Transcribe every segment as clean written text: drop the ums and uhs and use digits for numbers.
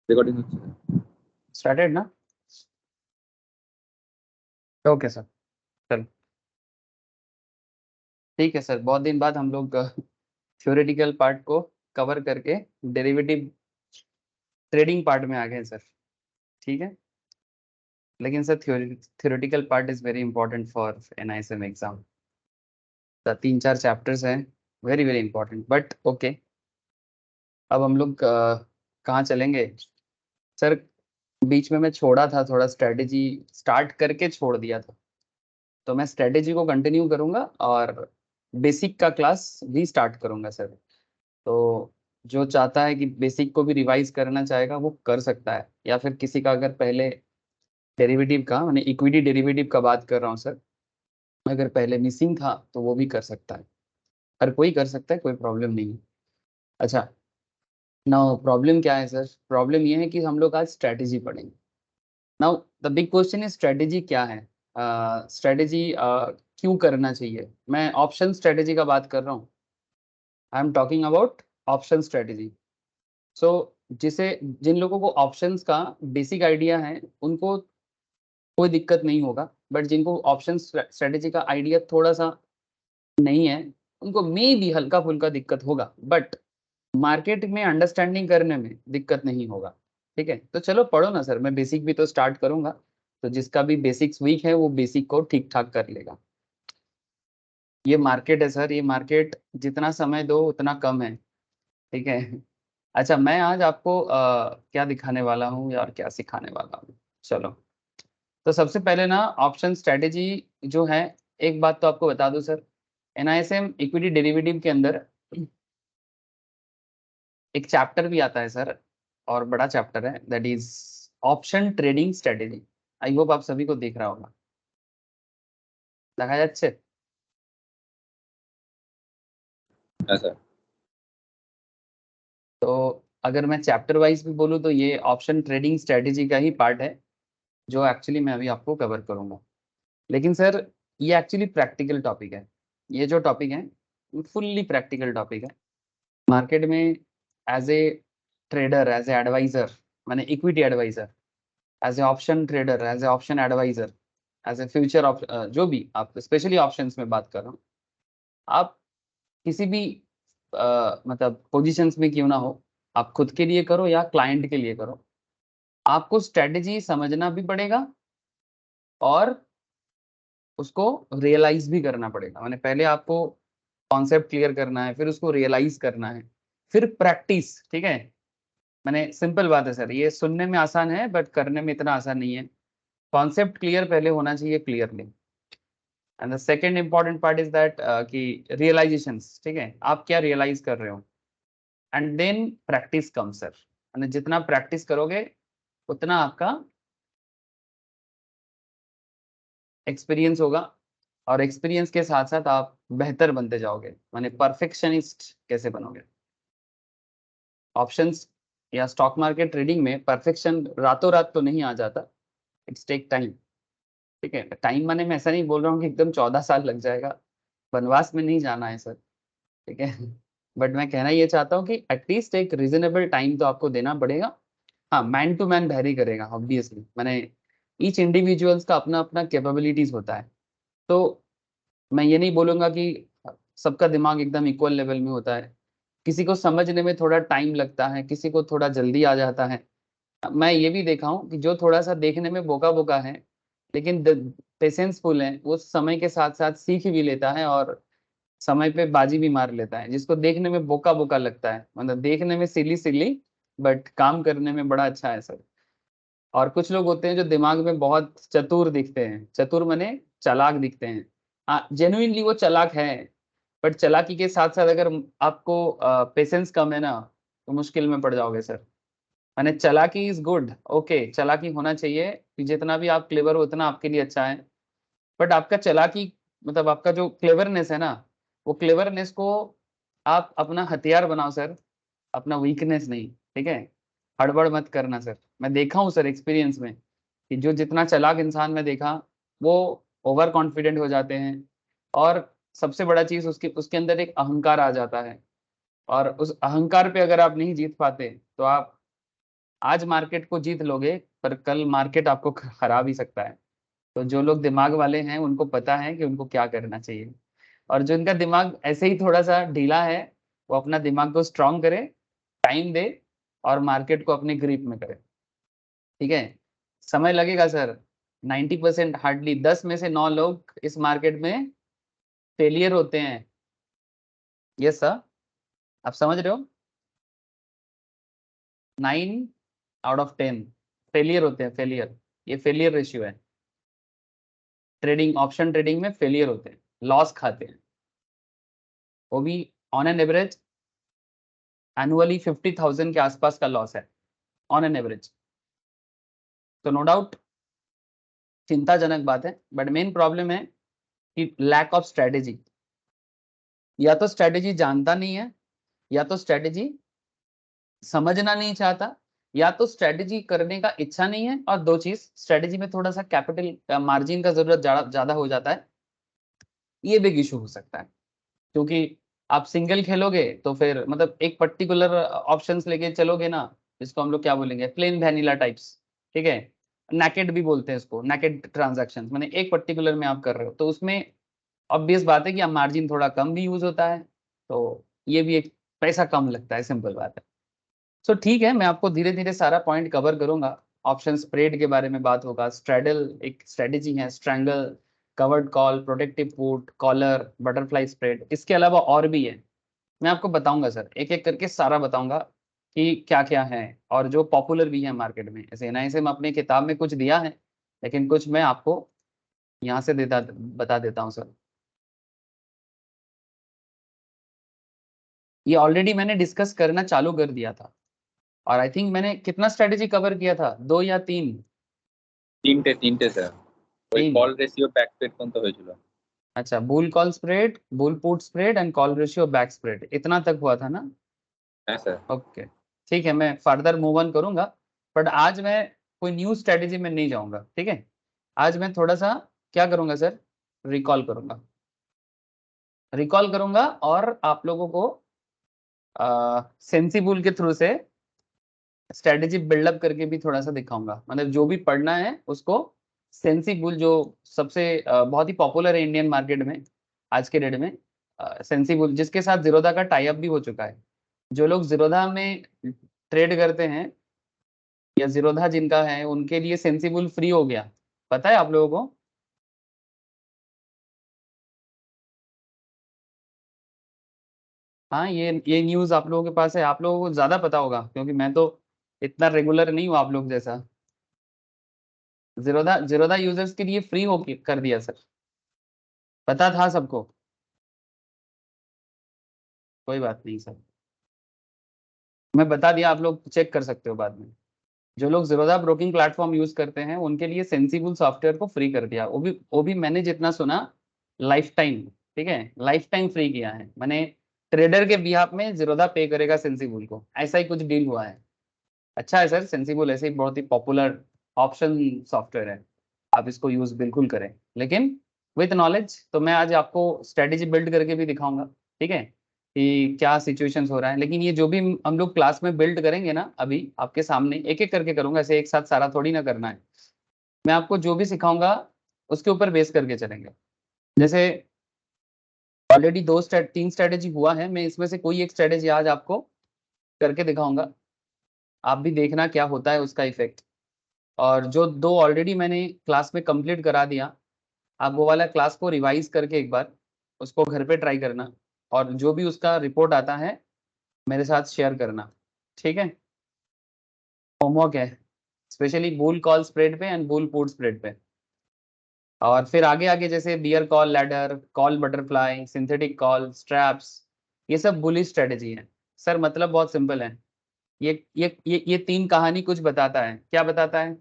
Recording started ना? Okay sir, चलो ठीक है सर। बहुत दिन बाद हम लोग थ्योरेटिकल पार्ट को कवर करके डेरिवेटिव ट्रेडिंग पार्ट में आ गए सर। ठीक है, लेकिन sir theoretical part is very important for NISM exam. तो 3-4 चैप्टर्स हैं, very very important, but okay. अब हम लोग कहाँ चलेंगे सर? बीच में मैं छोड़ा था, थोड़ा स्ट्रेटेजी स्टार्ट करके छोड़ दिया था, तो मैं स्ट्रेटेजी को कंटिन्यू करूंगा और बेसिक का क्लास भी स्टार्ट करूंगा सर। तो जो चाहता है कि बेसिक को भी रिवाइज करना चाहेगा वो कर सकता है, या फिर किसी का अगर पहले डेरिवेटिव का, मैंने इक्विटी डेरिवेटिव का बात कर रहा हूँ सर, अगर पहले मिसिंग था तो वो भी कर सकता है। हर कोई कर सकता है, कोई प्रॉब्लम नहीं है। अच्छा, नाउ प्रॉब्लम क्या है सर? प्रॉब्लम ये है कि हम लोग आज स्ट्रेटेजी पढ़ेंगे। Now the big question is strategy क्या है? स्ट्रेटेजी क्यों करना चाहिए? मैं ऑप्शन स्ट्रेटेजी का बात कर रहा हूँ। I am talking about option strategy. So जिसे जिन लोगों को ऑप्शंस का बेसिक आइडिया है उनको कोई दिक्कत नहीं होगा, बट जिनको ऑप्शन स्ट्रेटेजी का आइडिया थोड़ा सा नहीं है उनको मे भी हल्का फुल्का दिक्कत होगा, बट मार्केट में अंडरस्टैंडिंग करने में दिक्कत नहीं होगा। ठीक है, तो चलो पढ़ो ना सर, मैं बेसिक भी तो स्टार्ट करूंगा, तो जिसका भी बेसिक्स वीक है वो बेसिक को ठीक ठाक कर लेगा। ये मार्केट है सर, ये मार्केट जितना समय दो उतना कम है। ठीक है। अच्छा, मैं आज आपको क्या दिखाने वाला हूँ यार, क्या सिखाने वाला हूँ, चलो। तो सबसे पहले ना ऑप्शन स्ट्रेटेजी जो है, एक बात तो आपको बता दूं सर, NISM इक्विटी डेरिवेटिव के अंदर एक चैप्टर भी आता है सर, और बड़ा चैप्टर है, that is option trading strategy. I hope आप सभी को दिख रहा होगा, দেখা যাচ্ছে? ऐसा। तो अगर मैं चैप्टर वाइज भी बोलूँ तो ये ऑप्शन ट्रेडिंग स्ट्रेटेजी का ही पार्ट है, जो एक्चुअली मैं अभी आपको कवर करूंगा। लेकिन सर ये एक्चुअली प्रैक्टिकल टॉपिक है, ये जो टॉपिक है फुल्ली प्रैक्टिकल टॉपिक है। मार्केट में as a trader, as a adviser, मैंने equity adviser, as a option trader, as a option adviser, as a future जो भी आप स्पेशली ऑप्शंस में बात कर रहा हूँ, आप किसी भी मतलब पोजीशंस में क्यों ना हो, आप खुद के लिए करो या क्लाइंट के लिए करो, आपको स्ट्रेटेजी समझना भी पड़ेगा और उसको रियलाइज भी करना पड़ेगा। मैंने पहले आपको कॉन्सेप्ट क्लियर करना है, फिर उसको रियलाइज करना है, फिर प्रैक्टिस। ठीक है, मैंने सिंपल बात है सर, ये सुनने में आसान है बट करने में इतना आसान नहीं है। कॉन्सेप्ट क्लियर पहले होना चाहिए clearly, and the second important part is that कि रियलाइजेशंस। ठीक है, आप क्या रियलाइज कर रहे हो, and then practice come sir. यानी जितना प्रैक्टिस करोगे उतना आपका एक्सपीरियंस होगा, और एक्सपीरियंस के साथ साथ आप बेहतर बनते जाओगे। माने परफेक्शनिस्ट कैसे बनोगे? ऑप्शंस या स्टॉक मार्केट ट्रेडिंग में परफेक्शन रातों रात तो नहीं आ जाता, इट्स टेक टाइम। ठीक है, टाइम माने मैं ऐसा नहीं बोल रहा हूँ कि एकदम 14 साल लग जाएगा, वनवास में नहीं जाना है सर। ठीक है, बट मैं कहना ये चाहता हूँ कि एटलीस्ट एक रीजनेबल टाइम तो आपको देना पड़ेगा। हाँ, मैन टू मैन वेरी करेगा ऑब्वियसली, मैंने ईच इंडिविजुअल्स का अपना अपना कैपेबिलिटीज होता है। तो मैं ये नहीं बोलूंगा कि सबका दिमाग एकदम इक्वल लेवल में होता है, किसी को समझने में थोड़ा टाइम लगता है, किसी को थोड़ा जल्दी आ जाता है। मैं ये भी देखा हूँ कि जो थोड़ा सा देखने में बोका बोका है लेकिन पेशेंसफुल है, वो समय के साथ साथ सीख भी लेता है और समय पे बाजी भी मार लेता है। जिसको देखने में बोका बोका लगता है, मतलब देखने में सिली सिली, बट काम करने में बड़ा अच्छा है सर। और कुछ लोग होते हैं जो दिमाग में बहुत चतुर दिखते हैं, चतुर माने चालाक दिखते हैं। हाँ, जेन्युइनली वो चालाक है, बट चालाकी के साथ साथ अगर आपको पेशेंस कम है ना, तो मुश्किल में पड़ जाओगे सर। माने चालाकी इज गुड, ओके, चालाकी होना चाहिए कि जितना भी आप क्लेवर हो उतना आपके लिए अच्छा है, बट आपका चालाकी मतलब आपका जो क्लेवरनेस है ना, वो क्लेवरनेस को आप अपना हथियार बनाओ सर, अपना वीकनेस नहीं। ठीक है, हड़बड़ मत करना सर। मैं देखा हूँ सर एक्सपीरियंस में कि जो जितना चालाक इंसान मैं देखा, वो ओवर कॉन्फिडेंट हो जाते हैं, और सबसे बड़ा चीज उसके उसके अंदर एक अहंकार आ जाता है, और उस अहंकार पे अगर आप नहीं जीत पाते तो आप आज मार्केट को जीत लोगे पर कल मार्केट आपको हरा भी सकता है। तो जो लोग दिमाग वाले हैं उनको पता है कि उनको क्या करना चाहिए, और जो इनका दिमाग ऐसे ही थोड़ा सा ढीला है वो अपना दिमाग को स्ट्रांग करे, टाइम दे और मार्केट को अपने ग्रिप में करे। ठीक है, समय लगेगा सर। 90% हार्डली 10 में से 9 लोग इस मार्केट में फेलियर होते हैं। यस सर, आप समझ रहे हो? 9 आउट ऑफ 10 फेलियर होते हैं, फेलियर। ये फेलियर रेशियो है। ट्रेडिंग, ऑप्शन ट्रेडिंग में फेलियर होते हैं, लॉस खाते हैं, वो भी ऑन एन एवरेज एनुअली 50,000 के आसपास का लॉस है ऑन एन एवरेज। तो नो डाउट चिंताजनक बात है, बट मेन प्रॉब्लम है कि लैक ऑफ स्ट्रेटेजी। या तो स्ट्रेटेजी जानता नहीं है, या तो स्ट्रेटेजी समझना नहीं चाहता, या तो स्ट्रेटेजी करने का इच्छा नहीं है, और दो चीज, स्ट्रेटेजी में थोड़ा सा कैपिटल मार्जिन का जरूरत ज्यादा हो जाता है। ये बिग इशू हो सकता है, क्योंकि आप सिंगल खेलोगे तो फिर मतलब एक पर्टिकुलर ऑप्शंस लेके चलोगे ना, जिसको हम लोग क्या बोलेंगे, प्लेन वैनिला टाइप्स। ठीक है, नैकेड भी बोलते हैं इसको, नैकेड ट्रांजैक्शंस, माने एक पर्टिकुलर में आप कर रहे हो, तो उसमें ऑब्वियस बात है कि मार्जिन थोड़ा कम भी यूज होता है, तो ये भी एक पैसा कम लगता है, सिंपल बात है। सो ठीक है, मैं आपको धीरे धीरे सारा पॉइंट कवर करूंगा। ऑप्शन स्प्रेड के बारे में बात होगा, स्ट्रेडल एक स्ट्रेटेजी है, strangle, covered call, protective put, collar, butterfly spread, इसके अलावा और भी है। मैं आपको बताऊंगा सर, एक एक करके सारा बताऊंगा कि क्या क्या है, और जो पॉपुलर भी है मार्केट में। ऐसे एनआईएसए में अपने किताब में कुछ दिया है, लेकिन कुछ मैं आपको यहाँ से बता देता हूँ सर। ये ऑलरेडी मैंने डिस्कस करना चालू कर दिया था, और आई थिंक मैंने कितना स्ट्रेटेजी कवर किया था, 2 या 3? তিনটে স্যার, ওই 3। কল রেশিও ব্যাক স্প্রেড পর্যন্ত হয়েছিল। अच्छा, bull call spread, bull put spread and call ratio back spread, इतना तक हुआ था ना? হ্যাঁ স্যার। ओके, ठीक है, मैं फर्दर मूव ऑन करूंगा, बट आज मैं कोई न्यू स्ट्रेटेजी में नहीं जाऊंगा। ठीक है, आज मैं थोड़ा सा क्या करूंगा सर, रिकॉल करूंगा, रिकॉल करूंगा, और आप लोगों को सेंसिबुल के थ्रू से स्ट्रेटेजी बिल्डअप करके भी थोड़ा सा दिखाऊंगा। मतलब जो भी पढ़ना है उसको सेंसिबुल, जो सबसे बहुत ही पॉपुलर है इंडियन मार्केट में आज के डेट में, सेंसिबुल जिसके साथ जीरोधा का टाई अप भी हो चुका है। जो लोग जीरोधा में ट्रेड करते हैं या जीरोधा जिनका है, उनके लिए सेंसिबल फ्री हो गया, पता है आप लोगों को? हाँ, ये न्यूज़ आप लोगों के पास है, आप लोगों को ज्यादा पता होगा, क्योंकि मैं तो इतना रेगुलर नहीं हूँ आप लोग जैसा। जीरोधा जीरोधा यूजर्स के लिए फ्री हो कर दिया सर, पता था सबको? कोई बात नहीं सर, मैं बता दिया, आप लोग चेक कर सकते हो बाद में। जो लोग जीरोधा ब्रोकिंग प्लेटफॉर्म यूज करते हैं उनके लिए सेंसिबल सॉफ्टवेयर को फ्री कर दिया, वो भी मैंने जितना सुना, लाइफ टाइम। ठीक है, लाइफ टाइम फ्री किया है मैंने। ट्रेडर के बिहाफ में जीरोधा पे करेगा सेंसिबल को, ऐसा ही कुछ डील हुआ है। अच्छा है सर, सेंसिबल ऐसे ही बहुत ही पॉपुलर ऑप्शन सॉफ्टवेयर है, आप इसको यूज बिल्कुल करें, लेकिन विथ नॉलेज। तो मैं आज आपको स्ट्रेटेजी बिल्ड करके भी दिखाऊंगा, ठीक है, कि क्या सिचुएशंस हो रहा है। लेकिन ये जो भी हम लोग क्लास में बिल्ड करेंगे ना, अभी आपके सामने एक एक करके करूंगा, ऐसे एक साथ सारा थोड़ी ना करना है। मैं आपको जो भी सिखाऊंगा उसके ऊपर बेस करके चलेंगे। जैसे ऑलरेडी 3 स्ट्रेटेजी हुआ है, मैं इसमें से कोई एक स्ट्रेटेजी आज आपको करके दिखाऊंगा, आप भी देखना क्या होता है उसका इफेक्ट। और जो 2 ऑलरेडी मैंने क्लास में कंप्लीट करा दिया, आप वो वाला क्लास को रिवाइज करके एक बार उसको घर पे ट्राई करना, और जो भी उसका रिपोर्ट आता है मेरे साथ शेयर करना, ठीक है? होमवर्क है, स्पेशली बुल कॉल स्प्रेड पे एंड बुल पुट स्प्रेड पे। और फिर आगे आगे जैसे bear call ladder, call butterfly, synthetic call, straps, ये सब बुलिश स्ट्रेटेजी है सर। मतलब बहुत सिंपल है, ये 3 कहानी कुछ बताता है। क्या बताता है?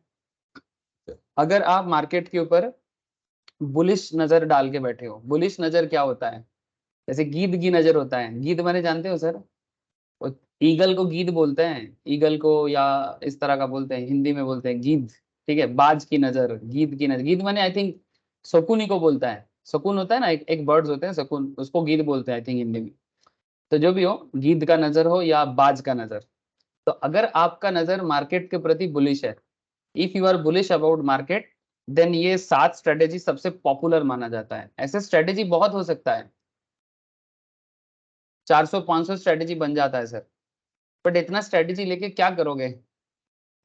अगर आप मार्केट के ऊपर बुलिश नजर डाल के बैठे हो, बुलिश नजर क्या होता है? जैसे गीद की नजर होता है, गीद माने जानते हो सर? वो ईगल को गीद बोलते हैं, ईगल को, या इस तरह का बोलते हैं, हिंदी में बोलते हैं गीद। ठीक है, बाज की नजर, गीद की नजर, गीद माने आई थिंक शकुन ही को बोलता है। शकुन होता है ना, एक बर्ड्स होते हैं शकुन, उसको गीद बोलते हैं आई थिंक हिंदी में। तो जो भी हो, गीद का नजर हो या बाज का नजर, तो अगर आपका नजर मार्केट के प्रति बुलिश है, if you are bullish about market, then ये 7 स्ट्रेटेजी सबसे पॉपुलर माना जाता है। ऐसे स्ट्रेटेजी बहुत हो सकता है, 400-500 स्ट्रेटेजी बन जाता है सर, बट इतना स्ट्रेटेजी लेके क्या करोगे?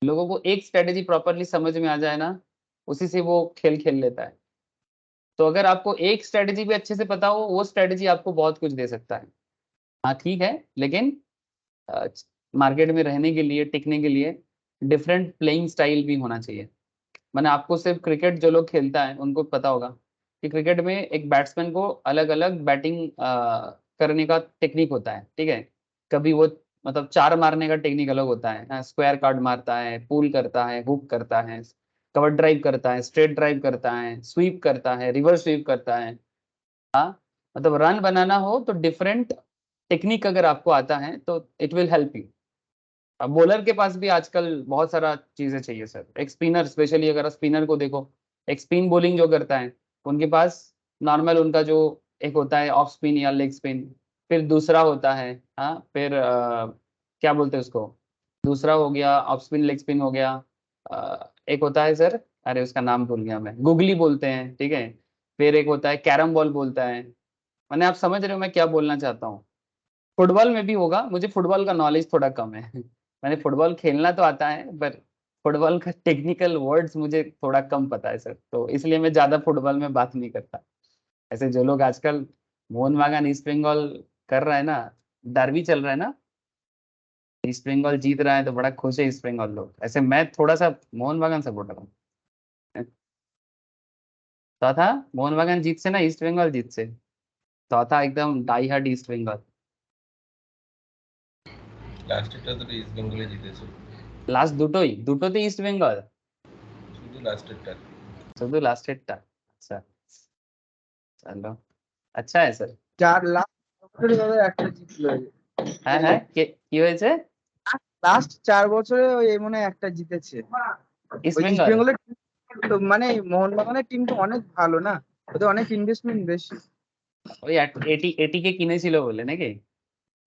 लोगों को एक स्ट्रेटेजी प्रॉपरली समझ में आ जाए ना, उसी से वो खेल खेल लेता है। तो अगर आपको एक स्ट्रेटेजी भी अच्छे से पता हो, वो स्ट्रेटेजी आपको बहुत कुछ दे सकता है। हाँ ठीक है, लेकिन मार्केट में रहने के लिए, टिकने के लिए डिफरेंट प्लेइंग स्टाइल भी होना चाहिए। मैंने आपको सिर्फ क्रिकेट जो लोग खेलता है उनको पता होगा कि क्रिकेट में एक बैट्समैन को अलग अलग बैटिंग करने का टेक्निक होता है, ठीक है। कभी वो मतलब 4 मारने का टेक्निक अलग होता है, स्क्वायर कार्ड मारता है, पुल करता है, हुक करता है, कवर ड्राइव करता है, स्ट्रेट ड्राइव करता है, स्वीप करता है, रिवर्स स्वीप करता है। हाँ, मतलब रन बनाना हो तो डिफरेंट टेक्निक अगर आपको आता है तो इट विल हेल्प यू। अब बॉलर के पास भी आजकल बहुत सारा चीजें चाहिए सर। एक स्पिनर, स्पेशली अगर स्पिनर को देखो, एक स्पिन बॉलिंग जो करता है, उनके पास नॉर्मल उनका जो एक होता है ऑफ स्पिन या लेग स्पिन, फिर दूसरा होता है, हाँ, फिर क्या बोलते हैं उसको, दूसरा हो गया ऑफ स्पिन, लेग स्पिन हो गया, एक होता है सर, अरे उसका नाम भूल गया मैं, गुगली बोलते हैं, ठीक है। फिर एक होता है कैरम बॉल बोलता है। मैंने, आप समझ रहे हो मैं क्या बोलना चाहता हूँ? फुटबॉल में भी होगा, मुझे फुटबॉल का नॉलेज थोड़ा कम है। मैंने फुटबॉल खेलना तो आता है, पर फुटबॉल का टेक्निकल वर्ड्स मुझे थोड़ा कम पता है सर, तो इसलिए मैं ज्यादा फुटबॉल में बात नहीं करता। ऐसे जो लोग आजकल मोहन बागान ईस्ट बंगाल कर रहा है ना, डर्बी चल रहा है ना, ईस्ट बंगाल जीत रहा है तो बड़ा खुश है ईस्ट बंगाल लोग, ऐसे मैं थोड़ा सा मोहन बागान सपोर्टर हूँ। चौथा मोहन बागान जीत से ना ईस्ट बंगाल जीत से, चौथा एकदम डाई हार्ड ईस्ट बंगाल। লাস্টেরটা তো ইস্ট বেঙ্গলে জিতেছে, লাস্ট দুটোতে ইস্ট বেঙ্গল, শুধু লাস্টেরটা। শুধু লাস্টেরটা। আচ্ছা, চলো, अच्छा है सर। 4 লাখ বছরে দাদা একটা জিতলো। হ্যাঁ হ্যাঁ, কি হয়েছে? লাস্ট 4 বছরে ওই মনে হয় একটা জিতেছে। ইস্ট ওই ইস্ট বেঙ্গল, বেঙ্গলের মানে মোহনবাগানের টিম তো অনেক ভালো না, ওদের অনেক ইনভেস্টমেন্ট বেশি। ওই এটিকে কিনেছিল বলে নাকি?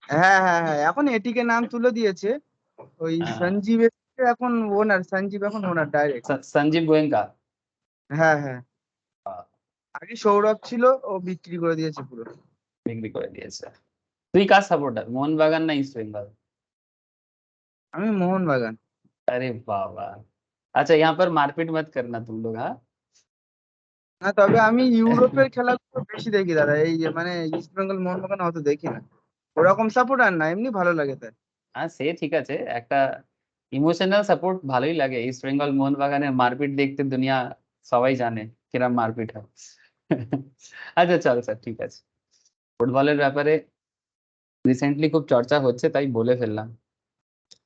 হ্যাঁ হ্যাঁ হ্যাঁ, এখন এটিকে নাম তুলে দিয়েছে। ওই সঞ্জীব এখন ওনার, সঞ্জীব এখন ওনার ডাইরেক্ট। সঞ্জীব গোয়েঙ্কা। হ্যাঁ হ্যাঁ, আগে সৌরভ ছিল, ও বিক্রি করে দিয়েছে পুরো। বিক্রি করে দিয়েছে। তুই কার সাপোর্টার, মোহনবাগান না ইস্ট বেঙ্গল? আমি মোহনবাগান। अरे बाबा, अच्छा यहाँ पर मारपीट मत करना तुम लोग, हाँ। না, তবে আমি ইউরোপের খেলাগুলো বেশি দেখি দাদা, এই যে মানে ইস্ট বেঙ্গল মোহনবাগান অত দেখি না। ওরকম সাপোর্টার না, এমনি ভালো লাগে তাই। হ্যাঁ সে ঠিক আছে, একটা ইমোশনাল সাপোর্ট ভালোই লাগে। ইস্ট বেঙ্গল মোহনবাগানের মারপিট দেখতে দুনিয়া সবাই জানে কিরম মারপিট হয়। আচ্ছা চল স্যার, ঠিক আছে, ফুটবলের ব্যাপারে রিসেন্টলি খুব চর্চা হচ্ছে তাই বলে ফেললাম।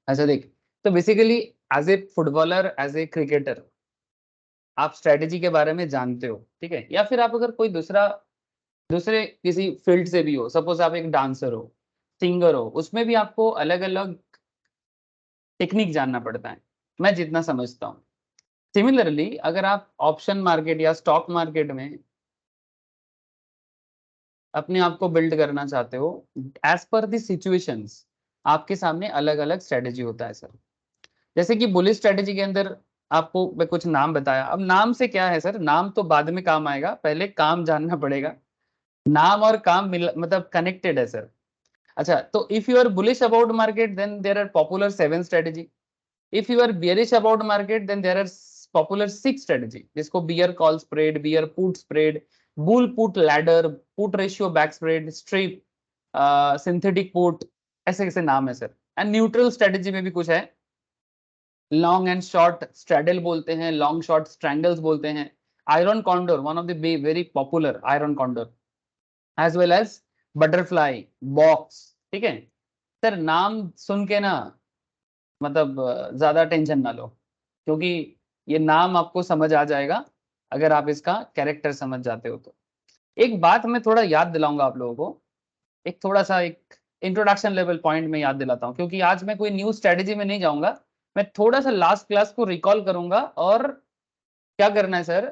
अच्छा देख, तो basically as a footballer, as a cricketer, आप स्ट्रेटेजी के बारे में जानते हो, ठीक है। या फिर आप अगर कोई दूसरे किसी फील्ड से भी हो, सपोज आप एक डांसर हो, सिंगर हो, उसमें भी आपको अलग अलग टेक्निक जानना पड़ता है, मैं जितना समझता हूँ। सिमिलरली अगर आप ऑप्शन मार्केट या स्टॉक मार्केट में अपने आप को बिल्ड करना चाहते हो, एज पर द सिचुएशंस आपके सामने अलग अलग स्ट्रेटेजी होता है सर। जैसे कि बुलिश स्ट्रेटेजी के अंदर आपको मैं कुछ नाम बताया, अब नाम से क्या है सर, नाम तो बाद में काम आएगा, पहले काम जानना पड़ेगा। नाम और काम मतलब कनेक्टेड है सर। अच्छा, तो if you are bullish about market then there are popular 7 strategy. If you are bearish about market then there are popular 6 strategy, जिसको bear call spread, bear put spread, bull put ladder, put ratio back spread, strip, synthetic put, ऐसे ऐसे नाम है sir. And neutral strategy में भी कुछ है, long and short straddle बोलते हैं, लॉन्ग शॉर्ट स्ट्रैंगल्स बोलते हैं, iron condor, one of the very popular iron condor, as well as butterfly, box, ठीक है सर। नाम सुन के ना मतलब ज्यादा टेंशन ना लो, क्योंकि ये नाम आपको समझ आ जाएगा अगर आप इसका कैरेक्टर समझ जाते हो तो। एक बात मैं थोड़ा याद दिलाऊंगा आप लोगों को, एक थोड़ा सा एक इंट्रोडक्शन लेवल पॉइंट में याद दिलाता हूँ, क्योंकि आज मैं कोई न्यू स्ट्रेटेजी में नहीं जाऊंगा, मैं थोड़ा सा लास्ट क्लास को रिकॉल करूंगा। और क्या करना है सर,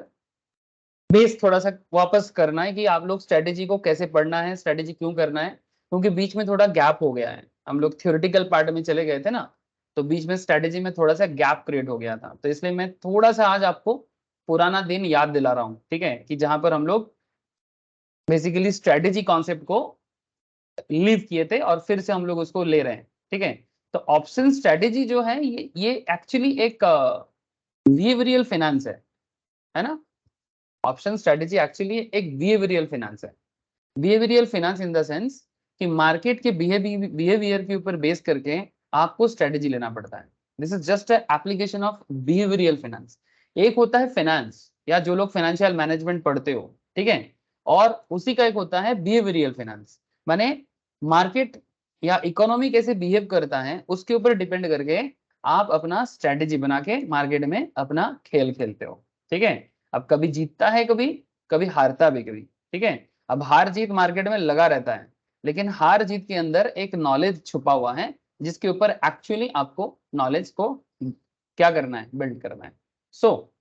बेस थोड़ा सा वापस करना है कि आप लोग स्ट्रेटेजी को कैसे पढ़ना है, स्ट्रेटेजी क्यों करना है, क्योंकि बीच में थोड़ा गैप हो गया है, हम लोग थ्योरेटिकल पार्ट में चले गए थे ना, तो बीच में स्ट्रेटेजी में थोड़ा सा गैप क्रिएट हो गया था, तो इसलिए मैं थोड़ा सा आज आपको पुराना दिन याद दिला रहा हूँ, ठीक है, कि जहां पर हम लोग बेसिकली स्ट्रेटेजी कॉन्सेप्ट को लीव किए थे और फिर से हम लोग उसको ले रहे हैं, ठीक है। तो ऑप्शन स्ट्रेटेजी जो है ये एक्चुअली एक बिहेवियरल फाइनेंस है ना। ऑप्शन स्ट्रेटेजी एक्चुअली एक बिहेवियरल फाइनेंस है। Behavioural finance in the sense कि मार्केट के बिहेवियर के ऊपर बेस करके आपको स्ट्रेटेजी लेना पड़ता है। This is just application of behavioural finance. एक होता है फाइनेंस या जो लोग फाइनेंशियल मैनेजमेंट पढ़ते हो, ठीक है, और उसी का एक होता है बिहेवियरल फाइनेंस, माने मार्केट या इकोनॉमी कैसे बिहेव करता है उसके ऊपर डिपेंड करके आप अपना स्ट्रेटेजी बना के मार्केट में अपना खेल खेलते हो, ठीक है। अब कभी जीतता है, कभी कभी हारता भी कभी, ठीक है। अब हार जीत मार्केट में लगा रहता है, लेकिन हार जीत के अंदर एक नॉलेज छुपा हुआ है जिसके ऊपर एक्चुअली आपको नॉलेज को क्या करना है, बिल्ड करना है। सो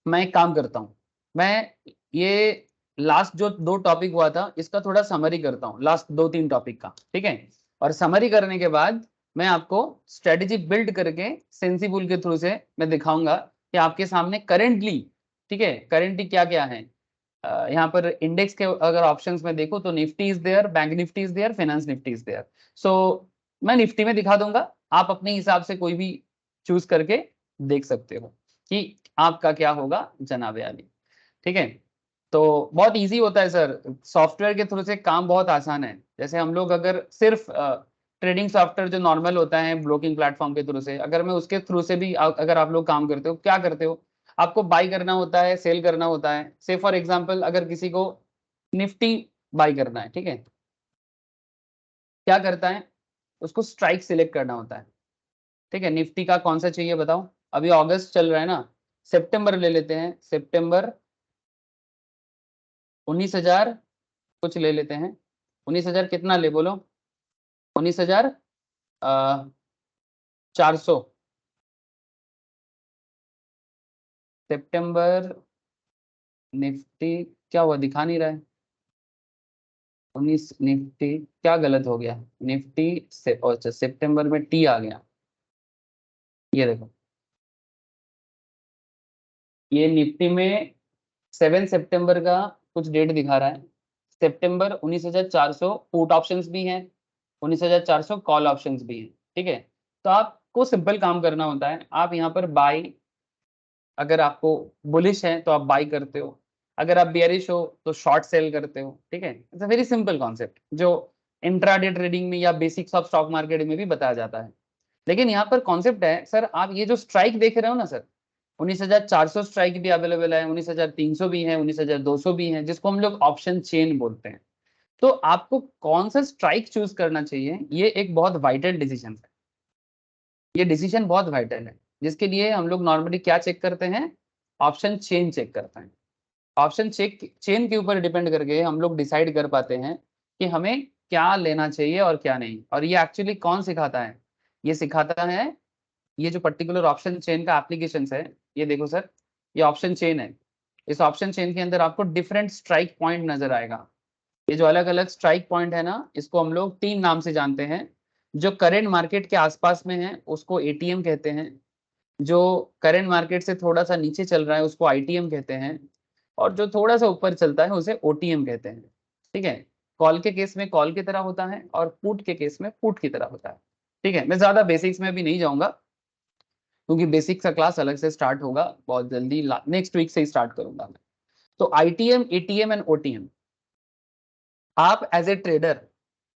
मैं एक काम करता हूं, मैं ये लास्ट जो 2 टॉपिक हुआ था इसका थोड़ा समरी करता हूं, लास्ट 2-3 टॉपिक का, ठीक है। और समरी करने के बाद मैं आपको स्ट्रेटेजी बिल्ड करके सेंसिबल के थ्रू से मैं दिखाऊंगा कि आपके सामने करेंटली, ठीक है, करेंटली क्या क्या है। यहाँ पर इंडेक्स के अगर ऑप्शंस में देखो तो Nifty is there, bank Nifty is there, finance Nifty is there. So मैं निफ्टी में दिखा दूंगा, आप अपने हिसाब से कोई भी चूज करके देख सकते हो कि आपका क्या होगा जनाबे आली, ठीक है। तो बहुत इजी होता है सर, सॉफ्टवेयर के थ्रू से काम बहुत आसान है। जैसे हम लोग अगर सिर्फ ट्रेडिंग सॉफ्टवेयर जो नॉर्मल होता है ब्रोकिंग प्लेटफॉर्म के थ्रू से, अगर मैं उसके थ्रू से भी अगर आप लोग काम करते हो, क्या करते हो, आपको बाई करना होता है, सेल करना होता है। से फॉर एग्जांपल अगर किसी को निफ्टी बाई करना है, ठीक है, क्या करता है, उसको स्ट्राइक सिलेक्ट करना होता है, ठीक है। निफ्टी का कौन सा चाहिए बताओ, अभी अगस्त चल रहा है ना, सितंबर ले लेते हैं, सितंबर 19,000 कुछ ले लेते हैं, 19,000 कितना ले बोलो, 19,400 सितंबर निफ्टी, क्या हुआ दिखा नहीं रहा है, 19 निफ्टी क्या गलत हो गया, निफ्टी से अच्छा सितंबर में टी आ गया, ये देखो ये निफ्टी में 7 सितंबर का कुछ डेट दिखा रहा है, सितंबर 19,400 पुट ऑप्शंस भी हैं, 19,400 कॉल ऑप्शंस भी हैं, ठीक है। तो आपको सिंपल काम करना होता है, आप यहाँ पर बाई, अगर आपको बुलिश है तो आप बाई करते हो, अगर आप बेयरिश हो तो शॉर्ट सेल करते हो, ठीक है। It's a very simple concept जो इंट्राडे ट्रेडिंग में या बेसिक्स ऑफ स्टॉक मार्केट में भी बताया जाता है। लेकिन यहाँ पर कॉन्सेप्ट है सर, आप ये जो स्ट्राइक देख रहे हो ना सर, 19,400 स्ट्राइक भी अवेलेबल है, 19,300 भी है, 19,200 भी है, जिसको हम लोग ऑप्शन चेन बोलते हैं। तो आपको कौन सा स्ट्राइक चूज करना चाहिए, ये एक बहुत वाइटल डिसीजन है, ये डिसीजन बहुत वाइटल है, जिसके लिए हम लोग नॉर्मली क्या चेक करते हैं, ऑप्शन चेन चेक करते हैं। ऑप्शन चेन के ऊपर डिपेंड करके हम लोग डिसाइड कर पाते हैं कि हमें क्या लेना चाहिए और क्या नहीं। और ये एक्चुअली कौन सिखाता है, ये सिखाता है ये जो पर्टिकुलर ऑप्शन चेन का एप्लीकेशन है, ये देखो सर, ये ऑप्शन चेन है। इस ऑप्शन चेन के अंदर आपको डिफरेंट स्ट्राइक पॉइंट नजर आएगा। ये जो अलग अलग स्ट्राइक पॉइंट है ना, इसको हम लोग 3 नाम से जानते हैं। जो करेंट मार्केट के आसपास में है उसको एटीएम कहते हैं, जो करेंट मार्केट से थोड़ा सा नीचे चल रहा है उसको आईटीएम कहते हैं, और जो थोड़ा सा ऊपर चलता है उसे ओटीएम कहते हैं, ठीक है। कॉल के केस में कॉल की तरह होता है और पुट के केस में पुट की तरह होता है, ठीक है। मैं ज्यादा बेसिक्स में भी नहीं जाऊंगा क्योंकि बेसिक्स का क्लास अलग से स्टार्ट होगा बहुत जल्दी, नेक्स्ट वीक से ही स्टार्ट करूंगा मैं। तो आईटीएम, एटीएम एंड ओटीएम, आप एज ए ट्रेडर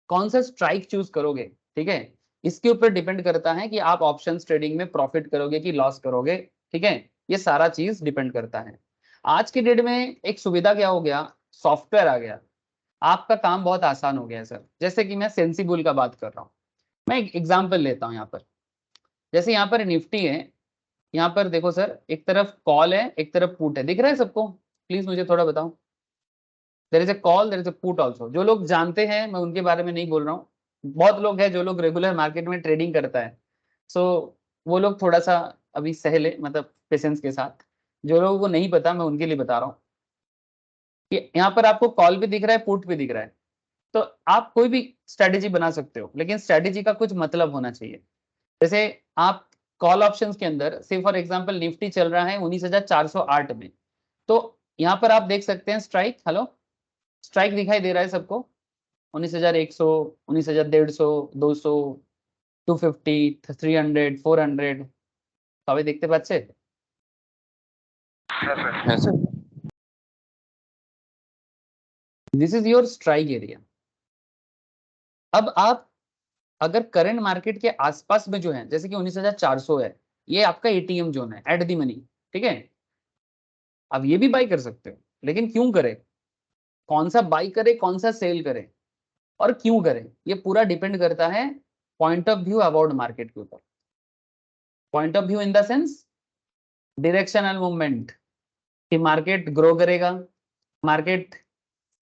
कौन सा स्ट्राइक चूज करोगे, ठीक है, इसके ऊपर डिपेंड करता है कि आप ऑप्शन ट्रेडिंग में प्रॉफिट करोगे कि लॉस करोगे, ठीक है। ये सारा चीज डिपेंड करता है। आज के डेट में एक सुविधा क्या हो गया, सॉफ्टवेयर आ गया, आपका काम बहुत आसान हो गया है सर। जैसे कि मैं सेंसिबल का बात कर रहा हूँ, मैं एक एग्जाम्पल लेता हूँ यहाँ पर। जैसे यहाँ पर निफ्टी है, यहाँ पर देखो सर, एक तरफ कॉल है एक तरफ पुट है, दिख रहा है सबको, प्लीज मुझे थोड़ा बताओ। There is a call, there is a put also. जो लोग जानते हैं मैं उनके बारे में नहीं बोल रहा हूँ, बहुत लोग हैं जो लोग रेगुलर मार्केट में ट्रेडिंग करता है, सो वो लोग थोड़ा सा अभी सह ले, मतलब पेशेंस के साथ। जो लोगों को नहीं पता मैं उनके लिए बता रहा हूँ कि यहाँ पर आपको कॉल भी दिख रहा है, पुट भी दिख रहा है। तो आप कोई भी स्ट्रेटेजी बना सकते हो, लेकिन स्ट्रेटेजी का कुछ मतलब होना चाहिए। जैसे आप कॉल ऑप्शंस के अंदर से फॉर एग्जांपल निफ्टी चल रहा है 19,408 में, तो यहाँ पर आप देख सकते हैं स्ट्राइक, हेलो स्ट्राइक दिखाई दे रहा है सबको, 19,100, 19,150, 200, 250, 300, 400, সবাই দেখতে পাচ্ছে? হ্যাঁ sir. This is your strike area. अब आप अगर करंट मार्केट के आसपास में जो है, जैसे कि 19,400 है, ये आपका एटीएम जोन है एट दी मनी, ठीक है? अब ये भी बाई कर सकते हो, लेकिन क्यों करें, कौन सा बाई करे, कौन सा सेल करे और क्यों करें, ये पूरा डिपेंड करता है point of view about market के ऊपर। Point of view in the sense directional movement, कि मार्केट ग्रो करेगा, मार्केट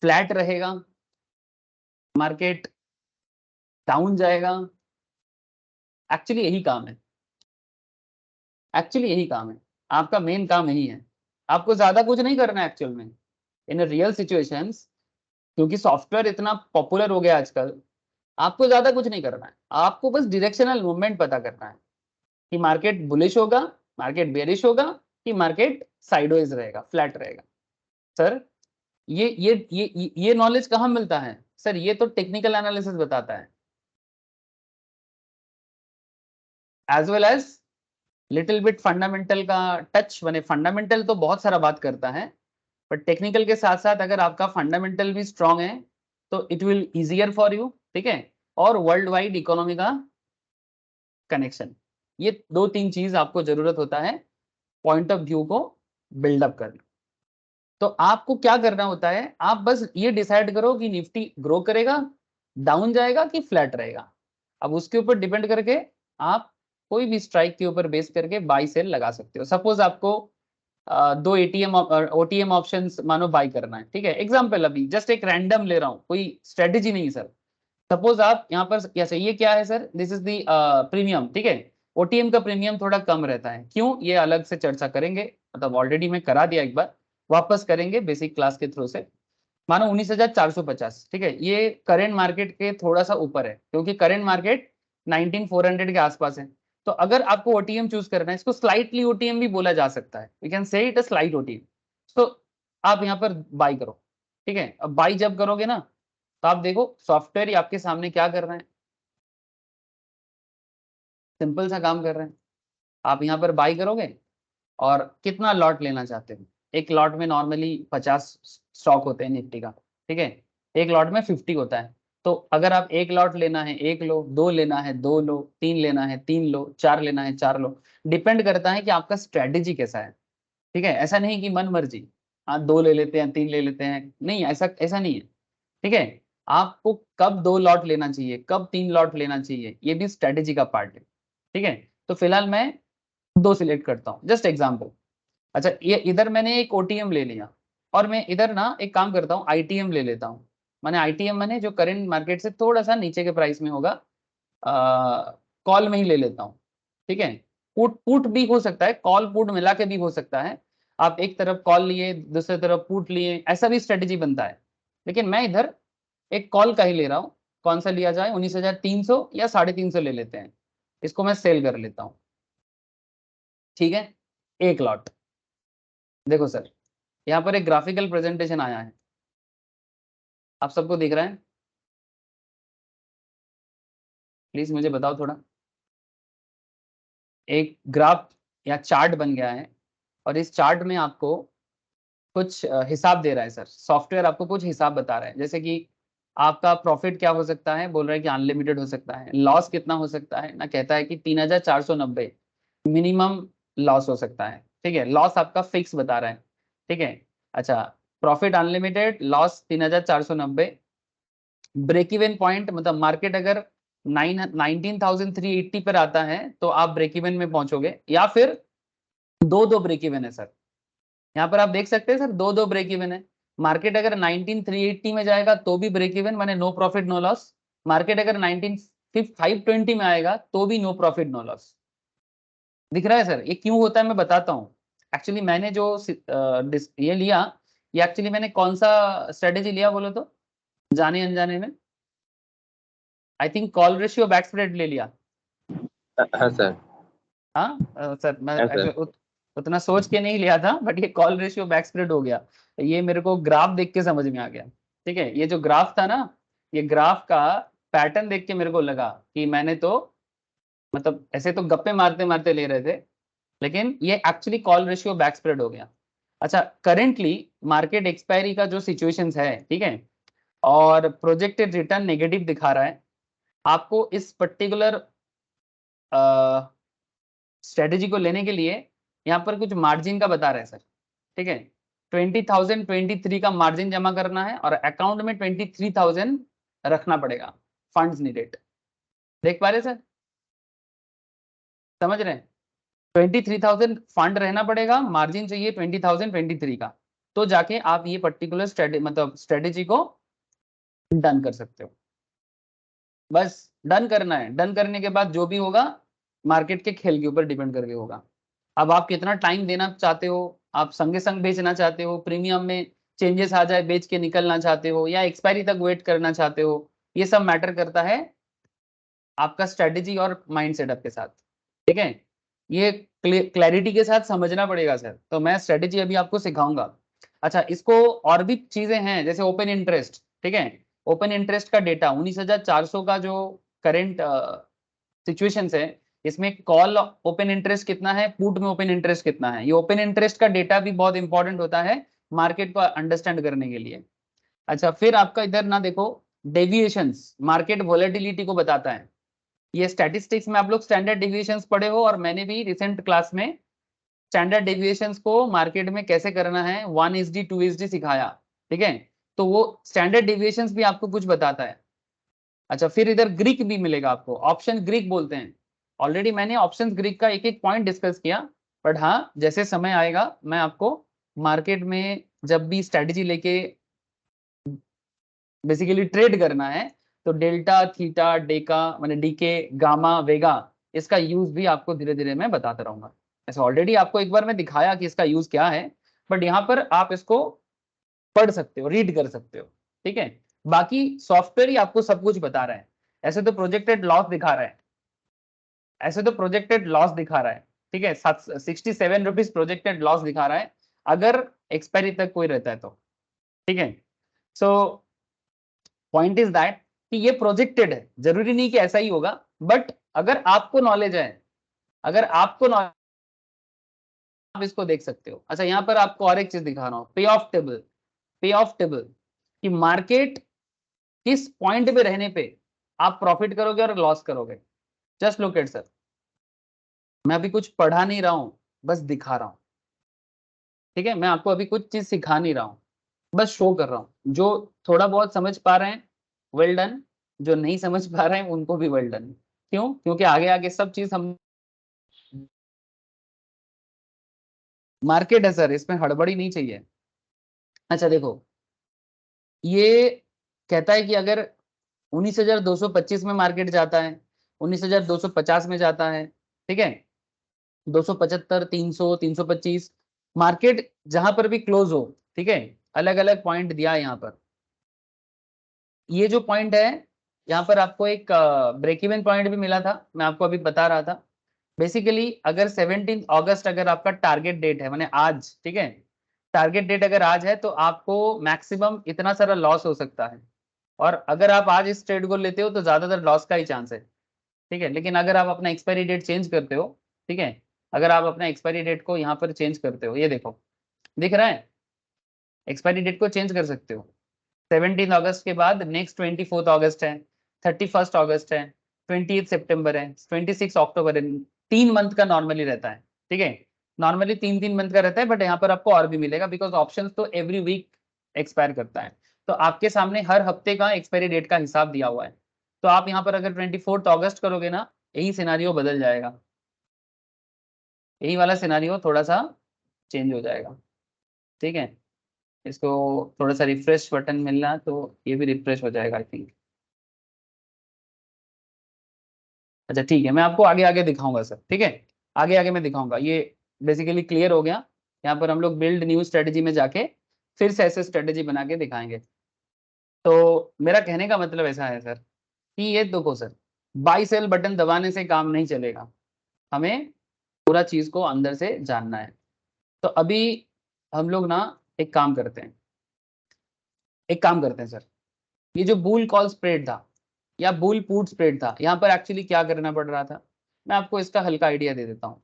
फ्लैट रहेगा, मार्केट डाउन जाएगा। एक्चुअली यही काम है, एक्चुअली यही काम है, आपका मेन काम यही है। आपको ज्यादा कुछ नहीं करना है एक्चुअल में इन रियल सिचुएशंस, क्योंकि सॉफ्टवेयर इतना पॉपुलर हो गया आजकल। आपको ज्यादा कुछ नहीं करना है, आपको बस डायरेक्शनल मूवमेंट पता करना है कि मार्केट बुलिश होगा, मार्केट बेरिश होगा, कि मार्केट साइडवेज रहेगा, फ्लैट रहेगा। सर ये नॉलेज कहाँ मिलता है सर? ये तो टेक्निकल एनालिसिस बताता है, as well as little bit fundamental का टच। मैंने फंडामेंटल तो बहुत सारा बात करता है, बट टेक्निकल के साथ साथ अगर आपका फंडामेंटल भी स्ट्रांग है तो it will easier for you, ठीक है? और वर्ल्ड वाइड इकोनॉमी का कनेक्शन, ये दो तीन चीज आपको जरूरत होता है पॉइंट ऑफ व्यू को बिल्डअप करने। तो आपको क्या करना होता है, आप बस ये डिसाइड करो कि निफ्टी ग्रो करेगा, डाउन जाएगा कि फ्लैट रहेगा। अब उसके ऊपर डिपेंड करके आप कोई भी स्ट्राइक के ऊपर बेस करके बाई सेल लगा सकते हो। सपोज आपको दो एटीएम ओटीएम ऑप्शंस मानो बाई करना है, ठीक है? एग्जांपल अभी जस्ट एक रैंडम ले रहा हूँ, कोई स्ट्रेटेजी नहीं सर। सपोज आप यहाँ पर कैसे, ये क्या है sir? This is the premium, ठीक है? ओटीएम का प्रीमियम थोड़ा कम रहता है, क्यों? ये अलग से चर्चा करेंगे, मतलब ऑलरेडी मैं करा दिया, एक बार वापस करेंगे बेसिक क्लास के थ्रू से। मानो 19,450, ठीक है? ये करेंट मार्केट के थोड़ा सा ऊपर है, क्योंकि करेंट मार्केट 19,400 के आसपास है। तो अगर आपको ओटीएम चूज करना है, इसको स्लाइटली ओटीएम भी बोला जा सकता है, we can say it a slight OTM. तो आप यहाँ पर बाई करो, ठीक है? अब बाई जब करोगे ना, तो आप देखो सॉफ्टवेयर ही आपके सामने क्या कर रहे हैं, सिंपल सा काम कर रहे हैं। आप यहाँ पर बाई करोगे और कितना लॉट लेना चाहते हो। एक लॉट में नॉर्मली 50 स्टॉक होते हैं निफ्टी का, ठीक है? एक लॉट में 50 होता है। तो अगर आप एक लॉट लेना है एक लो, दो लेना है दो लो, तीन लेना है तीन लो, चार लेना है चार लो, डिपेंड करता है कि आपका स्ट्रेटेजी कैसा है, ठीक है? ऐसा नहीं कि मन मर्जी, हाँ दो ले लेते हैं तीन ले लेते हैं, नहीं, ऐसा ऐसा नहीं है, ठीक है? आपको कब दो लॉट लेना चाहिए, कब तीन लॉट लेना चाहिए, ये भी स्ट्रेटेजी का पार्ट है, ठीक है? तो फिलहाल मैं दो सिलेक्ट करता हूँ, जस्ट एग्जाम्पल। अच्छा, ये इधर मैंने एक ओटीएम ले लिया, और मैं इधर ना एक काम करता हूँ, आईटीएम ले लेता हूँ। मैंने आईटीएम मैंने जो करंट मार्केट से थोड़ा सा नीचे के प्राइस में होगा, कॉल में ही ले लेता हूँ, ठीक है? पुट पुट भी हो सकता है, कॉल पुट मिला के भी हो सकता है। आप एक तरफ कॉल लिए, दूसरी तरफ पुट लिए, ऐसा भी स्ट्रेटेजी बनता है। लेकिन मैं इधर एक कॉल का ही ले रहा हूँ। कौन सा लिया जाए? 19,300 या 350 ले लेते हैं, इसको मैं सेल कर लेता हूँ, ठीक है? एक लॉट। देखो सर, यहाँ पर एक ग्राफिकल प्रेजेंटेशन आया है, आप सबको दिख रहा है? प्लीज मुझे बताओ थोड़ा। एक ग्राफ या चार्ट बन गया है, और इस चार्ट में आपको कुछ हिसाब दे रहा है सर। सॉफ्टवेयर आपको कुछ हिसाब बता रहा है, जैसे कि आपका प्रॉफिट क्या हो सकता है, बोल रहा है कि अनलिमिटेड हो सकता है। लॉस कितना हो सकता है ना, कहता है कि 3,490 मिनिमम लॉस हो सकता है, ठीक है? लॉस आपका फिक्स बता रहा है, ठीक है? अच्छा, profit unlimited, loss 3,490। Break even point मतलब मार्केट अगर 19,380 पर आता है तो आप ब्रेक इवन में पहुंचोगे, या फिर दो दो ब्रेक इवन है सर। यहाँ पर आप देख सकते हैं सर, दो दो ब्रेक इवन है। मार्केट अगर 19,380 में जाएगा तो भी ब्रेक इवन, माने no profit no loss. Market अगर 19,520 में आएगा तो भी नो प्रॉफिट नो लॉस। दिख रहा है सर? ये क्यों होता है मैं बताता हूँ। एक्चुअली मैंने जो ये लिया, ये एक्चुअली मैंने कौन सा स्ट्रेटेजी लिया बोलो तो, जाने अनजाने में? I think call ratio back spread ले लिया। हाँ सर। हाँ सर मैं हाँ, सर। actually उतना सोच के नहीं लिया था, बट ये कॉल रेशियो बैक स्प्रेड हो गया, ये मेरे को ग्राफ देख के समझ में आ गया। ठीक है, ये जो ग्राफ था ना, ये ग्राफ का पैटर्न देख के मेरे को लगा कि मैंने तो मतलब ऐसे तो गप्पे मारते मारते ले रहे थे, लेकिन ये actually call ratio back spread हो गया। अच्छा, करेंटली मार्केट एक्सपायरी का जो सिचुएशंस है, ठीक है, और प्रोजेक्टेड रिटर्न नेगेटिव दिखा रहा है, आपको इस पर्टिकुलर स्ट्रेटेजी को लेने के लिए यहाँ पर कुछ मार्जिन का बता रहे हैं सर। ठीक है, 20,023 का मार्जिन जमा करना है और अकाउंट में 23,000 रखना पड़ेगा, फंड्स नीडेड। देख पा रहे सर, समझ रहे हैं? 23,000 फंड रहना पड़ेगा, मार्जिन चाहिए 20,023 का, तो जाके आप ये पर्टिकुलर स्ट्रेटेजी को डन कर सकते हो। बस डन करना है, डन करने के बाद जो भी होगा मार्केट के खेल के ऊपर डिपेंड करके होगा। अब आप कितना टाइम देना चाहते हो, आप संगे संग बेचना चाहते हो, प्रीमियम में चेंजेस आ जाए बेच के निकलना चाहते हो, या एक्सपायरी तक वेट करना चाहते हो, ये सब मैटर करता है आपका स्ट्रेटेजी और माइंड सेटअप के साथ। ठीक है, ये क्लैरिटी के साथ समझना पड़ेगा सर, तो मैं स्ट्रेटेजी अभी आपको सिखाऊंगा। अच्छा, इसको और भी चीजें हैं जैसे ओपन इंटरेस्ट। ठीक है, ओपन इंटरेस्ट का डेटा 19,400 का जो करेंट सिचुएशन है, इसमें कॉल ओपन इंटरेस्ट कितना है, पुट में ओपन इंटरेस्ट कितना है, ये ओपन इंटरेस्ट का डेटा भी बहुत इंपॉर्टेंट होता है मार्केट को अंडरस्टैंड करने के लिए। अच्छा, फिर आपका इधर ना देखो, डेविएशंस मार्केट वोलेटिलिटी को बताता है। ये स्टैटिस्टिक्स में आप लोग स्टैंडर्ड डेविएशंस पढ़े हो, और मैंने भी रिसेंट क्लास में स्टैंडर्ड डेविएशंस को मार्केट में कैसे करना है 1SD 2SD सिखाया। ठीक है, तो वो स्टैंडर्ड डेविएशंस भी आपको कुछ बताता है। अच्छा, फिर इधर ग्रीक भी मिलेगा आपको, ऑप्शन ग्रीक बोलते हैं। ऑलरेडी मैंने ऑप्शन ग्रीक का एक एक पॉइंट डिस्कस किया, बट हाँ जैसे समय आएगा मैं आपको मार्केट में जब भी स्ट्रेटेजी लेके बेसिकली ट्रेड करना है, तो डेल्टा, थीटा, डेका माने डीके, गामा, वेगा, इसका यूज भी आपको धीरे धीरे मैं बताता रहूंगा। ऐसे ऑलरेडी आपको एक बार मैं दिखाया कि इसका यूज क्या है, बट यहाँ पर आप इसको पढ़ सकते हो, रीड कर सकते हो। ठीक है, बाकी सॉफ्टवेयर ही आपको सब कुछ बता रहा है। ऐसे तो प्रोजेक्टेड लॉस दिखा रहा है, ऐसे तो प्रोजेक्टेड लॉस दिखा रहा है। ठीक है, 67 रुपीज प्रोजेक्टेड लॉस दिखा रहा है अगर एक्सपायरी तक कोई रहता है तो। ठीक है, सो पॉइंट इज दैट कि ये प्रोजेक्टेड है, जरूरी नहीं कि ऐसा ही होगा, बट अगर आपको नॉलेज है, अगर आपको नॉलेज, आप इसको देख सकते हो। अच्छा, यहाँ पर आपको और एक चीज दिखा रहा हूँ, पे ऑफ टेबल। पे ऑफ टेबल कि मार्केट किस पॉइंट पे रहने पे आप प्रॉफिट करोगे और लॉस करोगे। जस्ट लुक एट सर, मैं अभी कुछ पढ़ा नहीं रहा हूं, बस दिखा रहा हूं। ठीक है, मैं आपको अभी कुछ चीज सिखा नहीं रहा हूं, बस शो कर रहा हूं। जो थोड़ा बहुत समझ पा रहे हैं वेल डन, जो नहीं समझ पा रहे हैं उनको भी वेल डन। क्यों? क्योंकि आगे आगे सब चीज हम मार्केट है सर, इसमें हड़बड़ी नहीं चाहिए। अच्छा देखो, ये कहता है कि अगर 19,225 में मार्केट जाता है, 19,250 में जाता है, ठीक है, 275, 300, 325, मार्केट जहां पर भी क्लोज हो, ठीक है, अलग अलग पॉइंट दिया है यहाँ पर। ये जो पॉइंट है, यहाँ पर आपको एक ब्रेक इवन पॉइंट भी मिला था, मैं आपको अभी बता रहा था। बेसिकली अगर 17 अगस्त अगर आपका टारगेट डेट है, माने आज, ठीक है, टारगेट डेट अगर आज है, तो आपको मैक्सिमम इतना सारा लॉस हो सकता है। और अगर आप आज इस ट्रेड को लेते हो तो ज्यादातर लॉस का ही चांस है। ठीक है, लेकिन अगर आप अपना एक्सपायरी डेट चेंज करते हो, ठीक है, अगर आप अपना एक्सपायरी डेट को यहाँ पर चेंज करते हो, ये देखो दिख रहा है, एक्सपायरी डेट को चेंज कर सकते हो। 17 अगस्त के बाद नेक्स्ट 24 अगस्त है, 31 अगस्त है, 28 सितंबर है, 26 अक्टूबर है। 3 मंथ का नॉर्मली रहता है। ठीक है, नॉर्मली 3-3 मंथ का रहता है, बट यहाँ पर आपको और भी मिलेगा बिकॉज ऑप्शन तो एवरी वीक एक्सपायर करता है। तो आपके सामने हर हफ्ते का एक्सपायरी डेट का हिसाब दिया हुआ है। तो आप यहाँ पर अगर 24 अगस्त करोगे ना, यही सिनारियो बदल जाएगा, यही वाला सिनारियो थोड़ा सा चेंज हो जाएगा। ठीक है, इसको थोड़ा सा रिफ्रेश बटन मिलना, तो ये भी रिफ्रेश हो जाएगा आई थिंक। अच्छा ठीक है, मैं आपको आगे आगे दिखाऊंगा सर। ठीक है, आगे आगे मैं दिखाऊंगा। ये बेसिकली क्लियर हो गया। यहाँ पर हम लोग बिल्ड न्यू स्ट्रेटेजी में जाके फिर से ऐसे स्ट्रेटेजी बना के दिखाएंगे। तो मेरा कहने का मतलब ऐसा है सर कि ये देखो सर, बाई सेल बटन दबाने से काम नहीं चलेगा, हमें पूरा चीज को अंदर से जानना है। तो अभी हम लोग ना एक काम करते हैं सर, ये जो बुल कॉल स्प्रेड था या बुल पुट स्प्रेड था, यहाँ पर एक्चुअली क्या करना पड़ रहा था, मैं आपको इसका हल्का आइडिया दे देता हूँ।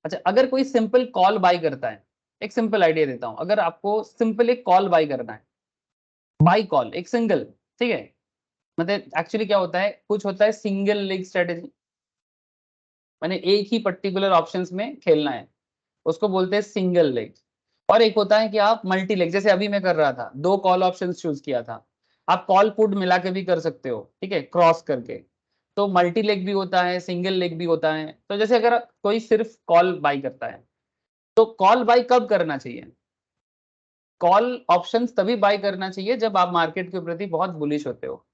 अच्छा, अगर कोई सिंपल कॉल बाय करता है, एक सिंपल आइडिया देता हूँ, अगर आपको सिंपल एक कॉल बाय करना है, बाई कॉल एक सिंगल, ठीक है, मतलब एक्चुअली क्या होता है, कुछ होता है सिंगल लेग स्ट्रेटेजी, मैंने एक ही पर्टिकुलर ऑप्शंस में खेलना है, उसको बोलते हैं सिंगल लेग। और एक होता है कि आप मल्टी लेग, जैसे अभी मैं कर रहा था, 2 कॉल ऑप्शंस चूज किया था, आप कॉल पुट मिला के भी कर सकते हो, ठीक है, क्रॉस करके। तो मल्टी लेग भी होता है, सिंगल लेग भी होता है। तो जैसे अगर कोई सिर्फ कॉल बाई करता है, तो कॉल बाई कब करना चाहिए, कॉल ऑप्शंस तभी बाय करना चाहिए जब आप मार्केट के प्रति बहुत बुलिश होते हो,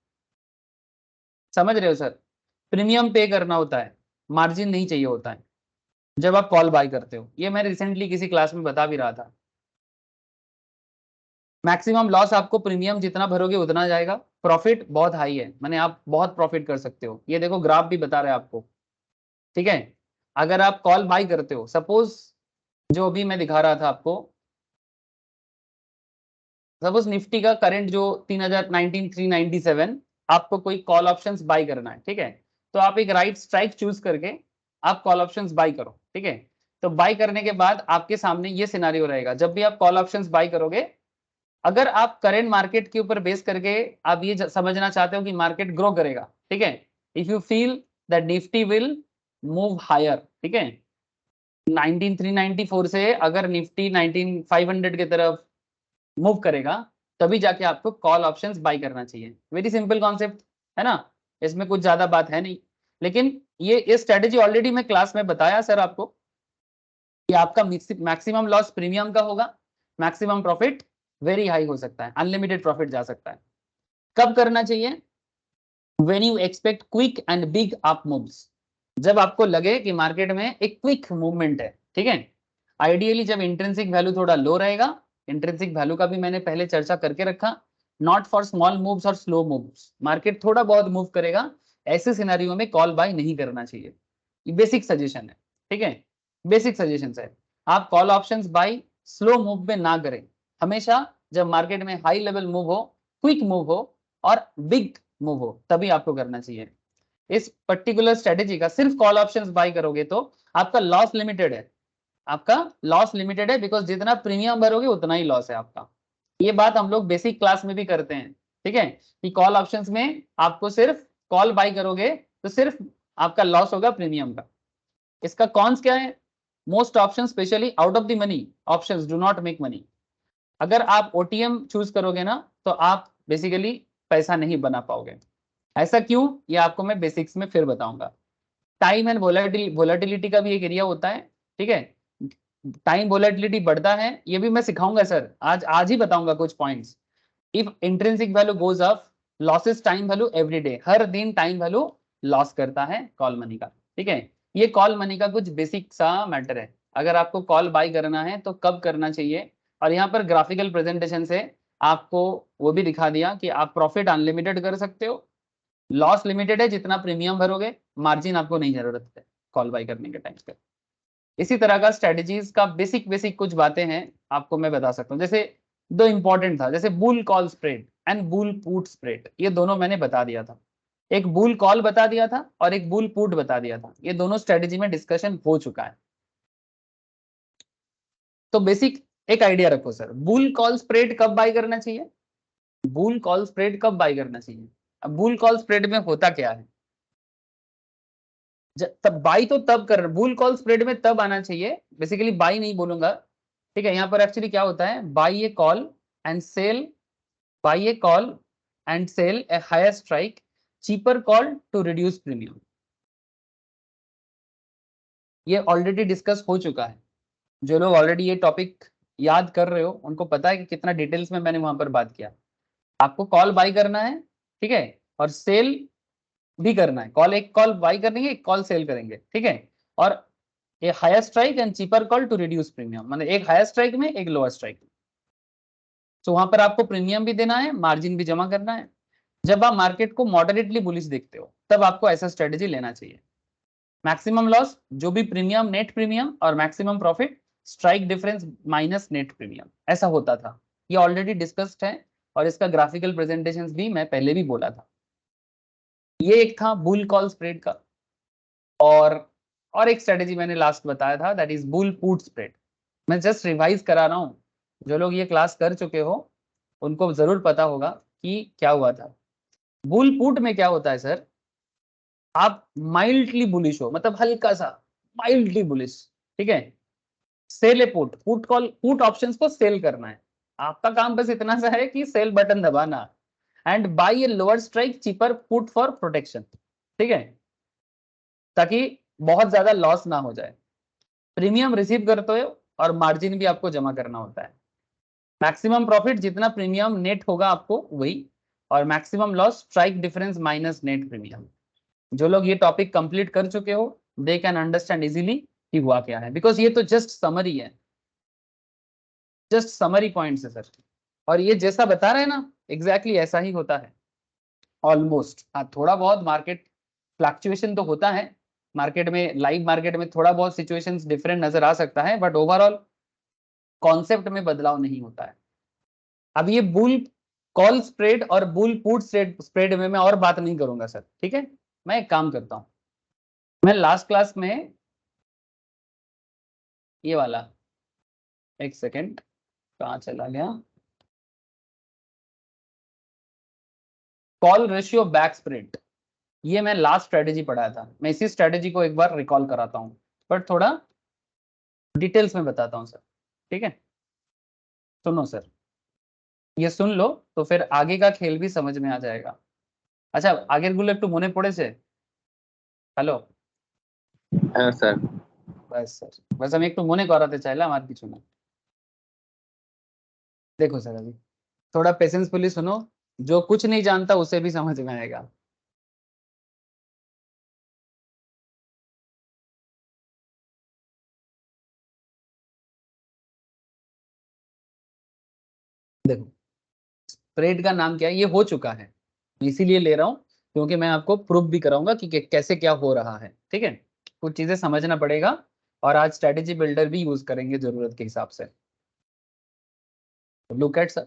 समझ रहे हो सर, प्रीमियम पे करना होता है, मार्जिन नहीं चाहिए होता है जब आप कॉल बाय करते हो। ये मैं रिसेंटली किसी क्लास में बता भी रहा था। मैक्सिमम लॉस आपको प्रीमियम जितना भरोगे उतना जाएगा, प्रॉफिट बहुत हाई है, माने आप बहुत प्रॉफिट कर सकते हो, ये देखो ग्राफ भी बता रहा है आपको, ठीक है। अगर आप कॉल बाय करते हो, सपोज जो अभी मैं दिखा रहा था आपको, सपोज निफ्टी का करंट जो 3,97 आपको कोई कॉल ऑप्शंस बाय करना है, ठीक है, तो आप एक राइट स्ट्राइक चूज करके आप कॉल ऑप्शंस बाय करो, ठीक है। तो बाय करने के बाद आपके सामने ये सिनेरियो रहेगा, जब भी आप कॉल ऑप्शंस बाय करोगे, अगर आप करंट मार्केट के ऊपर बेस करके आप ये समझना चाहते हो कि मार्केट ग्रो करेगा, ठीक है, if you feel that Nifty will move higher, ठीक है, 19,394 से अगर निफ्टी 19,500 की तरफ मूव करेगा, तभी जाके आपको कॉल ऑप्शंस बाय करना चाहिए। वेरी सिंपल कॉन्सेप्ट है ना, इसमें कुछ ज्यादा बात है नहीं। लेकिन ये स्ट्रेटेजी ऑलरेडी मैं क्लास में बताया सर आपको कि आपका मैक्सिमम लॉस प्रीमियम का होगा, मैक्सिमम प्रॉफिट वेरी हाई हो सकता है, अनलिमिटेड प्रॉफिट जा सकता है। कब करना चाहिए, when you expect quick and big up moves, जब आपको लगे कि मार्केट में एक क्विक मूवमेंट है, ठीक है। आइडियली जब इंट्रिंसिक वैल्यू थोड़ा लो रहेगा, इंट्रिंसिक वैल्यू का भी मैंने पहले चर्चा करके रखा, नॉट फॉर स्मॉल मूव्स और स्लो मूव्स, मार्केट थोड़ा बहुत मूव करेगा, ऐसे सिनेरियो में कॉल बाय नहीं करना चाहिए। ये बेसिक सजेशन है, ठीक है, बेसिक सजेशन है। आप call options buy slow move में ना करें, हमेशा जब मार्केट में हाई लेवल मूव हो, क्विक मूव हो और बिग मूव हो, तभी आपको करना चाहिए। इस पर्टिकुलर स्ट्रेटेजी का सिर्फ कॉल ऑप्शंस बाय करोगे तो आपका लॉस लिमिटेड है, आपका लॉस लिमिटेड है, बिकॉज जितना प्रीमियम भरोगे उतना ही लॉस है आपका। ये बात हम लोग बेसिक क्लास में भी करते हैं, ठीक है, कि कॉल ऑप्शंस में आपको सिर्फ कॉल बाय करोगे तो सिर्फ आपका लॉस होगा प्रीमियम का। इसका कॉन्स क्या है, most option specially out of the money options do not make money. अगर आप ओटीएम चूज करोगे ना, तो आप बेसिकली पैसा नहीं बना पाओगे। ऐसा क्यों, ये आपको मैं बेसिक्स में फिर बताऊंगा। टाइम एंड वोलेटिलिटी का भी एक एरिया होता है, ठीक है, टाइम वोलेटिलिटी बढ़ता है, ये भी मैं सिखाऊंगा सर, आज ही बताऊंगा कुछ points. If intrinsic value goes up, loses time value every day, हर दिन टाइम वैल्यू लॉस करता है कॉल मनी का, ठीक है। ये कॉल मनी का कुछ बेसिक सा मैटर है। अगर आपको कॉल बाय करना है तो कब करना चाहिए, और यहाँ पर ग्राफिकल प्रेजेंटेशन से आपको वो भी दिखा दिया कि आप प्रॉफिट अनलिमिटेड कर सकते हो, लॉस लिमिटेड है, जितना प्रीमियम भरोगे, मार्जिन आपको नहीं जरूरत है कॉल बाय करने के टाइम पे। इसी तरह का स्ट्रेटेजीज का बेसिक बेसिक कुछ बातें हैं आपको मैं बता सकता हूँ। जैसे दो इंपॉर्टेंट था, जैसे bull call spread and bull put spread, ये दोनों मैंने बता दिया था। एक बुल कॉल बता दिया था और एक बुल पुट बता दिया था, ये दोनों स्ट्रेटेजी में डिस्कशन हो चुका है। तो बेसिक एक आइडिया रखो सर, बुल कॉल स्प्रेड कब बाय करना चाहिए, बुल कॉल स्प्रेड कब बाय करना चाहिए। अब बुल कॉल स्प्रेड में होता क्या है, तब बाई तो तब कर, बुल कॉल स्प्रेड में तब आना चाहिए, बेसिकली बाई नहीं बोलूंगा, ठीक है। यहाँ पर एक्चुअली क्या होता है, buy a call and sell, buy a call and sell a higher strike, cheaper call to reduce premium. ये ऑलरेडी डिस्कस हो चुका है, जो लोग ऑलरेडी ये टॉपिक याद कर रहे हो उनको पता है कि कितना डिटेल्स में मैंने वहां पर बात किया। आपको कॉल बाई करना है, ठीक है, और सेल भी करना है, कॉल एक कॉल बाई करेंगे, एक कॉल सेल करेंगे, ठीक है, और a higher strike and cheaper call to reduce premium, मतलब एक हायर स्ट्राइक में एक लोअर स्ट्राइक में। तो वहां पर आपको प्रीमियम भी देना है, मार्जिन भी जमा करना है। जब आप मार्केट को मॉडरेटली बुलिश देखते हो तब आपको ऐसा स्ट्रेटेजी लेना चाहिए। मैक्सिमम लॉस जो भी प्रीमियम नेट प्रीमियम और maximum profit strike difference minus net premium, ऐसा होता था। ये ऑलरेडी डिस्कस्ड है और इसका ग्राफिकल प्रेजेंटेशंस भी मैं पहले भी बोला था। ये एक था बुल कॉल स्प्रेड का। और एक स्ट्रेटेजी मैंने लास्ट बताया था, that is bull put spread. मैं जस्ट रिवाइज करा रहा हूँ, जो लोग ये क्लास कर चुके हो उनको जरूर पता होगा कि क्या हुआ था। बुल पुट में क्या होता है सर, आप माइल्डली बुलिश हो, मतलब हल्का सा माइल्डली बुलिश, ठीक है। Sell a put, put call put options को सेल करना है। आपका काम बस इतना सा है कि सेल बटन दबाना and buy a lower strike cheaper put for protection, ठीक है, ताकि बहुत ज्यादा लॉस ना हो जाए। प्रीमियम रिसीव करते हो और मार्जिन भी आपको जमा करना होता है। मैक्सिमम प्रॉफिट जितना प्रीमियम नेट होगा आपको वही, और maximum loss strike difference minus net premium. जो लोग ये टॉपिक कंप्लीट कर चुके हो दे कैन अंडरस्टैंड इजीली कि हुआ क्या है, बिकॉज ये तो जस्ट समरी है, जस्ट समरी पॉइंट्स है सर। और ये जैसा बता रहे हैं ना एग्जैक्टली ऐसा ही होता है ऑलमोस्ट। थोड़ा बहुत मार्केट फ्लक्चुएशन तो होता है, मार्केट में लाइव मार्केट में थोड़ा बहुत सिचुएशंस डिफरेंट नजर आ सकता है, बट ओवरऑल कॉन्सेप्ट में बदलाव नहीं होता है। अब ये बुल कॉल स्प्रेड और बुल पुट स्प्रेड में मैं और बात नहीं करूंगा सर, ठीक है। मैं एक काम करता हूं, मैं लास्ट क्लास में ये वाला, एक सेकेंड कहाँ चला गया, कॉल रेशियो बैक स्प्रेड, ये मैं लास्ट स्ट्रेटेजी पढ़ाया था। मैं इसी स्ट्रेटेजी को एक बार रिकॉल कराता हूँ, बट थोड़ा डिटेल्स में बताता हूँ सर, ठीक है। सुनो सर, ये सुन लो तो फिर आगे का खेल भी समझ में आ जाएगा। अच्छा, আগের গুলো একটু মনে পড়েছে? হ্যালো, হ্যাঁ স্যার। बस सर, बस আমি একটু মনে করাতে চাইলাম, আর কিছু না। देखो सर, अभी थोड़ा पेशेंसफुली सुनो, जो कुछ नहीं जानता उसे भी समझ में आएगा। देखो, स्प्रेड का नाम क्या है, ये हो चुका है, मैं इसीलिए ले रहा हूँ क्योंकि मैं आपको प्रूफ भी कराऊंगा कि कैसे क्या हो रहा है, ठीक है। कुछ चीजें समझना पड़ेगा और आज स्ट्रेटेजी बिल्डर भी यूज करेंगे जरूरत के हिसाब से। Look at sir,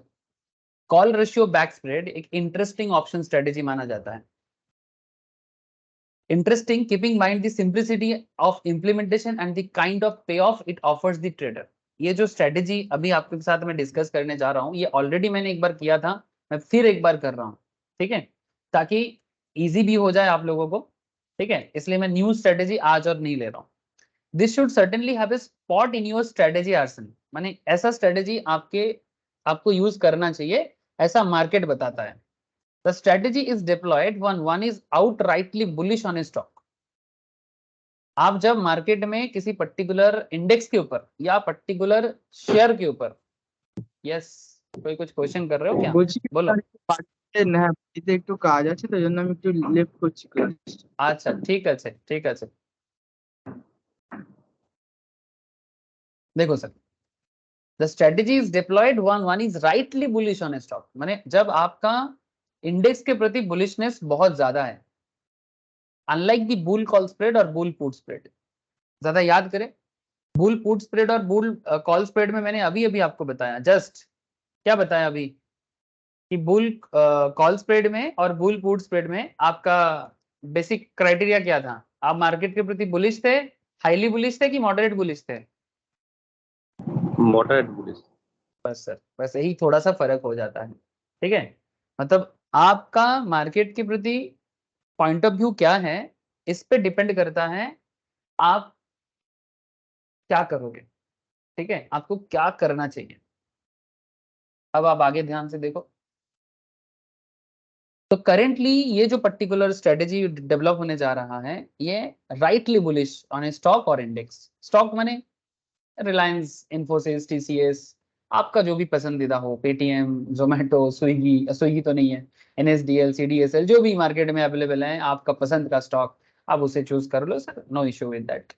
call ratio back spread एक इंटरेस्टिंग ऑप्शन स्ट्रेटेजी माना जाता है। Interesting, keeping mind the simplicity of implementation and the kind of payoff it offers the trader. ये जो स्ट्रेटेजी अभी आपके साथ में डिस्कस करने जा रहा हूँ, ये ऑलरेडी मैंने एक बार किया था, मैं फिर एक बार कर रहा हूँ, ठीक है, ताकि इजी भी हो जाए आप लोगों को, ठीक है। इसलिए मैं न्यू स्ट्रेटेजी आज और नहीं ले रहा हूँ। This should certainly have a spot in your strategy Arsenal, माने ऐसा स्ट्रेटेजी आपको यूज करना चाहिए, ऐसा मार्केट बताता है। The strategy is deployed when one is outrightly bullish on a stock. आप जब मार्केट में किसी पर्टिकुलर इंडेक्स के ऊपर या पर्टिकुलर शेयर के ऊपर, यस, कोई कुछ क्वेश्चन कर रहे हो क्या, বলছি কি बोलो। স্যার, একটু পাঠিয়ে না, বাড়িতে একটু কাজ আছে তো, এই জন্য আমি একটু লেট করছি ক্লাস। अच्छा ठीक है, ठीक है। देखो sir, the strategy is deployed when one is rightly bullish on a stock, माने जब आपका इंडेक्स के प्रति बुलिशनेस बहुत ज्यादा है, unlike the bull call spread और बुल पुट स्प्रेड। ज्यादा याद करें, बुल पुट स्प्रेड और बुल कॉल स्प्रेड में मैंने अभी अभी आपको बताया, जस्ट क्या बताया अभी, कि बुल कॉल स्प्रेड में और बुल पुट स्प्रेड में आपका बेसिक क्राइटेरिया क्या था, आप मार्केट के प्रति बुलिश थे, हाईली बुलिश थे कि मॉडरेट बुलिश थे। Moderate bullish. बस सर, बस यही थोड़ा सा फर्क हो जाता है, ठीक है। मतलब आपका मार्केट के प्रति पॉइंट ऑफ व्यू क्या है, इस पे डिपेंड करता है आप क्या करोगे, ठीक है, आपको क्या करना चाहिए। अब आप आगे ध्यान से देखो, तो करेंटली ये जो पर्टिकुलर स्ट्रेटेजी डेवलप होने जा रहा है, ये rightly bullish on a stock और इंडेक्स। स्टॉक माने रिलायंस, इन्फोसिस, टीसीएस, आपका जो भी पसंदीदा हो, पेटीएम, जोमेटो, स्विगी, स्विगी तो नहीं है, एनएसडीएल, सीडीएसएल, जो भी मार्केट में अवेलेबल है आपका पसंद का स्टॉक, आप उसे चूज कर लो sir, no issue with that.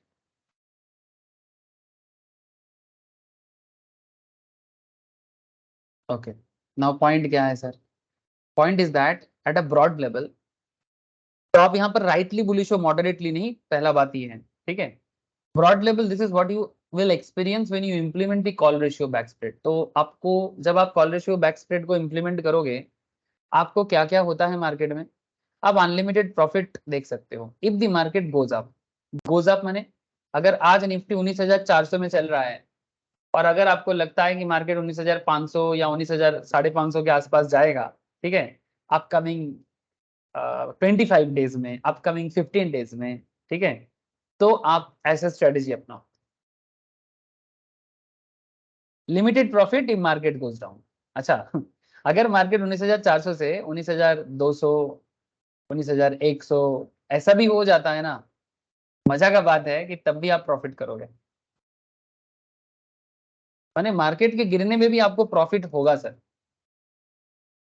Okay, now point क्या है sir, point is that at a broad level, तो आप यहाँ पर राइटली बुलिश हो, मॉडरेटली नहीं, पहला बात ये है, ठीक है। Broad level, this is what you will experience when you implement the call ratio back spread. तो आपको जब आप कॉल रेशियो बैक स्प्रेड को इंप्लीमेंट करोगे, आपको क्या क्या होता है मार्केट में, आप अनलिमिटेड प्रॉफिट देख सकते हो if the market goes up माने अगर आज निफ्टी 19,400 में चल रहा है और अगर आपको लगता है कि मार्केट 19,500 या 19,550 के आसपास जाएगा, ठीक है, अपकमिंग 25 डेज में, अपकमिंग 15 डेज में, ठीक है, तो आप ऐसा स्ट्रेटेजी अपनाओ, limited profit if market goes down. अच्छा अगर मार्केट 19,400 से 19,200, 19,100 ऐसा भी हो जाता है ना, मजा का बात है कि तब भी आप प्रॉफिट करोगे, माने मार्केट के गिरने में भी आपको प्रॉफिट होगा सर।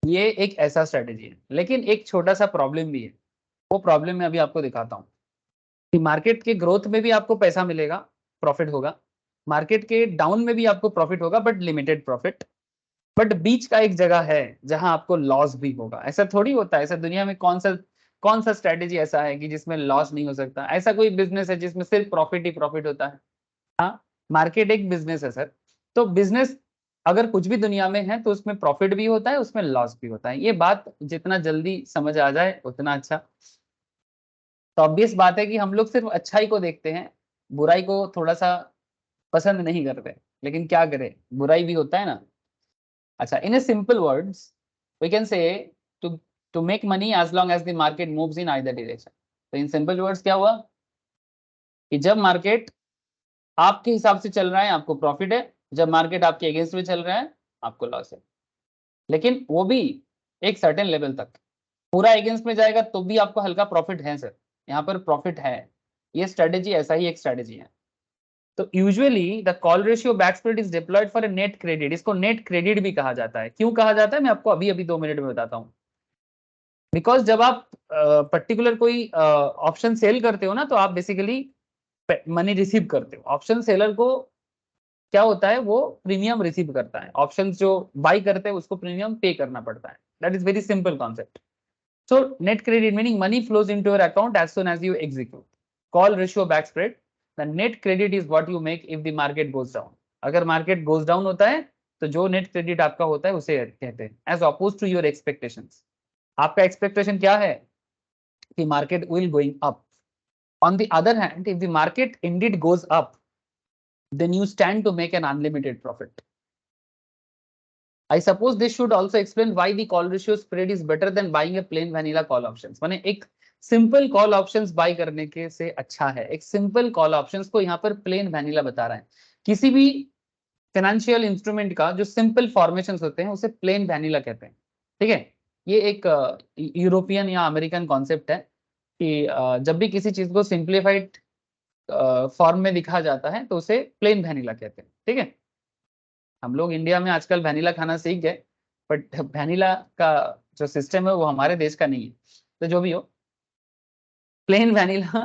ये एक ऐसा स्ट्रेटेजी है, लेकिन एक छोटा सा प्रॉब्लम भी है, वो प्रॉब्लम मैं अभी आपको दिखाता हूँ कि मार्केट के ग्रोथ में भी आपको पैसा मिलेगा, प्रॉफिट होगा, मार्केट के डाउन में भी आपको प्रॉफिट होगा, बट लिमिटेड प्रॉफिट। बट बीच का एक जगह है जहां आपको लॉस भी होगा। ऐसा थोड़ी होता है, ऐसा दुनिया में कौन सा स्ट्रेटेजी ऐसा है कि जिसमें लॉस नहीं हो सकता? ऐसा कोई बिजनेस है जिसमें सिर्फ प्रॉफिट ही प्रॉफिट होता है? हाँ, मार्केट एक बिजनेस है सर। तो बिजनेस अगर कुछ भी दुनिया में है तो उसमें प्रॉफिट भी होता है, उसमें लॉस भी होता है। ये बात जितना जल्दी समझ आ जाए उतना अच्छा। तो ऑब्वियस बात है कि हम लोग सिर्फ अच्छाई को देखते हैं, बुराई को थोड़ा सा पसंद नहीं करते, लेकिन क्या करें, बुराई भी होता है ना। अच्छा, in a simple words we can say to to make money as long as the market moves in either direction. तो इन सिंपल वर्ड्स क्या हुआ कि जब मार्केट आपके हिसाब से चल रहा है आपको प्रॉफिट है, जब मार्केट आपके अगेंस्ट में चल रहा है आपको लॉस है, लेकिन वो भी एक सर्टेन लेवल तक। पूरा अगेंस्ट में जाएगा तो भी आपको हल्का प्रॉफिट है सर, यहाँ पर प्रॉफिट है। ये स्ट्रेटेजी ऐसा ही एक स्ट्रेटेजी है। तो usually the call ratio back spread is deployed for a net credit. इसको नेट क्रेडिट भी कहा जाता है। क्यों कहा जाता है मैं आपको अभी अभी 2 मिनट में बताता हूँ। बिकॉज जब आप पर्टिकुलर कोई ऑप्शन सेल करते हो ना, तो आप बेसिकली मनी रिसीव करते हो। ऑप्शन सेलर को क्या होता है, वो प्रीमियम रिसीव करता है, ऑप्शंस जो बाई करते हैं उसको प्रीमियम पे करना पड़ता है। That is very simple concept. So net credit meaning money flows into your account as soon as you execute. Call ratio back spread. The net credit is what you make if the market goes down. अगर market goes down होता है तो जो net credit आपका होता है उसे कहते हैं, as opposed to your expectations. आपका expectation क्या है कि market will going up. On the other hand, if the market indeed goes up, then you stand to make an unlimited profit. I suppose this should also explain why the call ratio spread is better than buying a plain vanilla call options. माने एक simple call options bye करने के से अच्छा है, एक simple call options को यहाँ पर प्लेन वैनिला बता रहा है। किसी भी फाइनेंशियल इंस्ट्रूमेंट का जो सिंपल फॉर्मेशंस होते हैं उसे प्लेन वैनिला कहते हैं, ठीक है। ये एक यूरोपियन या अमेरिकन कॉन्सेप्ट है कि जब भी किसी चीज को सिंप्लीफाइड फॉर्म में दिखा जाता है तो उसे प्लेन वैनिला कहते हैं, ठीक है। हम लोग इंडिया में आजकल वैनिला खाना सीख गए, बट वैनिला का जो सिस्टम है वो हमारे देश का नहीं है। तो जो भी हो, plain vanilla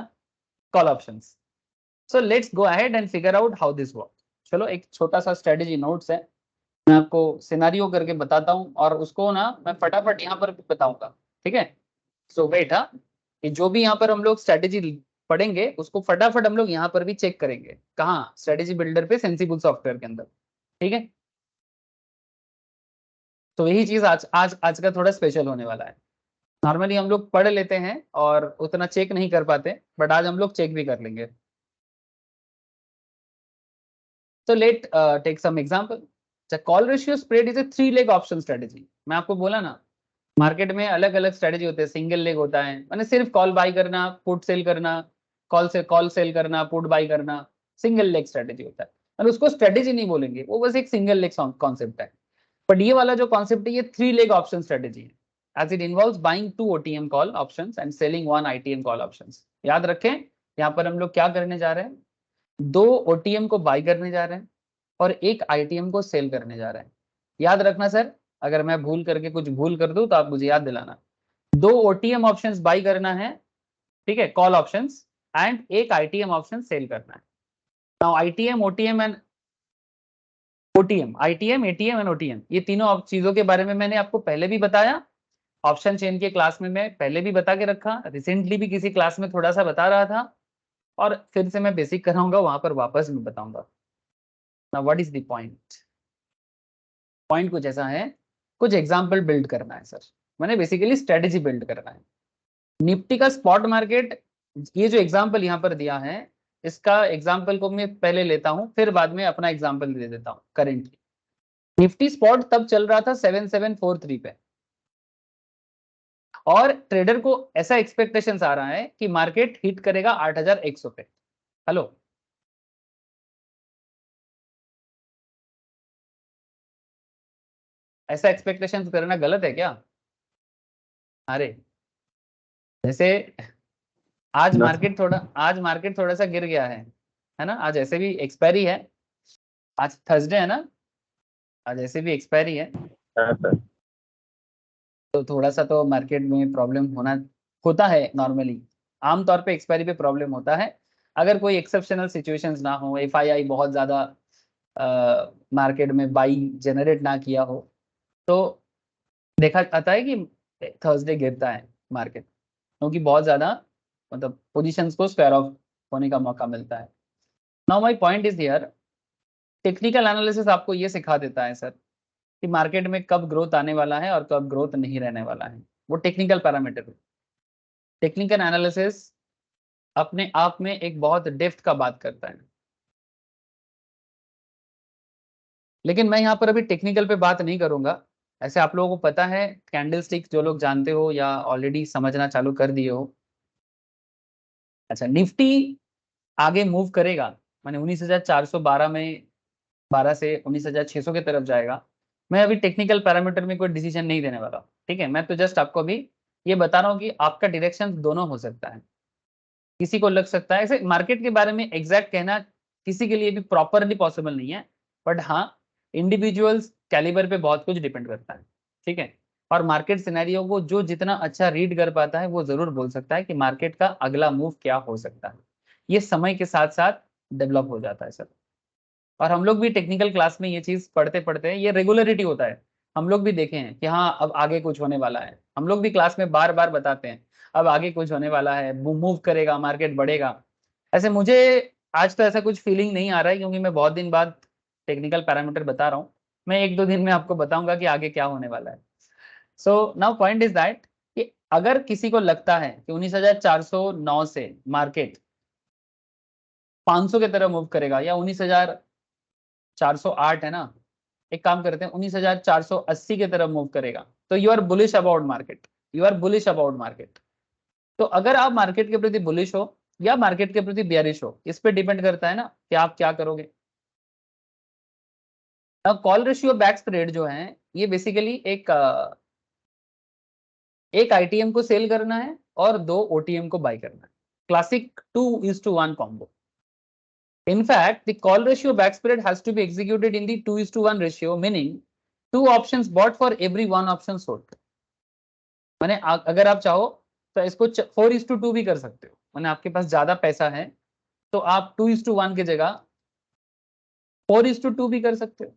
call options. So let's go ahead and figure out how this work. चलो एक छोटा सा स्ट्रेटेजी नोट्स है, मैं आपको सिनेरियो करके बताता हूँ और उसको ना मैं फटाफट यहाँ पर भी बताऊंगा, ठीक है। सो वेट, हाँ, कि जो भी यहाँ पर हम लोग स्ट्रेटेजी पढ़ेंगे उसको फटाफट हम लोग यहाँ पर भी चेक करेंगे। कहाँ? स्ट्रेटेजी बिल्डर पे, सेंसिबल सॉफ्टवेयर के अंदर, ठीक है। तो यही चीज आज का थोड़ा स्पेशल होने वाला है। नॉर्मली हम लोग पढ़ लेते हैं और उतना चेक नहीं कर पाते, बट आज हम लोग चेक भी कर लेंगे। तो let take some example. Call ratio spread is a 3 leg option strategy. मैं आपको बोला ना, मार्केट में अलग अलग स्ट्रेटेजी होते हैं। सिंगल लेग होता है, मैंने सिर्फ कॉल बाय करना, पुट सेल करना, कॉल सेल करना, पुट बाय करना, सिंगल लेग स्ट्रेटेजी होता है। और उसको स्ट्रेटेजी नहीं बोलेंगे, वो बस एक सिंगल लेग कॉन्सेप्ट है। बट ये वाला जो कॉन्सेप्ट है ये 3 लेग ऑप्शन स्ट्रेटेजी है, as it involves buying 2 OTM call options and selling 1 ITM call options। याद रखें, यहाँ पर हम लोग क्या करने जा रहे हैं, 2 OTM को बाय करने जा रहे हैं और 1 ITM को सेल करने जा रहे हैं। याद रखना सर, अगर मैं भूल करके कुछ भूल कर दूं तो आप मुझे याद दिलाना। 2 OTM ऑप्शंस बाय करना है, ठीक है, call options, and 1 ITM option sell करना है। Now ITM, OTM and OTM, ITM, ATM and OTM, ये तीनों चीजों के बारे में मैंने आपको पहले भी बताया ऑप्शन चेन के क्लास में मैं पहले भी बता के रखा, रिसेंटली भी किसी क्लास में थोड़ा सा बता रहा था, और फिर से मैं बेसिक कराऊंगा, वहां पर वापस मैं बताऊंगा। Now what is the point? Point कुछ ऐसा है, कुछ एग्जाम्पल बिल्ड करना है सर, मैंने बेसिकली स्ट्रेटेजी बिल्ड करना है। निफ्टी का स्पॉट मार्केट, ये जो एग्जाम्पल यहाँ पर दिया है, इसका एग्जाम्पल को मैं पहले लेता हूँ, फिर बाद में अपना एग्जाम्पल दे देता हूँ। करेंटली निफ्टी स्पॉट तब चल रहा था 7743 पे, और ट्रेडर को ऐसा एक्सपेक्टेशंस आ रहा है कि मार्केट हिट करेगा 8100 पे। हेलो, ऐसा एक्सपेक्टेशंस करना गलत है क्या? अरे जैसे आज मार्केट थोड़ा सा गिर गया है ना, आज ऐसे भी एक्सपायरी है, आज थर्सडे है ना, आज ऐसे भी एक्सपायरी है, हाँ सर। तो थोड़ा सा तो मार्केट में प्रॉब्लम होता है नॉर्मली, आमतौर पे एक्सपायरी पे प्रॉब्लम होता है। अगर कोई एक्सेप्शनल सिचुएशंस ना हो, एफआईआई बहुत ज्यादा मार्केट में बाई जनरेट ना किया हो, तो देखा जाता है कि थर्सडे गिरता है मार्केट, क्योंकि बहुत ज्यादा मतलब पोजीशंस को स्क्वायर ऑफ होने का मौका मिलता है। Now my point is here, technical analysis आपको ये सिखा देता है सर कि मार्केट में कब ग्रोथ आने वाला है और कब ग्रोथ नहीं रहने वाला है, वो टेक्निकल पैरामीटर। टेक्निकल एनालिसिस अपने आप में एक बहुत डेप्थ का बात करता है, लेकिन मैं यहाँ पर अभी टेक्निकल पे बात नहीं करूंगा। ऐसे आप लोगों को पता है, कैंडलस्टिक जो लोग जानते हो या ऑलरेडी समझना चालू कर दिए हो। अच्छा, निफ्टी आगे मूव करेगा, माने 19,412 में 12 से 19,600 की तरफ जाएगा। मैं अभी टेक्निकल पैरामीटर में कोई डिसीजन नहीं देने वाला, ठीक है, मैं तो जस्ट आपको अभी ये बता रहा हूँ कि आपका डायरेक्शन दोनों हो सकता है। किसी को लग सकता है, ऐसे मार्केट के बारे में एग्जैक्ट कहना किसी के लिए भी प्रॉपरली पॉसिबल नहीं है, बट हाँ, इंडिविजुअल्स कैलिबर पे बहुत कुछ डिपेंड करता है, ठीक है। और मार्केट सिनेरियो को जो जितना अच्छा रीड कर पाता है, वो जरूर बोल सकता है कि मार्केट का अगला मूव क्या हो सकता है। ये समय के साथ साथ डेवलप हो जाता है सर, और हम लोग भी टेक्निकल क्लास में ये चीज पढ़ते पढ़ते ये रेगुलरिटी होता है। हम लोग भी देखे हैं कि हाँ अब आगे कुछ होने वाला है, हम लोग भी क्लास में बार बार बताते हैं अब आगे कुछ होने वाला है, मूव करेगा, मार्केट बढ़ेगा। ऐसे मुझे आज तो ऐसा कुछ फीलिंग नहीं आ रहा है, क्योंकि मैं बहुत दिन बाद टेक्निकल पैरामीटर बता रहा हूँ। मैं 1-2 दिन में आपको बताऊंगा कि आगे क्या होने वाला है। So now point is that कि अगर किसी को लगता है कि 19,409 से मार्केट 500 की तरह मूव करेगा, या 19,408 है ना, एक काम करते हैं 19,480 की तरफ मूव करेगा, तो you are bullish about market, you are bullish about market. तो अगर आप मार्केट के प्रति बुलिश हो या मार्केट के प्रति बियरिश हो, इस पे डिपेंड करता है ना कि आप क्या करोगे। अब कॉल रेशियो बैक स्प्रेड जो है, ये बेसिकली एक आईटीएम को सेल करना है और 2 ओटीएम को बाय करना है, classic 2:1 combo. In fact, the call ratio back spread has to be executed in the 2:1 ratio, meaning 2 options bought for every 1 option sold। माने अगर आप चाहो तो इसको 4:2 भी कर सकते हो, माने आपके पास ज्यादा पैसा है तो आप 2:1 की जगह 4:2 भी कर सकते हो,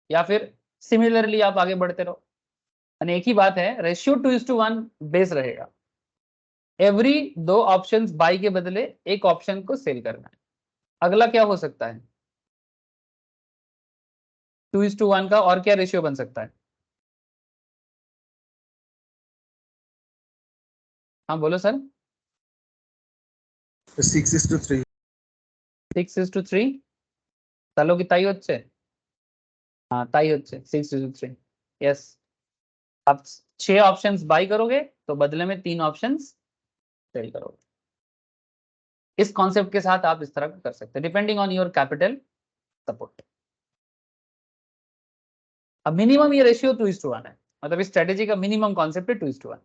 या फिर सिमिलरली आप आगे बढ़ते रहो। माने एक ही बात है, रेशियो 2:1 बेस रहेगा। एवरी 2 ऑप्शंस बाई के बदले एक ऑप्शन को सेल करना है। अगला क्या हो सकता है 2:1 का, और क्या रेशियो बन सकता है? हाँ बोलो सर। 6:3 6:3 তাহলে কি তাই হচ্ছে? हाँ ताई হচ্ছে 6:3। यस, आप 6 ऑप्शंस बाई करोगे तो बदले में 3 ऑप्शंस सेल करोगे। इस कॉन्सेप्ट के साथ आप इस तरह कर सकते हैं, depending on your capital support. अब मिनिमम ये रेशियो 2:1 है, मतलब इस स्ट्रेटेजी का मिनिमम कॉन्सेप्ट है 2:1।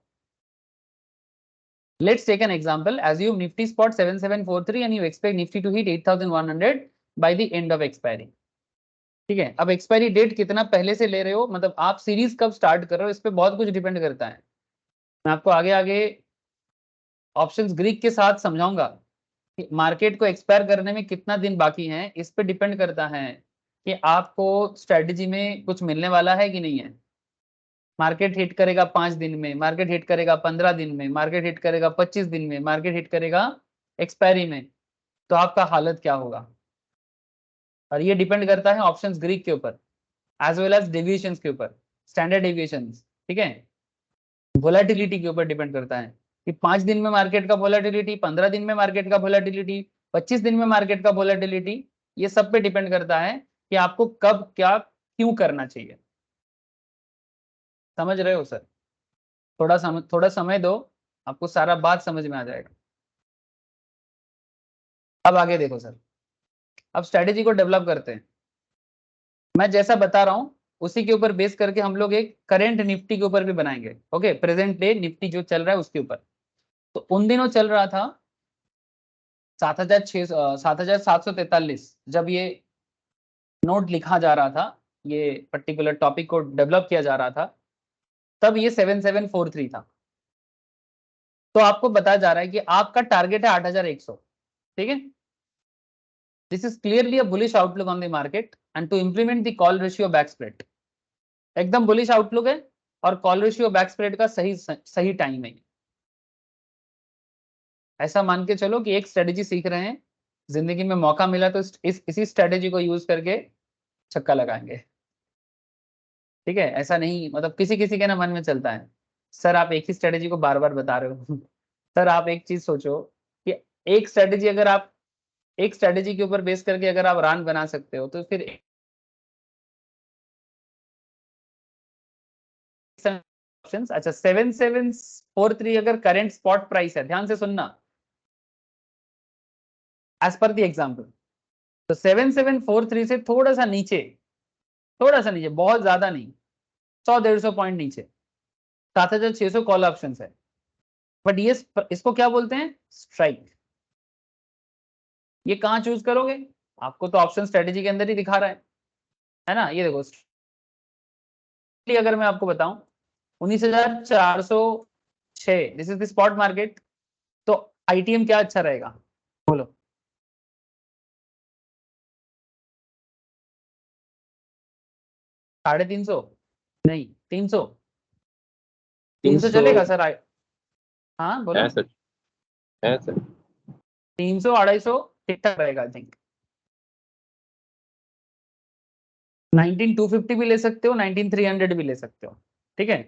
Let's take an example. Assume Nifty spot 7743 and you expect Nifty to hit 8,100 by the end of expiry। ठीक है, अब एक्सपायरी डेट कितना पहले से ले रहे हो, मतलब आप सीरीज कब स्टार्ट कर रहे हो, इस पे बहुत कुछ डिपेंड करता है। मैं आपको आगे आगे ऑप्शंस ग्रीक के साथ समझाऊंगा कि मार्केट को एक्सपायर करने में कितना दिन बाकी है, इस पे डिपेंड करता है कि आपको स्ट्रेटेजी में कुछ मिलने वाला है कि नहीं है। मार्केट हिट करेगा 5 दिन में, मार्केट हिट करेगा 15 दिन में, मार्केट हिट करेगा 25 दिन में, मार्केट हिट करेगा एक्सपायरी में, तो आपका हालत क्या होगा। और ये डिपेंड करता है ऑप्शंस ग्रीक के ऊपर एज वेल एज डेविएशंस के ऊपर, स्टैंडर्ड डेविएशंस, ठीक है, वोलेटिलिटी के ऊपर डिपेंड करता है कि 5 दिन में मार्केट का वोलेटिलिटी, 15 दिन में मार्केट का वोलेटिलिटी, 25 दिन में मार्केट का वोलेटिलिटी, ये सब पे डिपेंड करता है कि आपको कब क्या क्यों करना चाहिए। समझ रहे हो सर? थोड़ा समय दो, आपको सारा बात समझ में आ जाएगा। अब आगे देखो सर, अब स्ट्रेटेजी को डेवलप करते हैं। मैं जैसा बता रहा हूं उसी के ऊपर बेस करके हम लोग एक करेंट निफ्टी के ऊपर भी बनाएंगे। ओके, प्रेजेंट डे निफ्टी जो चल रहा है उसके ऊपर। तो उन दिनों चल रहा था 7,743, जब ये नोट लिखा जा रहा था, ये पर्टिकुलर टॉपिक को डेवलप किया जा रहा था, तब ये 7743 था। तो आपको बताया जा रहा है कि आपका टारगेट है 8,100, ठीक है। This is clearly a bullish outlook on the market and to implement the call ratio back spread, एकदम बुलिश आउटलुक है और कॉल रेशियो बैक स्प्रेड का सही टाइम है। ऐसा मान के चलो कि एक स्ट्रेटेजी सीख रहे हैं, जिंदगी में मौका मिला तो इसी स्ट्रेटेजी को यूज करके छक्का लगाएंगे, ठीक है। ऐसा नहीं, मतलब किसी किसी के ना मन में चलता है, सर आप एक ही स्ट्रेटेजी को बार बार बता रहे हो सर आप एक चीज सोचो कि एक स्ट्रेटेजी अगर आप एक स्ट्रेटेजी के ऊपर बेस करके अगर आप रन बना सकते हो तो फिर ऑप्शंस। अच्छा, 7743 अगर करंट स्पॉट प्राइस है, ध्यान से सुनना, एज पर द एग्जांपल, तो 7743 से थोड़ा सा नीचे, बहुत ज्यादा नहीं, 100-150 पॉइंट नीचे 7,600 कॉल ऑप्शन है। बट ये इसको क्या बोलते हैं, स्ट्राइक। ये कहां चूज करोगे, आपको तो ऑप्शन स्ट्रेटेजी के अंदर ही दिखा रहा है ना। ये देखो, अगर मैं आपको बताऊं 19,406, this is the spot market, तो आईटीएम क्या अच्छा रहेगा, बोलो। साढ़े 300 नहीं, 300 चलेगा सर। हाँ बोलो। है सर, है सर। 300 250 ठीक ठाक रहेगा आई थिंक। 19,250 भी ले सकते हो, 19,300 भी ले सकते हो, ठीक है।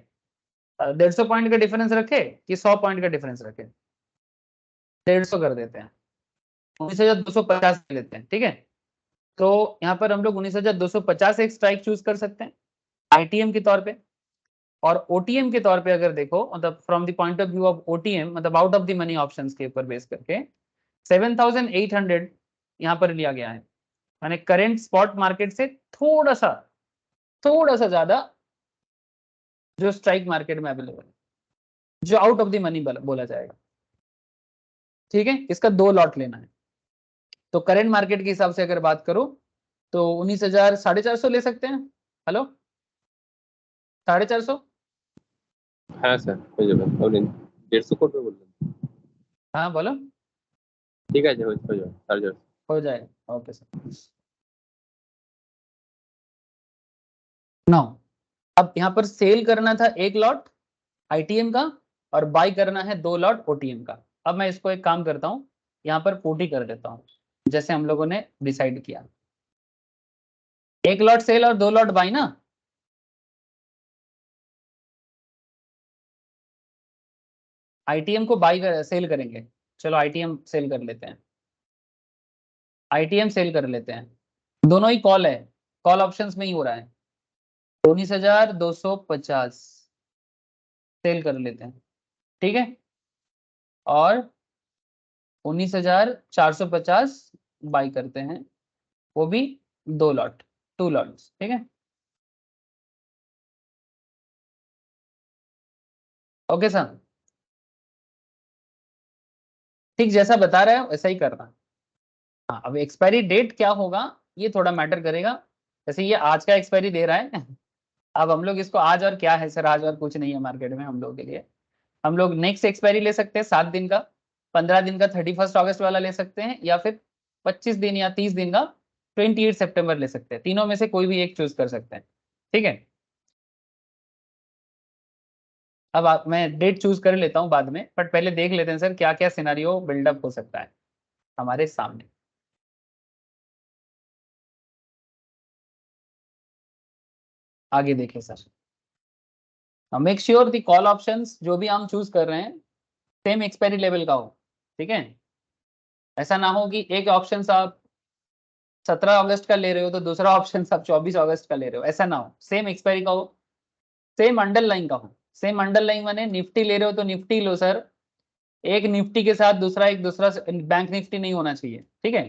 150 पॉइंट का डिफरेंस रखे कि 100 पॉइंट का डिफरेंस रखे, 150 कर देते हैं, 19,250 लेते हैं, ठीक है। तो यहाँ पर हम लोग 19,250 एक स्ट्राइक चूज कर सकते हैं आईटीएम के तौर पे। और ओटीएम के तौर पे अगर देखो, मतलब from the point of view of OTM, मतलब out of the money options के ऊपर बेस करके 7,800 यहाँ पर लिया गया है, माने करंट स्पॉट मार्केट से थोड़ा सा ज्यादा जो स्ट्राइक मार्केट में अवेलेबल है, जो आउट ऑफ द मनी बोला जाएगा, ठीक है। इसका 2 लॉट लेना है। तो करंट मार्केट के हिसाब से अगर बात करो तो 19,000 450 ले सकते हैं। हेलो, 450। হ্যাঁ স্যার, হয়ে যাবে। আপনি 150 করবে বললেন? हाँ बोलो। ঠিক আছে, হয়ে যাবে 450। हो जाएगा, ओके सर। नाउ अब यहाँ पर सेल करना था 1 लॉट आईटीएम का और बाय करना है 2 लॉट ओटीएम का। अब मैं इसको एक काम करता हूँ, यहाँ पर पुट ही कर देता हूँ जैसे हम लोगों ने डिसाइड किया, 1 लॉट सेल और 2 लॉट बाय ना। आईटीएम को बाय सेल करेंगे, चलो आईटीएम सेल कर लेते हैं, आईटीएम सेल कर लेते हैं। दोनों ही कॉल है, कॉल ऑप्शंस में ही हो रहा है। 19,250 सेल कर लेते हैं, ठीक है। और 19,450 बाई करते हैं, वो भी 2 लॉट, 2 लॉट्स, ठीक है। ओके सर, ठीक जैसा बता रहे हो वैसा ही करना। हाँ, अब एक्सपायरी डेट क्या होगा ये थोड़ा मैटर करेगा। जैसे ये आज का एक्सपायरी दे रहा है अब हम लोग इसको आज और क्या है सर, आज और कुछ नहीं है मार्केट में हम लोग के लिए। हम लोग नेक्स्ट एक्सपायरी ले सकते हैं 7 दिन का, 15 दिन का 31 अगस्त वाला ले सकते हैं, या फिर 25 दिन या 30 दिन का 28 सितंबर ले सकते हैं। तीनों में से कोई भी एक चूज कर सकते हैं, ठीक है। अब मैं डेट चूज कर लेता हूँ बाद में, बट पहले देख लेते हैं सर क्या क्या सिनेरियो बिल्डअप हो सकता है हमारे सामने। आगे देखें sir, make sure the call options जो भी हम चूज कर रहे हैं सेम एक्सपायरी लेवल का हो, ठीक है। ऐसा ना हो कि एक ऑप्शन आप 17 अगस्त का ले रहे हो तो दूसरा ऑप्शन आप 24 अगस्त का ले रहे हो, ऐसा ना हो। सेम एक्सपायरी का हो, सेम अंडरलाइन का हो। सेम अंडरलाइन माने निफ्टी ले रहे हो तो निफ्टी लो सर, एक निफ्टी के साथ दूसरा एक दूसरा बैंक निफ्टी नहीं होना चाहिए, ठीक है।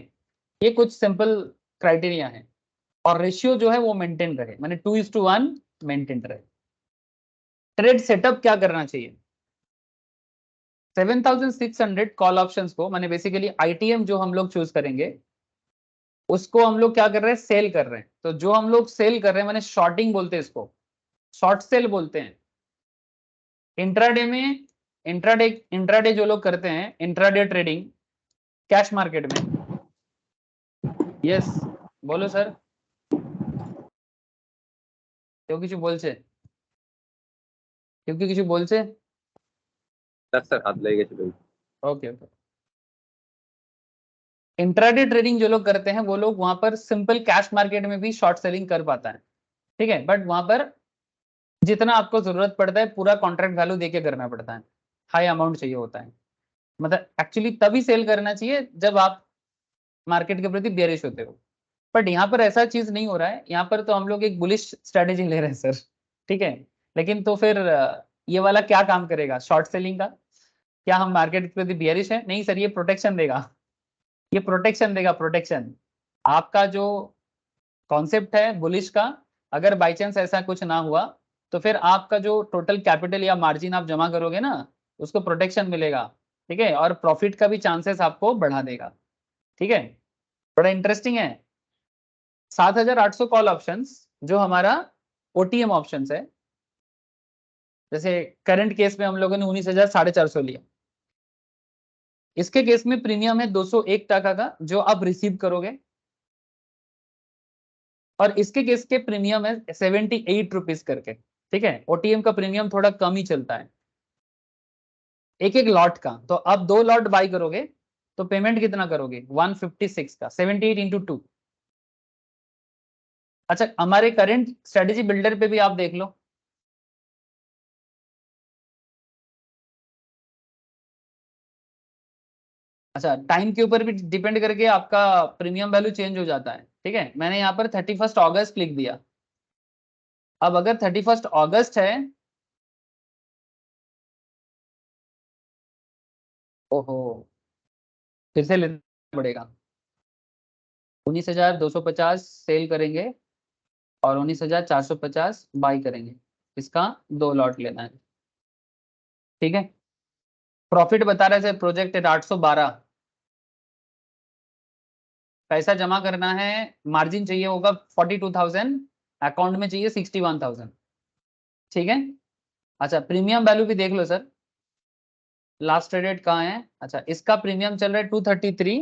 ये कुछ सिंपल क्राइटेरिया है। और रेशियो जो है वो मेंटेन रहे, माने 2:1 मेंटेन रहे। ट्रेड सेटअप क्या करना चाहिए, 7600 कॉल ऑप्शंस को, माने बेसिकली आईटीएम जो हम लोग चूज करेंगे उसको हम लोग क्या कर रहे हैं, सेल कर रहे हैं। तो जो हम लोग सेल कर रहे हैं माने शॉर्टिंग बोलते हैं इसको, शॉर्ट सेल बोलते हैं। इंट्राडे में इंट्राडे जो लोग करते हैं इंट्राडे ट्रेडिंग कैश मार्केट में, यस बोलो सर, কেউ কিছু বলছে, কেউ কি কিছু বলছে? স্যার হাত লেগে গেছিল। Okay okay. इंट्राडे ट्रेडिंग जो लोग करते हैं वो लोग वहां पर सिंपल कैश मार्केट में भी शॉर्ट सेलिंग कर पाता है, ठीक है। बट वहां पर जितना आपको जरूरत पड़ता है पूरा कॉन्ट्रैक्ट वैल्यू देके करना पड़ता है, हाई अमाउंट चाहिए होता है। मतलब एक्चुअली तभी सेल करना चाहिए जब आप मार्केट के प्रति बेरिश होते हो। बट यहाँ पर ऐसा चीज नहीं हो रहा है, यहाँ पर तो हम लोग एक बुलिश स्ट्रेटेजी ले रहे हैं सर, ठीक है। लेकिन तो फिर ये वाला क्या काम करेगा शॉर्ट सेलिंग का, क्या हम मार्केट के प्रति बेरिश है? नहीं सर, ये प्रोटेक्शन देगा, ये प्रोटेक्शन देगा, प्रोटेक्शन। आपका जो कॉन्सेप्ट है बुलिश का, अगर बाई चांस ऐसा कुछ ना हुआ तो फिर आपका जो टोटल कैपिटल या मार्जिन आप जमा करोगे ना उसको प्रोटेक्शन मिलेगा, ठीक है। और प्रॉफिट का भी चांसेस आपको बढ़ा देगा, ठीक है। बड़ा इंटरेस्टिंग है। 7800 कॉल ऑप्शंस जो हमारा ओटीएम ऑप्शंस है, जैसे करंट केस में हम लोगों ने 19,450 लिया। इसके केस में प्रीमियम है 201 टका का जो आप रिसीव करोगे, और इसके केस के प्रीमियम है 78 रुपीज करके, ठीक है। ओटीएम का प्रीमियम थोड़ा कम ही चलता है एक एक लॉट का। तो आप 2 लॉट बाई करोगे तो पेमेंट कितना करोगे 156 का, 78 इंटू 2। अच्छा हमारे करंट स्ट्रेटेजी बिल्डर पे भी आप देख लो, अच्छा टाइम के ऊपर भी डिपेंड करके आपका प्रीमियम वैल्यू चेंज हो जाता है, ठीक है। मैंने यहाँ पर 31 अगस्त लिख दिया। अब अगर 31 अगस्त है, ओहो फिर से लेना पड़ेगा, 19,250 सेल करेंगे और 19,450 बाई करेंगे, इसका 2 लॉट लेना है, ठीक है। प्रॉफिट बता रहे थे प्रोजेक्ट 812, पैसा जमा करना है, मार्जिन चाहिए होगा 42,000, अकाउंट में चाहिए 61,000, ठीक है। अच्छा प्रीमियम वैल्यू भी देख लो सर, लास्ट ट्रेडेड कहाँ है, अच्छा इसका प्रीमियम चल रहा है 233,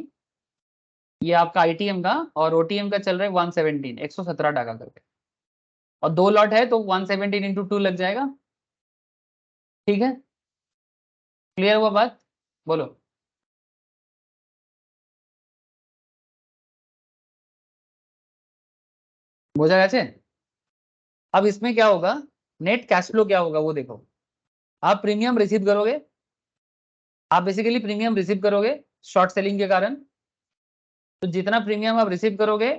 ये आपका आईटीएम का, और ओटीएम का चल रहा है 117, 117 टका करके, और 2 लॉट है तो 117 इंटू 2 लग जाएगा, ठीक है। क्लियर हुआ बात, बोलो। বোঝা গেছে? अब इसमें क्या होगा, नेट कैश फ्लो क्या होगा वो देखो। आप प्रीमियम रिसीव करोगे, आप बेसिकली प्रीमियम रिसीव करोगे शॉर्ट सेलिंग के कारण, तो जितना प्रीमियम आप रिसीव करोगे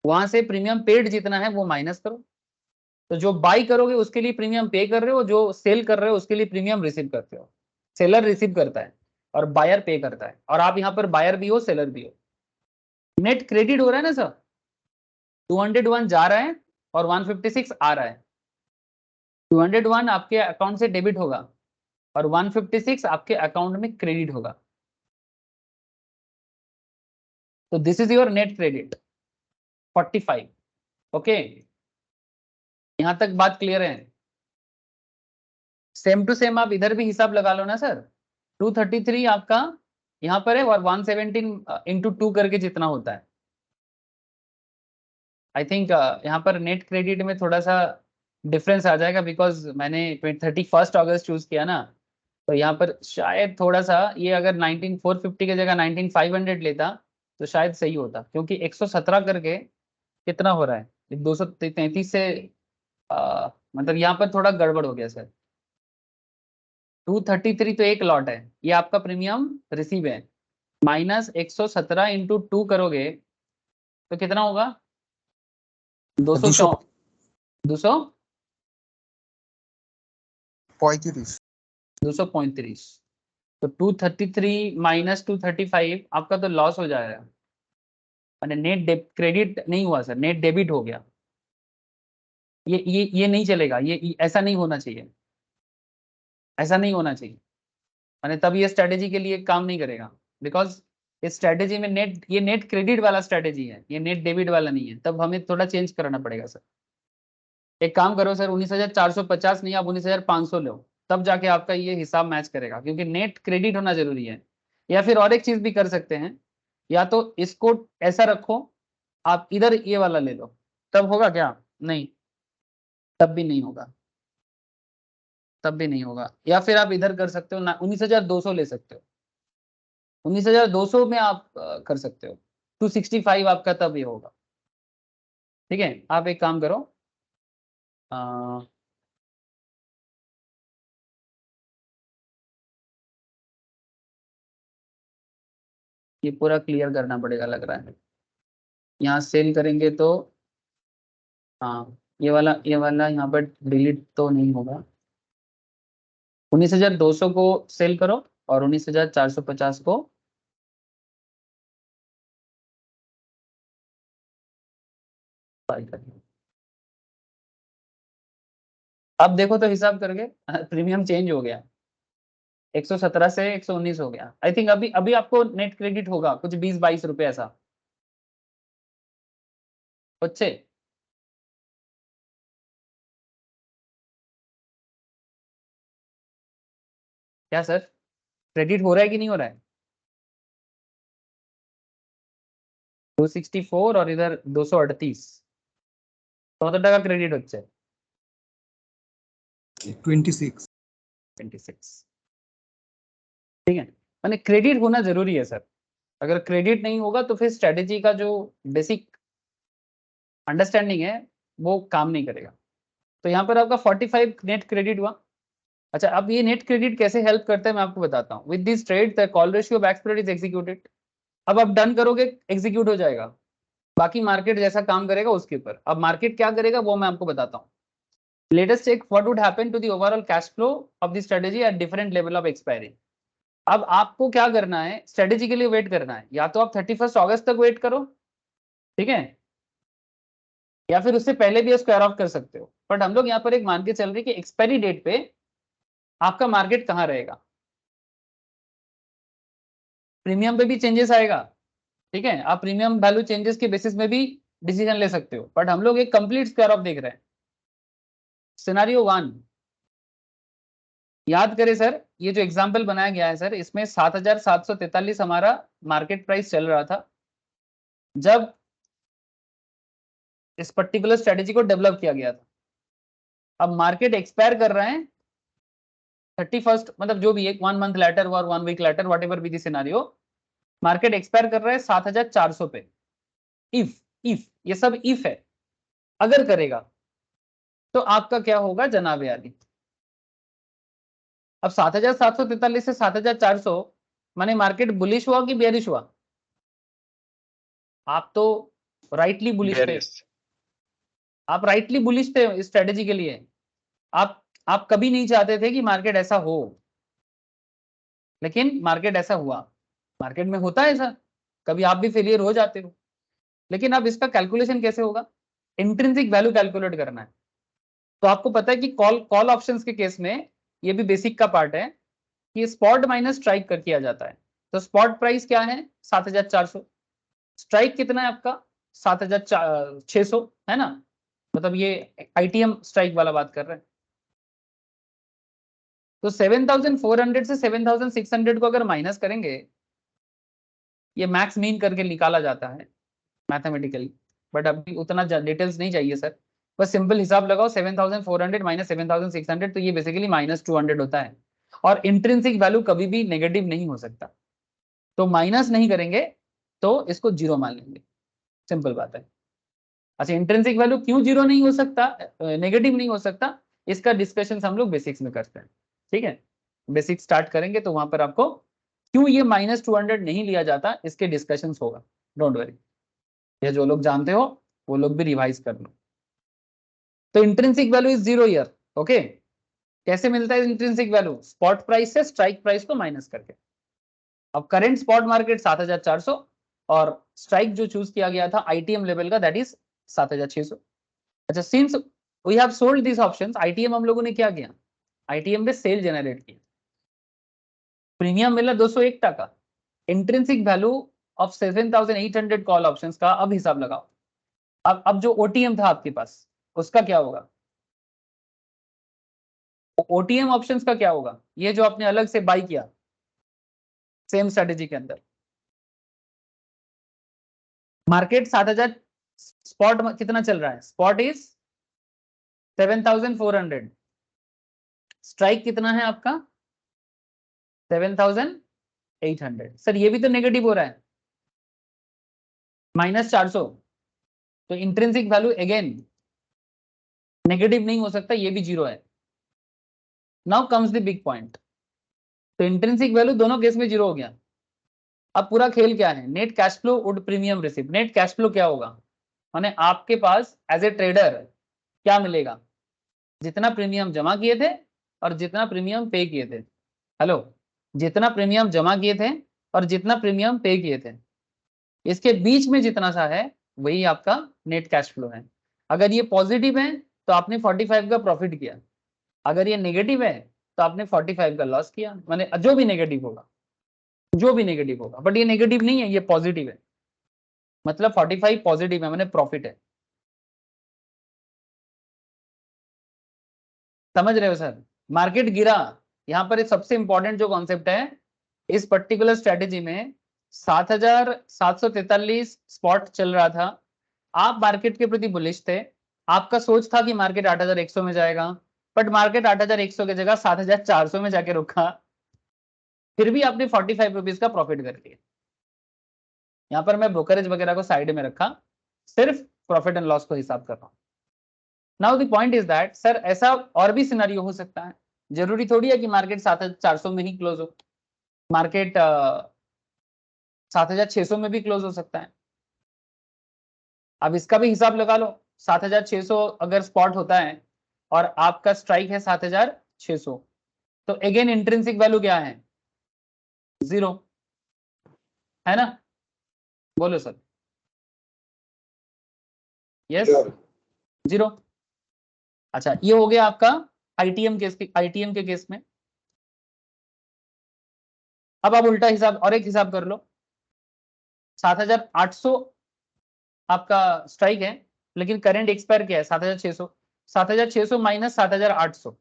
वहां से प्रीमियम पेड जितना है वो माइनस करो। तो जो बाई करोगे उसके लिए प्रीमियम पे कर रहे हो, जो सेल कर रहे हो उसके लिए प्रीमियम रिसीव करते हो। सेलर रिसीव करता है और बायर पे करता है, और आप यहाँ पर बायर भी हो सेलर भी हो। नेट क्रेडिट हो रहा है ना सर, 201 जा रहा है और 156 आ रहा है। 201 आपके अकाउंट से डेबिट होगा और 156 आपके अकाउंट में क्रेडिट होगा। तो this is your net credit 45, okay. यहां तक बात क्लियर है? सेम टू सेम आप इधर भी हिसाब लगा लो ना सर, 233 आपका यहाँ पर है और 117 इंटू 2 करके जितना होता है। आई थिंक यहाँ पर नेट क्रेडिट में थोड़ा सा डिफरेंस आ जाएगा, बिकॉज मैंने 31 अगस्त चूज किया ना, तो यहाँ पर शायद थोड़ा सा ये अगर 19450 की जगह 19500 लेता तो शायद सही होता, क्योंकि 117 करके कितना हो रहा है 233 से मतलब यहाँ पर थोड़ा गड़बड़ हो गया सर। 233 तो एक लॉट है, ये आपका प्रीमियम रिसीव है, माइनस 117 इंटू 2 करोगे तो कितना होगा 200 200 235। तो 233 माइनस 235 आपका तो लॉस हो जाएगा, मैंने नेट क्रेडिट नहीं हुआ सर, नेट डेबिट हो गया। ये नहीं चलेगा, ये ऐसा नहीं होना चाहिए, ऐसा नहीं होना चाहिए, मैंने तब ये स्ट्रेटेजी के लिए काम नहीं करेगा, बिकॉज इस स्ट्रेटेजी में ये नेट क्रेडिट वाला स्ट्रेटेजी है, ये नेट डेबिट वाला नहीं है, तब हमें थोड़ा चेंज करना पड़ेगा सर। एक काम करो सर, 19,450 नहीं, आप 19,500 लो, तब जाके आपका ये हिसाब मैच करेगा, क्योंकि नेट क्रेडिट होना जरूरी है। या फिर और एक चीज भी कर सकते हैं, या तो इसको ऐसा रखो, आप इधर ये वाला ले लो, तब होगा क्या? नहीं, तब भी नहीं होगा, तब भी नहीं होगा। या फिर आप इधर कर सकते हो ना, 19,200 ले सकते हो, 19,200 में आप कर सकते हो, 265 आपका तब ये होगा। ठीक है, आप एक काम करो, ये पूरा क्लियर करना पड़ेगा लग रहा है। यहाँ सेल करेंगे तो हाँ, ये वाला यहाँ पर डिलीट तो नहीं होगा। 19,200 को सेल करो और 19,450 को बाय करो। अब देखो तो हिसाब करके प्रीमियम चेंज हो गया, 117 से 119 हो गया। आई थिंक अभी अभी आपको नेट क्रेडिट होगा कुछ 20-22 रुपए ऐसा। अच्छे, क्या सर क्रेडिट हो रहा है कि नहीं हो रहा है? 264 और इधर 238, 14 টাকা क्रेडिट হচ্ছে 26। 26। ठीक है, मैंने क्रेडिट होना जरूरी है सर, अगर क्रेडिट नहीं होगा तो फिर स्ट्रेटेजी का जो बेसिक अंडरस्टैंडिंग है वो काम नहीं करेगा। तो यहाँ पर आपका 45 नेट क्रेडिट हुआ। अच्छा, अब ये नेट क्रेडिट कैसे हेल्प करता है मैं आपको बताता हूँ। With this trade the call ratio of expert is executed. अब आप डन करोगे, एग्जीक्यूट हो जाएगा, बाकी मार्केट जैसा काम करेगा उसके ऊपर। अब मार्केट क्या करेगा वो मैं आपको बताता हूँ। Let us check what would happen to the overall cash flow of the strategy at different level of expiry. अब आपको क्या करना है, स्ट्रेटेजी के लिए वेट करना है, या तो आप 31 अगस्त तक वेट करो, ठीक है, या फिर उससे पहले भी स्क्वायर ऑफ कर सकते हो। बट हम लोग यहाँ पर एक मान के चल रहे कि एक्सपायरी डेट पे आपका मार्केट कहाँ रहेगा, प्रीमियम पे भी चेंजेस आएगा। ठीक है, आप प्रीमियम वैल्यू चेंजेस के बेसिस में भी डिसीजन ले सकते हो, बट हम लोग एक कंप्लीट स्क्वायर ऑफ देख रहे हैं। सिनारियो 1 याद करें सर, ये जो एग्जांपल बनाया गया है सर, इसमें 7,743 हमारा मार्केट प्राइस चल रहा था जब इस पर्टिकुलर स्ट्रेटेजी को डेवलप किया गया था। अब मार्केट एक्सपायर कर रहे हैं 31, मतलब जो भी एक 1 मंथ लेटर और 1 week later, whatever be the scenario, market expire कर रहा है 7,400 पे। इफ ये सब इफ है, अगर करेगा तो आपका क्या होगा जनाब यारी। अब 7,743 से 7,400 माने मार्केट बुलिश हुआ कि बेरिश हुआ? आप तो राइटली बुलिश थे, आप राइटली बुलिश थे इस स्ट्रेटेजी के लिए। आप कभी नहीं चाहते थे कि मार्केट ऐसा हो, लेकिन मार्केट ऐसा हुआ। मार्केट में होता है ऐसा, कभी आप भी फेलियर हो जाते हो, लेकिन अब इसका कैलकुलेशन कैसे होगा, इंट्रिंसिक वैल्यू कैलकुलेट करना है। तो आपको पता है कि कॉल ऑप्शंस के केस में ये भी बेसिक का पार्ट है कि स्पॉट माइनस स्ट्राइक कर किया जाता है। तो स्पॉट प्राइस क्या है 7,400, स्ट्राइक कितना है आपका 7,600 है ना, मतलब ये आईटीएम स्ट्राइक वाला बात कर रहे हैं। तो 7,400 से 7,600 को अगर माइनस करेंगे, ये मैक्स मीन करके निकाला जाता है मैथमेटिकली, बट अभी उतना डिटेल्स नहीं चाहिए सर। बस सिंपल हिसाब लगाओ, 7400 माइनस 7600, तो ये बेसिकली -200 होता है। और इंट्रिंसिक वैल्यू कभी भी नेगेटिव नहीं हो सकता, तो माइनस नहीं करेंगे तो इसको 0 मान लेंगे, सिंपल बात है। अच्छा, इंट्रिंसिक वैल्यू क्यों 0 नहीं हो सकता, नेगेटिव नहीं हो सकता, इसका डिस्कशन हम लोग बेसिक्स में करते हैं, ठीक है। बेसिक स्टार्ट करेंगे तो वहां पर आपको क्यों ये -200 नहीं लिया जाता इसके डिस्कशंस होगा, डोंट वरी। ये जो लोग जानते हो वो लोग भी रिवाइज कर लो। तो intrinsic value is 0 year, okay. कैसे मिलता है इंट्रिंसिक वैल्यू, स्पॉट प्राइस से स्ट्राइक प्राइस को माइनस करके। अब करंट स्पॉट मार्केट 7400 और स्ट्राइक जो चूज किया गया था आईटीएम लेवल का, दैट इज 7600। अच्छा, since we have sold this options, ITM हम लोगों ने क्या किया, आईटीएम पे सेल जनरेट किया, प्रीमियम मिला 201 टका। Intrinsic value of 7800 call options का अब हिसाब लगाओ। अब जो ओटीएम था आपके पास उसका क्या होगा, ओटीएम ऑप्शंस का क्या होगा, ये जो आपने अलग से बाई किया सेम स्ट्रेटेजी के अंदर। मार्केट 7000, स्पॉट कितना चल रहा है, स्पॉट इज 7400, स्ट्राइक कितना है आपका 7800। सर ये भी तो नेगेटिव हो रहा है, -400, तो इंट्रिंसिक वैल्यू अगेन नेगेटिव नहीं हो सकता, ये भी 0 है। Now comes the big point, तो इंट्रिंसिक वैल्यू दोनों केस में 0 हो गया। अब पूरा खेल क्या है, net cash flow would premium receive. Net cash flow क्या होगा, माने आपके पास एज ए ट्रेडर क्या मिलेगा, जितना प्रीमियम जमा किए थे और जितना प्रीमियम पे किए थे। हेलो, जितना प्रीमियम जमा किए थे और जितना प्रीमियम पे किए थे, इसके बीच में जितना सा है वही आपका नेट कैश फ्लो है। अगर ये पॉजिटिव है तो आपने 45 का प्रॉफिट किया, अगर ये नेगेटिव है तो आपने 45 का लॉस किया, माने जो भी नेगेटिव होगा, जो भी नेगेटिव होगा। बट ये नेगेटिव नहीं है, ये पॉजिटिव है, मतलब 45 पॉजिटिव है, माने प्रॉफिट है। समझ रहे हो सर, मार्केट गिरा, यहाँ पर सबसे इंपॉर्टेंट जो कॉन्सेप्ट है इस पर्टिकुलर स्ट्रेटेजी में, 7743 स्पॉट चल रहा था, आप मार्केट के प्रति बुलिश थे, आपका सोच था कि मार्केट 8100 में जाएगा, बट मार्केट 8100 की जगह 7400 में जाके रुका, फिर भी आपने 45 रुपीज का प्रॉफिट कर लिया। यहाँ पर मैं ब्रोकरेज वगैरह को साइड में रखा, सिर्फ प्रॉफिट एंड लॉस को हिसाब कर रहा हूँ। Now the point is that sir ऐसा और भी सिनेरियो हो सकता है, जरूरी थोड़ी है कि मार्केट 7400 में ही क्लोज हो, मार्केट 7600 में भी क्लोज हो सकता है। अब इसका भी हिसाब लगा लो, 7600 अगर स्पॉट होता है और आपका स्ट्राइक है 7600, तो अगेन इंट्रिंसिक वैल्यू क्या है, 0 है ना, बोलो सर। यस, 0। अच्छा, ये हो गया आपका आईटीएम के केस में। अब आप उल्टा हिसाब और एक हिसाब कर लो, 7800 आपका स्ट्राइक है, लेकिन करंट एक्सपायर क्या है 7600, 7600 माइनस 7800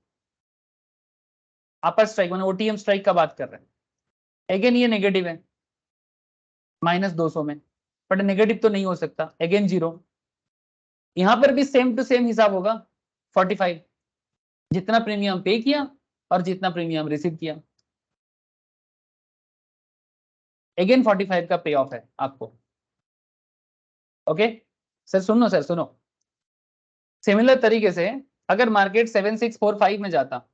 अपर स्ट्राइक, मैंने ओटीएम स्ट्राइक का बात कर रहे हैं। अगेन ये नेगेटिव है -200 में, बट नेगेटिव तो नहीं हो सकता, अगेन 0। यहां पर भी सेम टू सेम हिसाब होगा, 45 जितना प्रीमियम पे किया और जितना प्रीमियम रिसीव किया, अगेन 45 का पे ऑफ है आपको। ओके सर, सुनो सर सुनो, सिमिलर तरीके से अगर मार्केट 7645 में जाता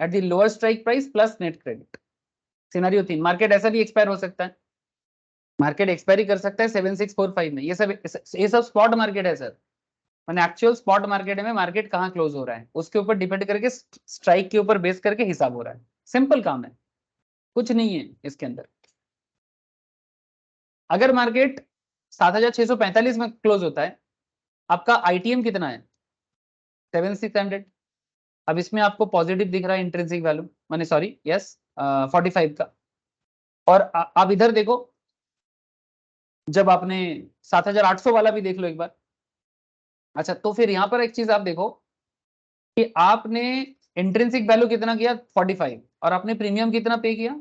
at the lower strike price plus net credit, scenario 3, market ऐसा भी एक्सपायर हो सकता है, मार्केट एक्सपायरी कर सकता है 7645 में। ये सब स्पॉट मार्केट है सर, मैंने एक्चुअल स्पॉट मार्केट में मार्केट कहाँ क्लोज हो रहा है उसके ऊपर डिपेंड करके, स्ट्राइक के ऊपर बेस करके हिसाब हो रहा है। सिंपल काम है, कुछ नहीं है इसके अंदर। अगर मार्केट 7645 में क्लोज होता है, आपका आईटीएम कितना है 7600, अब इसमें आपको पॉजिटिव दिख रहा है इंट्रिंसिक वैल्यू, माने सॉरी यस 45 का। और आप इधर देखो, जब आपने 7800 वाला भी देख लो एक बार। अच्छा, तो फिर यहां पर एक चीज आप देखो कि आपने इंट्रिंसिक वैल्यू कितना किया 45 और आपने प्रीमियम कितना पे किया,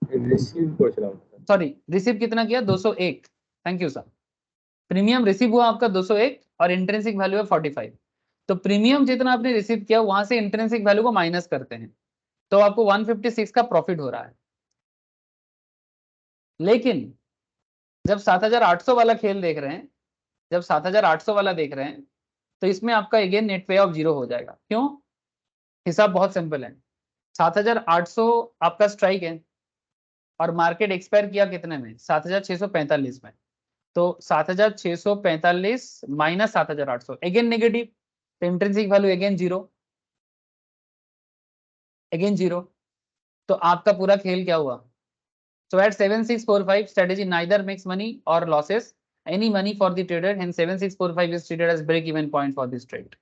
रिसीव पूछ रहा हूँ। सॉरी रिसीव कितना किया 201, thank you sir. Premium receive हुआ आपका 201 और इंट्रिंसिक वैल्यू है 45। तो प्रीमियम जितना आपने रिसीव किया वहां से इंट्रिंसिक वैल्यू को माइनस करते हैं तो आपको 156 का प्रॉफिट हो रहा है। लेकिन जब 7800 वाला खेल देख रहे हैं, जब 7800 वाला देख रहे हैं तो इसमें आपका अगेन नेट पे ऑफ जीरो हो जाएगा। क्यों? हिसाब बहुत सिंपल है। 7800 आपका स्ट्राइक है और मार्केट एक्सपायर किया कितने में? 7645 में। तो 7645 माइनस 7800 अगेन नेगेटिव, तो intrinsic value again zero, again zero. तो आपका पूरा खेल क्या हुआ? So at 7645 strategy neither makes money or losses any money for the trader, hence 7645 is treated as break even point for this trade.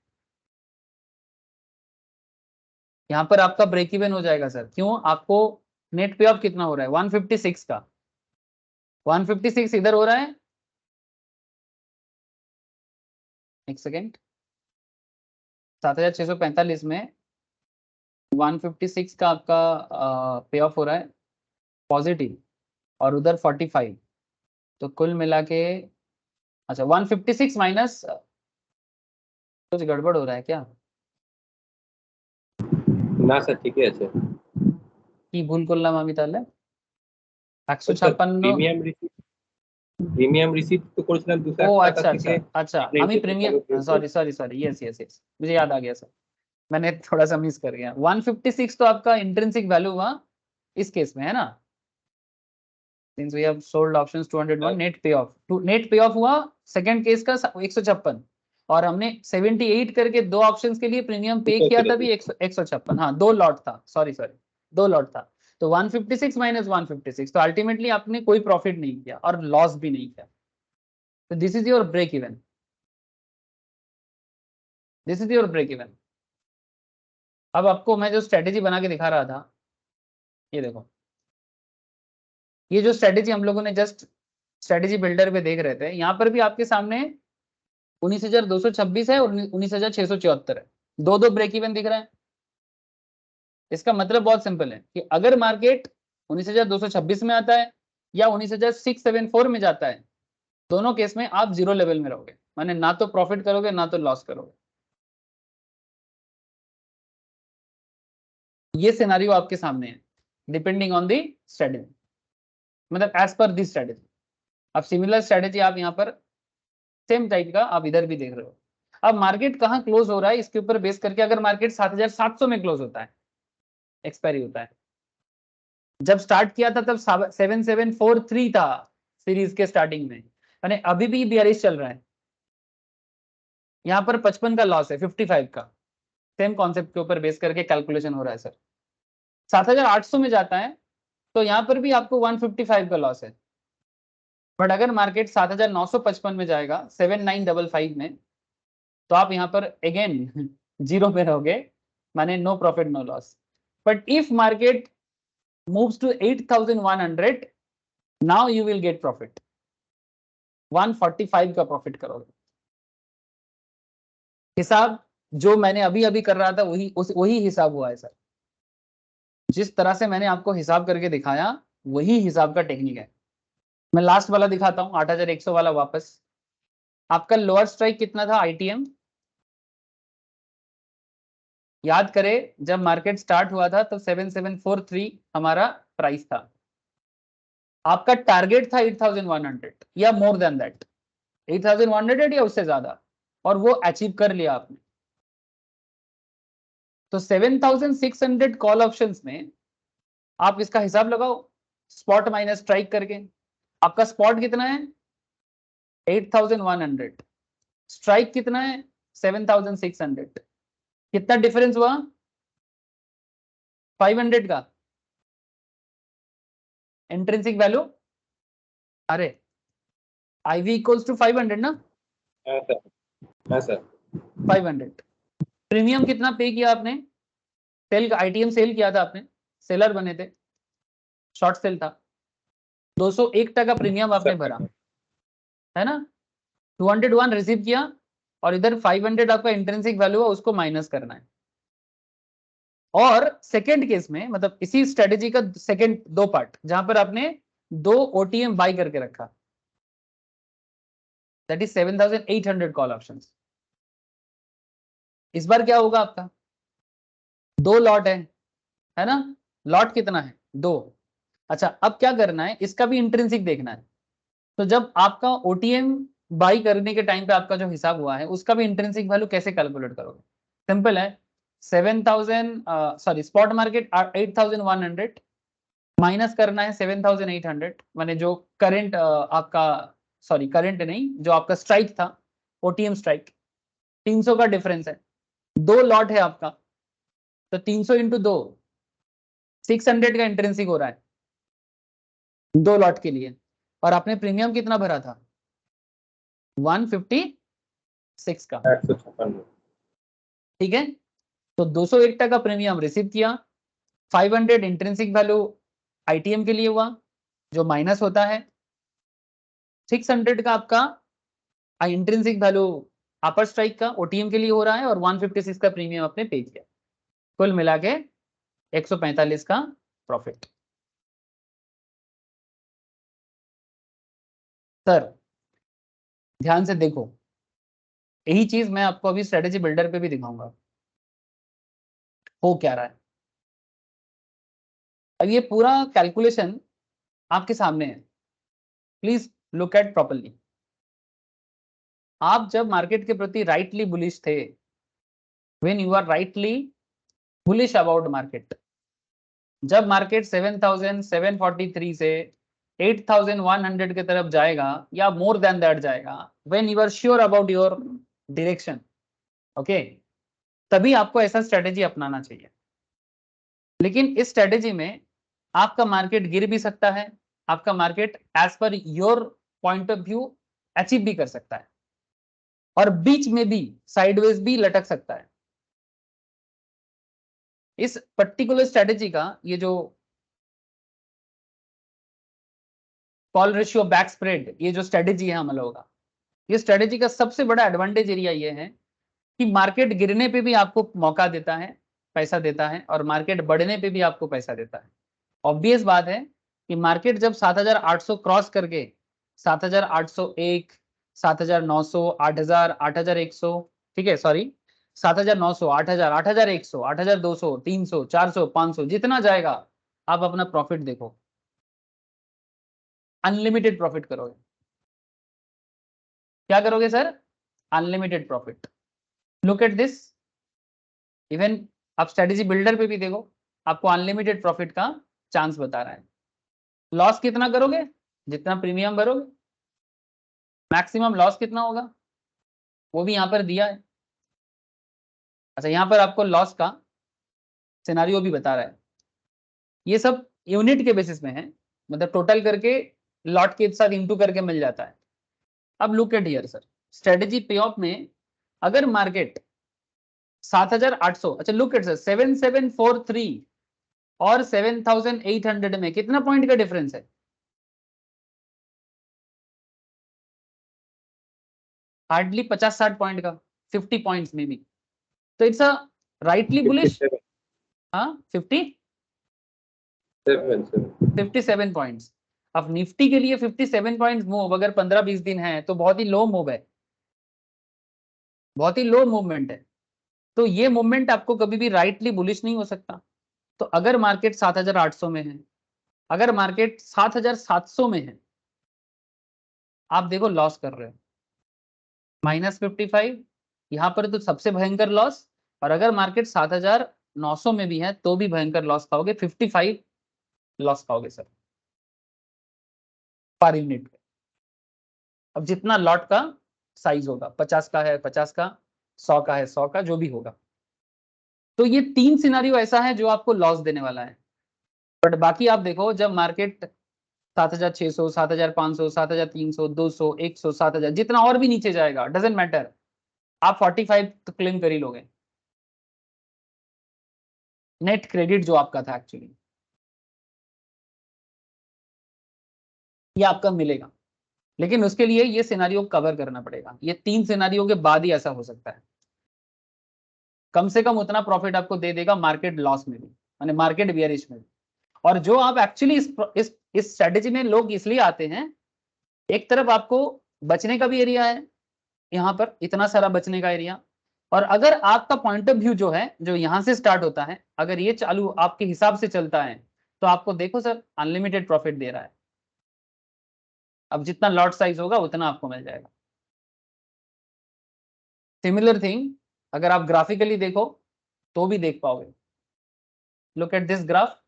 यहाँ पर आपका ब्रेक इवन हो जाएगा सर। क्यों? आपको नेट पे ऑफ कितना हो रहा है? 156 का। 156 इधर हो रहा है, एक सेकेंड, 7645 में 156 का आपका पे ऑफ हो रहा है पॉजिटिव और उधर 45, तो कुल मिला के अच्छा 156 माइनस कुछ गड़बड़ हो रहा है क्या? না স্যার ঠিকই আছে। কি ভুল করলাম আমি তাহলে? 156 প্রিমিয়াম রিসিভ তো করেছিলাম 201 ओ টাকা अच्छा থেকে। अच्छा अच्छा আমি premium sorry sorry sorry yes yes yes मुझे याद आ गया सर, मैंने थोड़ा सा मिस कर गया। 156 तो आपका इंट्रिंसिक वैल्यू हुआ इस केस में, है ना? Since we have sold options 201 net payoff, net payoff हुआ सेकंड केस का 156 और हमने 78 करके दो ऑप्शंस के लिए प्रीमियम पे किया था भी 156। हाँ दो लॉट था, सॉरी सॉरी दो लॉट था। तो 156 माइनस 156, तो अल्टीमेटली आपने कोई प्रॉफिट नहीं किया और लॉस भी नहीं किया। तो this is your break even, this is your break even. अब आपको मैं जो स्ट्रेटेजी बना के दिखा रहा था, ये देखो, ये जो स्ट्रेटेजी हम लोगों ने जस्ट स्ट्रेटेजी बिल्डर पे देख रहे थे, यहाँ पर भी आपके सामने 19,226 है और 19,674 है, दो दो ब्रेक इवन दिख रहा है। इसका मतलब बहुत सिंपल है कि अगर मार्केट 19,226 में आता है या 19,674 में जाता है, दोनों केस में आप जीरो लेवल में रहोगे, माने ना तो प्रॉफिट करोगे ना तो लॉस करोगे। ये सिनेरियो आपके सामने है डिपेंडिंग ऑन दी स्ट्रेटेजी, मतलब एज पर दिस स्ट्रेटेजी। अब सिमिलर स्ट्रेटेजी आप यहाँ पर सेम टाइप का आप इधर भी देख रहे हो। अब मार्केट कहाँ क्लोज हो रहा है इसके ऊपर बेस करके, अगर मार्केट 7,700 में क्लोज होता है, एक्सपायरी होता है, जब स्टार्ट किया था तब 7743 था सीरीज के स्टार्टिंग में, यानी अभी भी बियरिश चल रहा है। यहाँ पर 55 का लॉस है, 55 का, सेम कॉन्सेप्ट के ऊपर बेस करके कैलकुलेशन हो रहा है सर। 7,800 में जाता है तो यहाँ पर भी आपको 155 का लॉस है, बट अगर मार्केट 7,955 में जाएगा 7955 में, तो आप यहाँ पर अगेन जीरो में रहोगे, माने no profit no loss. But if market moves to 8,100, now you will get profit, 145 का प्रॉफिट करोगे। हिसाब जो मैंने अभी अभी कर रहा था वही हिसाब हुआ है सर। जिस तरह से मैंने आपको हिसाब करके दिखाया वही हिसाब का टेक्निक है। मैं लास्ट वाला दिखाता हूं, 8,100 वाला वापस। आपका लोअर स्ट्राइक कितना था आईटीएम? याद करें जब मार्केट स्टार्ट हुआ था तो 7743 हमारा प्राइस था। आपका टारगेट था 8,100 या मोर देन दैट, 8,100 या उससे ज्यादा, और वो अचीव कर लिया आपने। तो 7,600 कॉल ऑप्शंस में आप इसका हिसाब लगाओ स्पॉट माइनस स्ट्राइक करके। आपका स्पॉट कितना है? 8,100, स्ट्राइक कितना है? 7,600। कितना डिफरेंस हुआ? 500 का इंट्रिंसिक वैल्यू। अरे IV इक्वल्स टू 500 ना? हाँ सर, हाँ सर। 500। प्रीमियम कितना पे किया आपने? सेल का आईटीएम सेल किया था आपने, सेलर बने थे, शॉर्ट सेल था, 201 टका प्रीमियम आपने भरा है ना? 201 रिसीव किया और इधर 500 आपका इंट्रिंसिक वैल्यू है, उसको माइनस करना है। और सेकंड केस में, मतलब इसी स्ट्रेटेजी का सेकंड दो पार्ट, जहां पर आपने दो ओटीएम बाय करके रखा, दैट इज 7,800 कॉल ऑप्शंस। इस बार क्या होगा आपका, 2 लॉट है ना, लॉट कितना है 2। अच्छा अब क्या करना है, इसका भी इंट्रिंसिक देखना है। तो जब आपका ओटीएम बाई करने के टाइम पे आपका जो हिसाब हुआ है उसका भी इंट्रिंसिक वैल्यू कैसे कैलकुलेट करोगे, सिंपल है, 7,000 सॉरी स्पॉट मार्केट 8,100 माइनस करना है 7,800, माने जो करंट आपका, सॉरी करंट नहीं, जो आपका स्ट्राइक था ओटीएम स्ट्राइक, 300 का डिफरेंस है, 2 लॉट है आपका, तो 300 इंटू 2 600 का इंट्रेंसिक हो रहा है 2 लॉट के लिए, और आपने प्रीमियम कितना भरा था 156 का, 856। ठीक है। तो 201 का प्रीमियम रिसीव किया, 500 इंट्रेंसिक वैल्यू आईटीएम के लिए हुआ जो माइनस होता है, 600 का आपका इंट्रेंसिक वैल्यू अपर स्ट्राइक का ओटीएम के लिए हो रहा है, और 156 का प्रीमियम आपने पे किया, कुल मिला के 145 का प्रॉफिट। सर ध्यान से देखो, यही चीज मैं आपको अभी स्ट्रेटेजी बिल्डर पे भी दिखाऊंगा हो क्या रहा है। अब ये पूरा कैलकुलेशन आपके सामने है, प्लीज लुक एट प्रॉपर्ली। आप जब मार्केट के प्रति राइटली बुलिश थे, when you are rightly bullish about market, जब मार्केट 7,743 से 8,100 की तरफ जाएगा या मोर देन दैट जाएगा, when you are sure about your direction, okay, तभी आपको ऐसा स्ट्रेटेजी अपनाना चाहिए। लेकिन इस स्ट्रेटेजी में आपका मार्केट गिर भी सकता है, आपका market as per your point of view achieve भी कर सकता है, और बीच में भी साइडवेज भी लटक सकता है। इस पर्टिकुलर स्ट्रेटेजी का ये जो कॉल रेशियो बैक स्प्रेड, ये जो स्ट्रेटेजी है अमल होगा, ये स्ट्रेटेजी का सबसे बड़ा एडवांटेज एरिया ये है कि मार्केट गिरने पे भी आपको मौका देता है, पैसा देता है, और मार्केट बढ़ने पे भी आपको पैसा देता है। ऑब्वियस बात है कि मार्केट जब 7,800 क्रॉस करके 7,801, 7,900, 8,000, 8,100, ठीक है, सॉरी 7,900, 8,000, 8,100, 8,200, 300, 400, 500 जितना जाएगा, आप अपना प्रॉफिट देखो, अनलिमिटेड प्रॉफिट करोगे। क्या करोगे sir, unlimited profit. Look at this, even आप स्ट्रेटेजी बिल्डर पे भी देखो, आपको अनलिमिटेड प्रॉफिट का चांस बता रहा है। लॉस कितना करोगे, जितना प्रीमियम भरोगे, मैक्सिमम लॉस कितना होगा वो भी यहाँ पर दिया है। अच्छा यहाँ पर आपको लॉस का सिनारियो भी बता रहा है, ये सब यूनिट के बेसिस में है, मतलब टोटल करके लॉट के साथ इंटू करके मिल जाता है। अब look at here sir, strategy पे ऑफ में अगर मार्केट 7,800, अच्छा लुक एट सर 7,743 और 7,800 में कितना पॉइंट का डिफरेंस है, हार्डली 50-60 पॉइंट का, 50 पॉइंट्स में भी, तो इट्स अ राइटली बुलिश, हाँ 57 पॉइंट्स। अब निफ्टी के लिए 57 पॉइंट्स मूव अगर 15-20 दिन है तो बहुत ही लो मूव है, बहुत ही लो मूवमेंट है, तो ये मूवमेंट आपको कभी भी राइटली बुलिश नहीं हो सकता। तो अगर मार्केट 7,800 में है, अगर मार्केट 7,700 में है, आप देखो लॉस कर रहे हो -55, यहां पर तो सबसे भयंकर लॉस, और अगर मार्केट 7,900 में भी है तो भी भयंकर लॉस खाओगे, 55 लॉस खाओगे सर पर यूनिट। अब जितना लॉट का साइज होगा, 50 का है 50 का, 100 का है 100 का, जो भी होगा, तो ये 3 सिनारियो ऐसा है जो आपको लॉस देने वाला है। बट बाकी आप देखो, जब मार्केट 7,600, 7,500, 7,300, 200, 100, 7,000 जितना और भी नीचे जाएगा, डजेंट मैटर, आप 45 तो क्लेम कर ही लोगे, नेट क्रेडिट जो आपका था एक्चुअली ये आपका मिलेगा। लेकिन उसके लिए ये सिनारियो कवर करना पड़ेगा, ये 3 सिनारियो के बाद ही ऐसा हो सकता है। कम से कम उतना प्रॉफिट आपको दे देगा मार्केट लॉस में भी, माने मार्केट बियरिश में भी। और जो आप एक्चुअली इस स्ट्रेटेजी में लोग इसलिए आते हैं, एक तरफ आपको बचने का भी एरिया है यहाँ पर, इतना सारा बचने का एरिया। और अगर आपका पॉइंट ऑफ व्यू जो है, जो यहाँ से स्टार्ट होता है, अगर ये चालू आपके हिसाब से चलता है तो आपको देखो सर अनलिमिटेड प्रॉफिट दे रहा है। अब जितना लॉट साइज होगा उतना आपको मिल जाएगा। सिमिलर थिंग अगर आप ग्राफिकली देखो तो भी देख पाओगे। Look at this graph.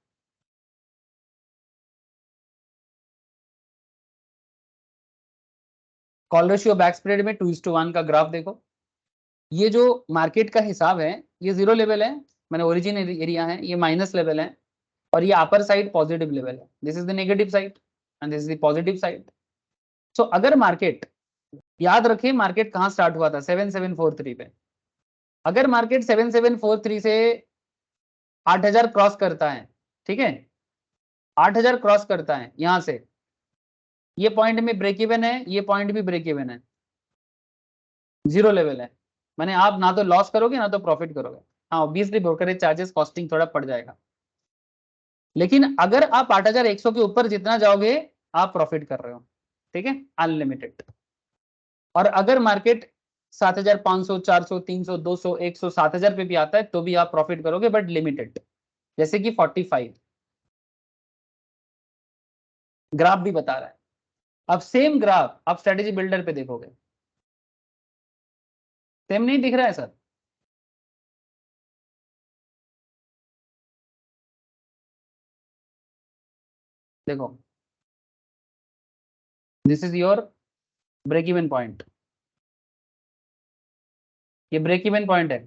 Call ratio back spread में 2:1 का ग्राफ देखो। ये जो मार्केट का हिसाब है ये जीरो लेवल है, मैंने ओरिजिन एरिया है, ये माइनस लेवल है, और ये अपर साइड पॉजिटिव लेवल है। This is the negative side and this is the positive side. So अगर मार्केट, याद रखिए मार्केट कहाँ स्टार्ट हुआ था, 7743 पे। अगर मार्केट 7743 से 8000 क्रॉस करता है, ठीक है, 8000 क्रॉस करता है यहां से, ये पॉइंट में ब्रेक इवन है, ये पॉइंट भी ब्रेक इवन है, जीरो लेवल है, माने आप ना तो लॉस करोगे ना तो प्रॉफिट करोगे। हाँ ऑब्वियसली ब्रोकरेज चार्जेस कॉस्टिंग थोड़ा पड़ जाएगा, लेकिन अगर आप 8100 के ऊपर जितना जाओगे आप प्रॉफिट कर रहे हो, ठीक है, अनलिमिटेड। और अगर मार्केट 7500, 400, 300, 200, 100, 7000 पे भी आता है तो भी आप प्रॉफिट करोगे, बट लिमिटेड, जैसे कि 45 ग्राफ भी बता रहा है। अब सेम ग्राफ आप स्ट्रेटेजी बिल्डर पे देखोगे, सेम नहीं दिख रहा है सर? देखो this is your break even point, ये ब्रेक इवन पॉइंट है,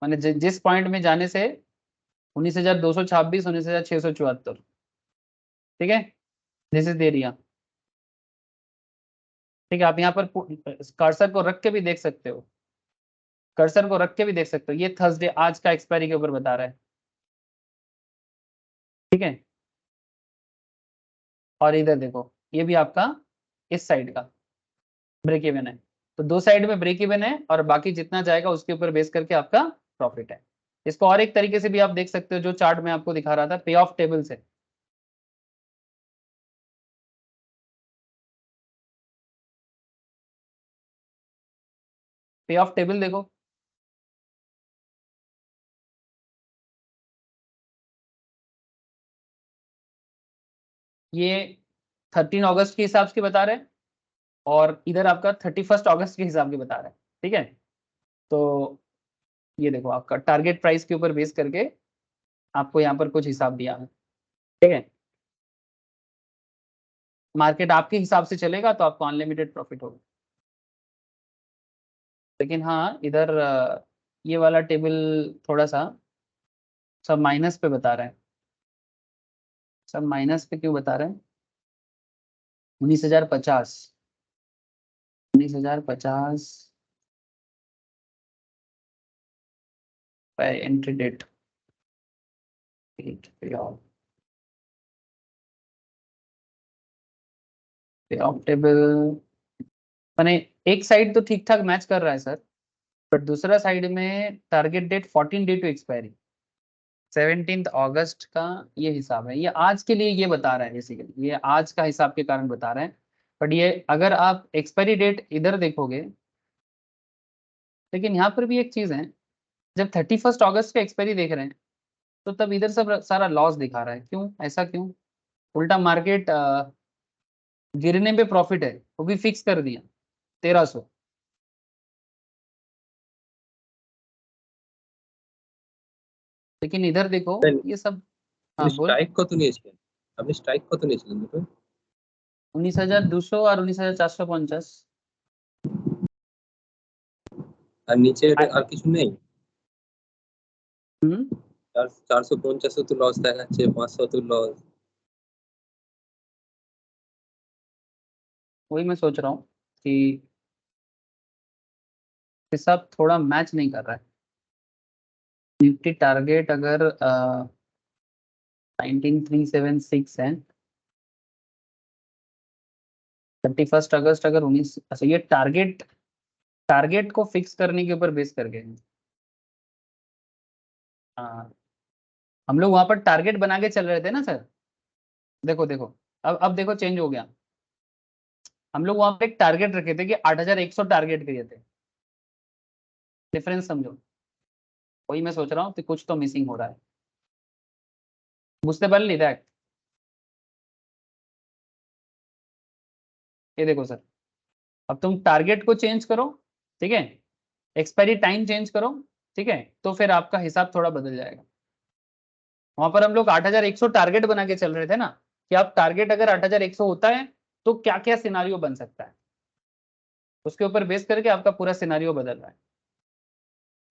माने जिस पॉइंट में जाने से 19226, 19674, ठीक है, दिस इज द एरिया। ठीक है, आप यहाँ पर कर्सर को रख के भी देख सकते हो, कर्सर को रख के भी देख सकते हो। ये थर्सडे आज का एक्सपायरी के ऊपर बता रहा है, ठीक है। और इधर देखो ये भी आपका इस साइड का ब्रेक इवन है, तो दो साइड में ब्रेक इवन है और बाकी जितना जाएगा उसके ऊपर बेस करके आपका प्रॉफिट है। इसको और एक तरीके से भी आप देख सकते हो, जो चार्ट में आपको दिखा रहा था पे ऑफ टेबल से। पे ऑफ टेबल देखो, ये 13 अगस्त के हिसाब से बता रहे हैं और इधर आपका 31 अगस्त के हिसाब से बता रहे हैं, ठीक है। तो ये देखो आपका टारगेट प्राइस के ऊपर बेस करके आपको यहाँ पर कुछ हिसाब दिया है, ठीक है। मार्केट आपके हिसाब से चलेगा तो आपको अनलिमिटेड प्रॉफिट होगा। लेकिन हाँ इधर ये वाला टेबल थोड़ा सा सब माइनस पे बता रहे हैं। सब माइनस पे क्यों बता रहे हैं? 19050, 19050 एंट्री डेट पे ऑफ टेबल, मैंने एक साइड तो ठीक ठाक मैच कर रहा है सर, बट दूसरा साइड में target date 14 day to expiry 17 अगस्त का ये हिसाब है। ये आज के लिए ये बता रहा है, बेसिकली ये आज का हिसाब के कारण बता रहे हैं, बट ये अगर आप एक्सपायरी डेट इधर देखोगे, लेकिन यहाँ पर भी एक चीज है, जब 31 अगस्त का एक्सपायरी देख रहे हैं तो तब इधर सब सारा लॉस दिखा रहा है, क्यों ऐसा क्यों? उल्टा मार्केट गिरने पे प्रॉफिट है, वो भी फिक्स कर दिया 1300। लेकिन इधर देखो ये सब, हाँ बोल। স্ট্রাইক কত নিয়েছিলেন? আপনি স্ট্রাইক কত নিয়েছিলেন দুটো? 19200 और 19450। আর নিচে আর কিছু নেই? हम्म 450 তো লস দেখাচ্ছে, 500 তো লস। वही मैं सोच रहा हूँ कि हिसाब थोड़ा मैच नहीं कर रहा है। निफ्टी टारगेट अगर 19376 है, 31 अगस्त अगर 19, अच्छा ये टारगेट, टारगेट को फिक्स करने के ऊपर बेस करके है। हाँ हम लोग वहां पर टारगेट बना के चल रहे थे ना सर। देखो देखो अब देखो चेंज हो गया। हम लोग वहां पे एक टारगेट रखे थे कि 8100 टारगेट किए थे। डिफरेंस समझो, वही मैं सोच रहा हूँ कि कुछ तो मिसिंग हो रहा है। बुझते पारली देख, ये देखो सर, अब तुम टारगेट को चेंज करो, ठीक है, एक्सपायरी टाइम चेंज करो, ठीक है, तो फिर आपका हिसाब थोड़ा बदल जाएगा। वहां पर हम लोग 8100 टारगेट बना के चल रहे थे ना, कि आप टारगेट अगर 8100 होता है तो क्या क्या सिनारियो बन सकता है, उसके ऊपर बेस करके आपका पूरा सिनारियो बदल रहा है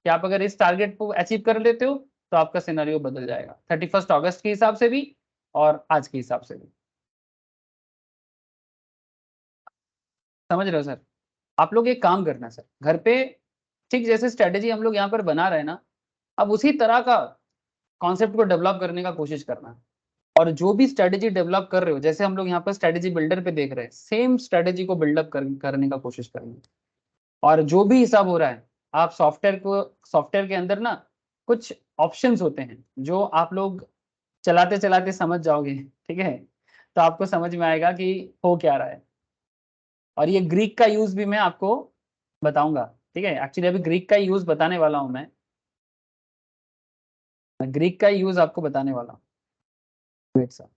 कि आप अगर इस टारगेट को अचीव कर लेते हो तो आपका सिनारियो बदल जाएगा 31 अगस्त के हिसाब से भी और आज के हिसाब से भी। समझ रहे हो सर? आप लोग एक काम करना सर, घर पे ठीक जैसे स्ट्रेटेजी हम लोग यहाँ पर बना रहे हैं ना, अब उसी तरह का कॉन्सेप्ट को डेवलप करने का कोशिश करना है। और जो भी स्ट्रेटेजी डेवलप कर रहे हो, जैसे हम लोग यहाँ पर स्ट्रेटेजी बिल्डर पे देख रहे हैं, सेम स्ट्रेटेजी को बिल्डअप करने का कोशिश करना है। और जो भी हिसाब हो रहा है, आप सॉफ्टवेयर के अंदर ना कुछ ऑप्शंस होते हैं जो आप लोग चलाते चलाते समझ जाओगे, ठीक है, तो आपको समझ में आएगा कि हो क्या रहा है। और ये ग्रीक का यूज भी मैं आपको बताऊंगा, ठीक है, एक्चुअली अभी ग्रीक का यूज बताने वाला हूं मैं ग्रीक का यूज आपको बताने वाला हूँ। वेट सर,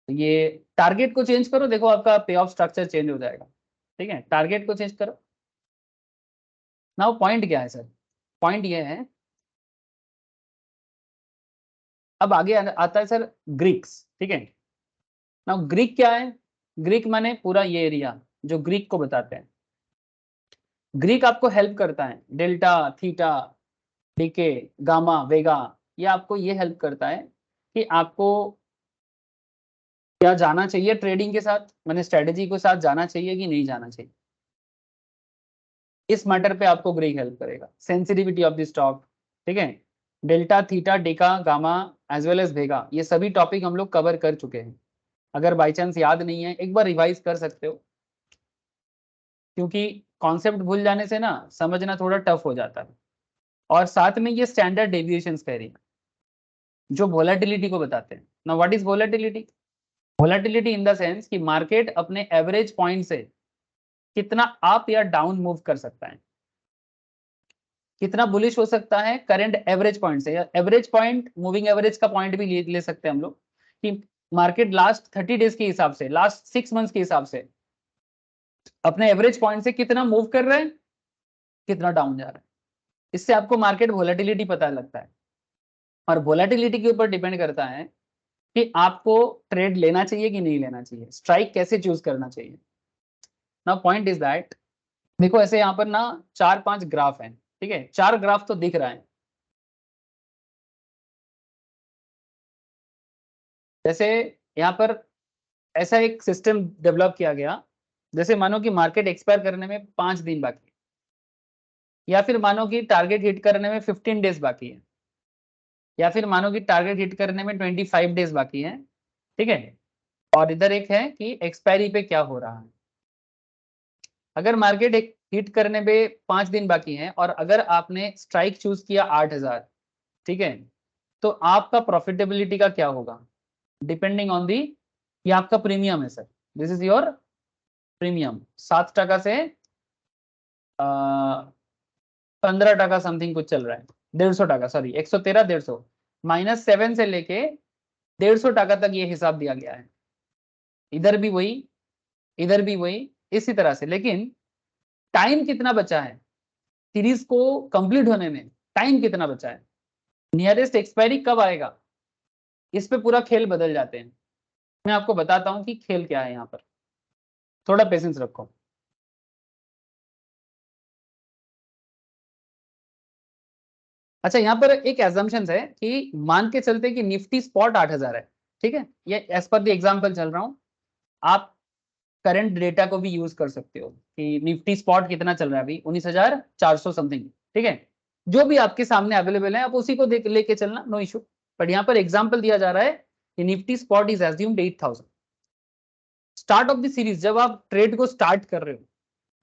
ये टारगेट को चेंज करो, देखो आपका पे ऑफ स्ट्रक्चर चेंज हो जाएगा, ठीक है, टारगेट को चेंज करो। नाउ पॉइंट क्या है सर? पॉइंट ये है, अब आगे आता है सर ग्रीक्स, ठीक है। नाउ ग्रीक क्या है? ग्रीक माने पूरा ये एरिया जो ग्रीक को बताते हैं। ग्रीक आपको हेल्प करता है, डेल्टा, थीटा, डीके, गामा, वेगा, ये आपको ये हेल्प करता है कि आपको क्या जाना चाहिए ट्रेडिंग के साथ, मैंने स्ट्रेटेजी के साथ जाना चाहिए कि नहीं जाना चाहिए, इस मैटर पे आपको ग्रीक हेल्प करेगा। सेंसिटिविटी ऑफ द स्टॉक, ठीक है, डेल्टा, थीटा, डेका, gamma as well as vega, ये सभी टॉपिक हम लोग कवर कर चुके हैं। अगर बाई चांस याद नहीं है, एक बार रिवाइज कर सकते हो, क्योंकि कॉन्सेप्ट भूल जाने से ना समझना थोड़ा टफ हो जाता है। और साथ में ये स्टैंडर्ड डेविएशंस कह रही है जो वोलेटिलिटी को बताते हैं। ना what is volatility? Volatility in the sense कि मार्केट अपने एवरेज पॉइंट से कितना अप या डाउन मूव कर सकता है, कितना बुलिश हो सकता है करंट एवरेज पॉइंट से, या एवरेज पॉइंट मूविंग एवरेज का पॉइंट भी ले सकते हैं हम लोग, कि मार्केट लास्ट 30 डेज के हिसाब से, लास्ट 6 मंथ्स के हिसाब से अपने एवरेज पॉइंट से कितना मूव कर रहा है, कितना डाउन जा रहा है। इससे आपको मार्केट वोलेटिलिटी पता लगता है। और वोलेटिलिटी के ऊपर डिपेंड करता है कि आपको ट्रेड लेना चाहिए कि नहीं लेना चाहिए, स्ट्राइक कैसे चूज करना चाहिए। नाउ पॉइंट इज दैट, देखो ऐसे यहाँ पर ना 4-5 ग्राफ हैं, ठीक है, 4 ग्राफ तो दिख रहा है। जैसे यहाँ पर ऐसा एक सिस्टम डेवलप किया गया, जैसे मानो कि मार्केट एक्सपायर करने में 5 दिन बाकी है, या फिर मानो कि टारगेट हिट करने में 15 डेज बाकी है, या फिर मानो कि टारगेट हिट करने में 25 डेज बाकी है, ठीक है। और इधर एक है कि एक्सपायरी पे क्या हो रहा है। अगर मार्केट एक हिट करने पे 5 दिन बाकी है और अगर आपने स्ट्राइक चूज किया 8000, ठीक है, तो आपका प्रॉफिटेबिलिटी का क्या होगा, डिपेंडिंग ऑन दी, ये आपका प्रीमियम है sir, this is your premium. 7% से 15% समथिंग कुछ चल रहा है, 150, सॉरी 113, 150 -7 से लेके 150 तक ये हिसाब दिया गया है। इधर भी वही, इधर भी वही, इसी तरह से। लेकिन टाइम कितना बचा है सीरीज को कंप्लीट होने में, टाइम कितना बचा है, नियरेस्ट एक्सपायरी कब आएगा, इस पे पूरा खेल बदल जाते हैं। मैं आपको बताता हूं कि खेल क्या है यहाँ पर, थोड़ा पेशेंस रखो। अच्छा, यहाँ पर एक एजम्पशन है कि मान के चलते कि निफ्टी स्पॉट 8000 है, ठीक है, ये एज पर द एग्जांपल चल रहा हूं, आप करंट डेटा को भी यूज कर सकते हो कि निफ्टी स्पॉट कितना चल रहा है अभी, 19400 समथिंग, ठीक है, जो भी आपके सामने अवेलेबल है आप उसी को देख लेके चलना, नो इशू। बट यहाँ पर एग्जांपल दिया जा रहा है कि Nifty spot is assumed 8000। Start of the series, जब आप ट्रेड को स्टार्ट कर रहे हो,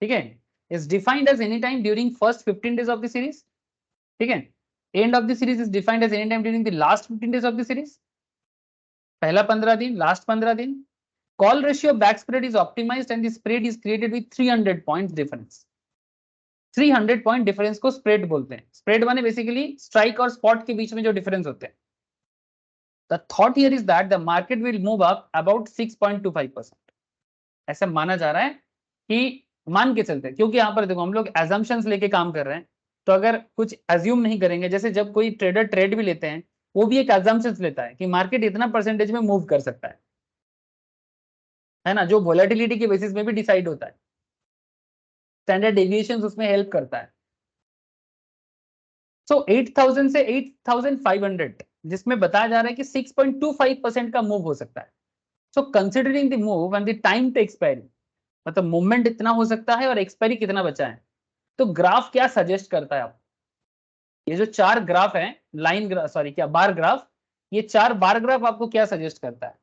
ठीक है, is defined as any time during first 15 days of the series, ठीक है। End of the series is defined as any time during the last 15 days of the series, पहला 15 दिन, लास्ट 15 दिन, Call ratio back spread is optimized and the spread is created with 300 points difference. 300 point difference को spread बोलते हैं. Spread माने basically strike और spot के बीच में जो डिफरेंस होते हैं. The thought here is that the market will move up about 6.25%. ऐसा माना जा रहा है कि मान के चलते हैं, क्योंकि यहाँ पर देखो हम लोग assumptions लेके काम कर रहे हैं, तो अगर कुछ assume नहीं करेंगे, जैसे जब कोई ट्रेडर ट्रेड भी लेते हैं वो भी एक assumptions लेता है कि मार्केट इतना परसेंटेज में मूव कर सकता है ना, जो वोलेटिलिटी के बेसिस में भी डिसाइड होता है. स्टैंडर्ड डेविएशन उसमें हेल्प करता है. सो 8000 से 8500 जिसमें बताया जा रहा है कि 6.25% का मूव हो सकता है. So considering the move and the time to expiry, मतलब मूवमेंट इतना हो सकता है और एक्सपायरी कितना बचा है, तो ग्राफ क्या सजेस्ट करता है आप? ये जो चार ग्राफ है, लाइन ग्राफ, सॉरी क्या बार ग्राफ, ये चार बार ग्राफ आपको क्या सजेस्ट करता है?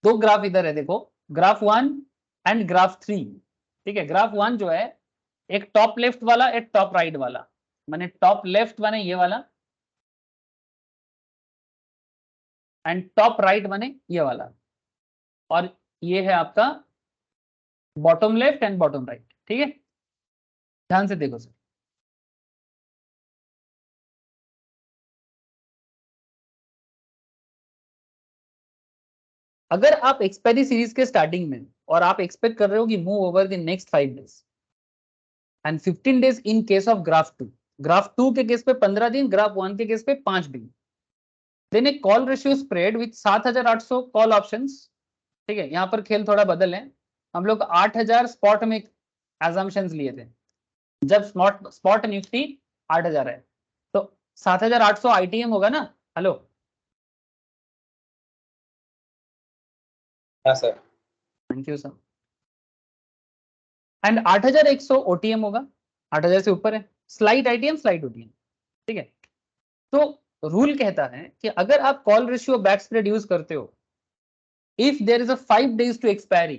दो ग्राफ इधर है देखो, ग्राफ 1 एंड ग्राफ 3. ठीक है, ग्राफ 1 जो है एक टॉप लेफ्ट वाला एक टॉप राइट वाला, माने टॉप लेफ्ट माने ये वाला एंड टॉप राइट माने ये वाला, और ये है आपका bottom left and bottom right. ठीक है, ध्यान से देखो सर. अगर आप एक्सपायरी सीरीज के स्टार्टिंग में और आप एक्सपेक्ट कर रहे हो कि move over the next 5 days and 15 days in case of graph 2 के केस पे 15 दिन, ग्राफ 1 के केस पे 5 दिन, then a call ratio spread with 7800 call options. ठीक है, यहाँ पर खेल थोड़ा बदल है, हम लोग 8000 स्पॉट में एजम्पशंस लिए थे जब स्पॉट निफ्टी 8000 है, तो 7800 आईटीएम होगा ना. हेलो, हाँ sir. Thank you sir. And 8100 OTM होगा, 8000 से ऊपर है, स्लाइट आईटीएम स्लाइट ओटीएम. ठीक है, तो रूल कहता है कि अगर आप call ratio back spread use करते हो, if there is a 5 days to expiry,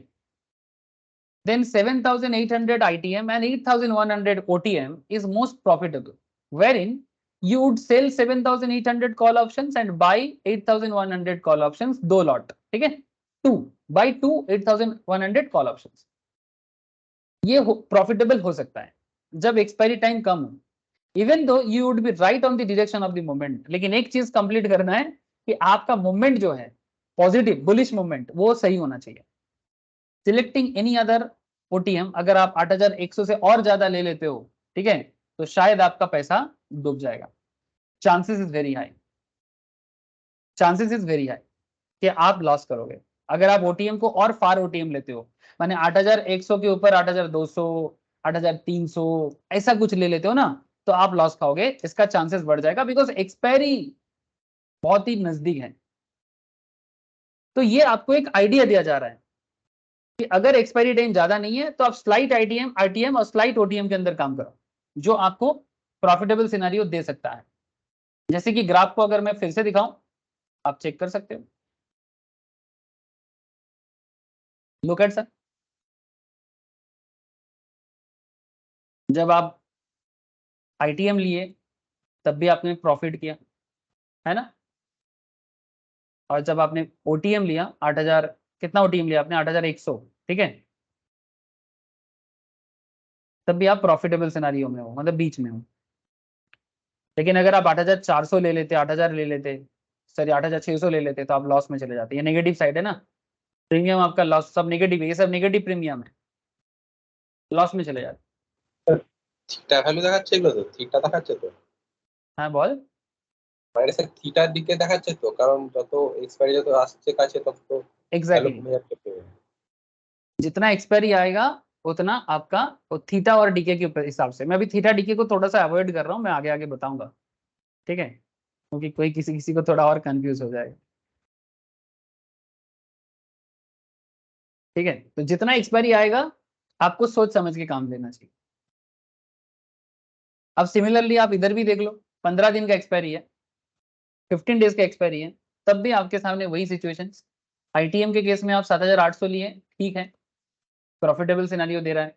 then 7800 ITM and 8100 OTM is most profitable, wherein you would sell 7800 call options and buy 8100 call options, दो लॉट. ठीक है, 2 by 2 8100 कॉल ऑप्शंस. ये profitable हो सकता है जब एक्सपायरी टाइम कम हो, even though you would be right on the direction of the movement. लेकिन एक चीज कंप्लीट करना है कि आपका मूवमेंट जो है पॉजिटिव बुलिश मूवमेंट वो सही होना चाहिए. सिलेक्टिंग एनी अदर ओटीएम, अगर आप 8100 से और ज्यादा ले लेते हो, ठीक है, तो शायद आपका पैसा डूब जाएगा. Chances is very high, chances is very high कि आप लॉस करोगे. अगर आप ओटीएम को और फार ओटीएम लेते हो, माने 8100 के ऊपर 8200 8300 ऐसा कुछ ले लेते हो ना, तो आप लॉस खाओगे. इसका चांसेस बढ़ जाएगा बिकॉज एक्सपायरी बहुत ही नजदीक है. तो ये आपको एक आइडिया दिया जा रहा है कि अगर एक्सपायरी टाइम ज्यादा नहीं है तो आप स्लाइट आईटीएम और स्लाइट ओटीएम के अंदर काम करो, जो आपको प्रॉफिटेबल सिनेरियो दे सकता है. जैसे कि ग्राफ को अगर मैं फिर से दिखाऊं, आप चेक कर सकते हो. लुक एट सर, जब आप आईटीएम लिए तब भी आपने प्रॉफिट किया है ना, और जब आपने ओटीएम लिया 8000, कितना ओटीएम लिया आपने 8100, ठीक है, तब भी आप प्रॉफिटेबल सिनेरियो में हो, मतलब बीच में हो. लेकिन अगर आप 8400 ले लेते, 8000 ले लेते, सॉरी 8600 ले लेते, तो आप लॉस में चले जाते. ये नेगेटिव साइड है ना, प्रीमियम आपका लॉस, सब नेगेटिव है, ये सब नेगेटिव प्रीमियम है, लॉस में चले जाते. থিটা ভ্যালু দেখাচ্ছে এগুলো, তো থিটা দেখাচ্ছে তো, হ্যাঁ বল. মানে স্যার থিটার দিকে দেখাচ্ছে তো, কারণ যত এক্সপায়ারি যত আসছে কাছে তত তো ভ্যালু एग्जैक्टली, কমে যাচ্ছে তো। जितना एक्सपायरी आएगा उतना आपका थीटा और डीके के हिसाब से. मैं अभी थीटा डीके को थोड़ा सा अवॉइड कर रहा हूँ, मैं आगे आगे बताऊंगा. ठीक है, क्योंकि कोई किसी किसी को थोड़ा और कंफ्यूज हो जाएगा. ठीक है, तो जितना एक्सपायरी आएगा आपको सोच समझ के काम लेना चाहिए. अब सिमिलरली आप इधर भी देख लो, 15 दिन का एक्सपायरी है, 15 डेज का एक्सपायरी है, तब भी आपके सामने वही सिचुएशन. आईटीएम के केस में आप 7800 लिए, ठीक है, प्रॉफिटेबल सिनेरियो दे रहा है.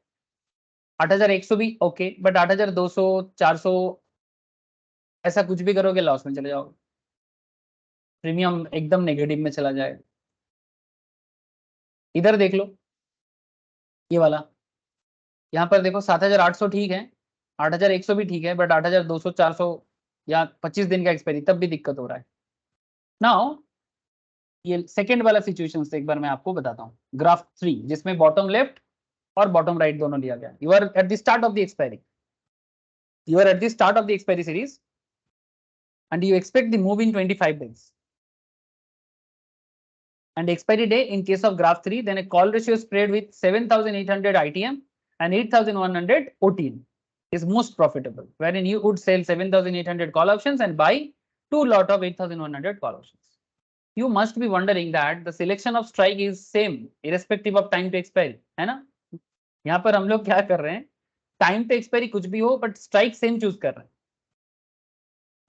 8100 भी ओके, बट 8200 400 ऐसा कुछ भी करोगे लॉस में चले जाओगे. प्रीमियम एकदम नेगेटिव में चला जाएगा। इधर देख लो ये वाला, यहाँ पर देखो 7,800 ठीक है, 8,100 भी ठीक है, बट 8,200 400 या 25 दिन का एक्सपायरी तब भी दिक्कत हो रहा है। नाउ ये सेकेंड वाला सिचुएशन से एक बार मैं आपको बताता हूँ, ग्राफ 3 जिसमें बॉटम लेफ्ट और बॉटम राइट दोनों लिया गया। You are at the start of the expiry, you are at the start of the expiry series and you expect the move in 25 days, and expiry day in case of graph 3, then a call ratio spread with 7,800 ITM and 8,100 OTM is most profitable, wherein you would sell 7,800 call options and buy 2 lot of 8,100 call options. You must be wondering that the selection of strike is same irrespective of time to expiry, है ना? यहाँ पर हम लोग क्या कर रहे हैं, टाइम पे एक्सपायरी कुछ भी हो बट स्ट्राइक सेम चूज कर रहे हैं।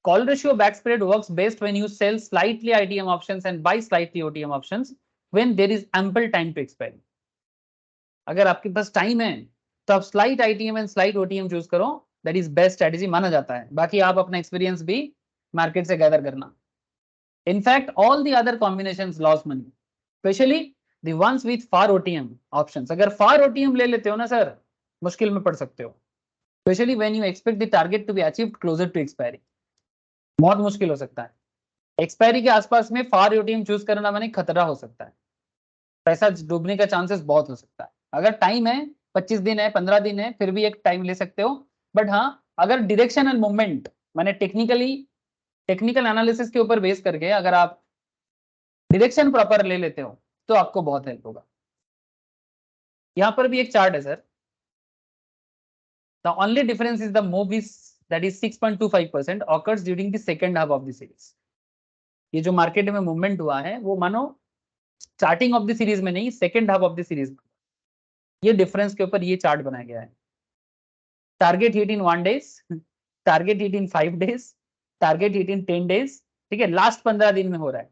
Call ratio back spread works best when you sell slightly ITM options and buy slightly OTM options when there is ample time to expiry. अगर आपके पास टाइम है तो आप slight ITM and slight OTM choose करो, that is best strategy माना जाता है। बाकी आप अपना एक्सपीरियंस भी मार्केट से गैदर करना। In fact all the other combinations loss money, specially the ones with far OTM options. अगर फार OTM ले लेते हो ना सर, मुश्किल में पड़ सकते हो, specially when you expect the target to be achieved closer to expiry. बहुत मुश्किल हो सकता है एक्सपायरी के आसपास में फार OTM चूज करना, माने खतरा हो सकता है, पैसा डूबने का चांसेस बहुत हो सकता है। अगर टाइम है 25 दिन है 15 दिन है फिर भी एक टाइम ले सकते हो, बट हाँ अगर डायरेक्शन एंड मूवमेंट माने टेक्निकल एनालिसिस के ऊपर बेस करके अगर आप डायरेक्शन प्रॉपर ले लेते हो तो आपको बहुत हेल्प होगा। यहाँ पर भी एक चार्ट है sir, the only difference is the move is that is 6.25% occurs during the second half of the series। ये जो मार्केट में मूवमेंट हुआ है वो मानो स्टार्टिंग ऑफ द सीरीज में नहीं, second half of the series में। ये डिफरेंस के ऊपर ये चार्ट बनाया गया है। Target hit in 1 days, target hit in 5 days, target hit in 10 days, ठीक है, लास्ट 15 दिन में हो रहा है।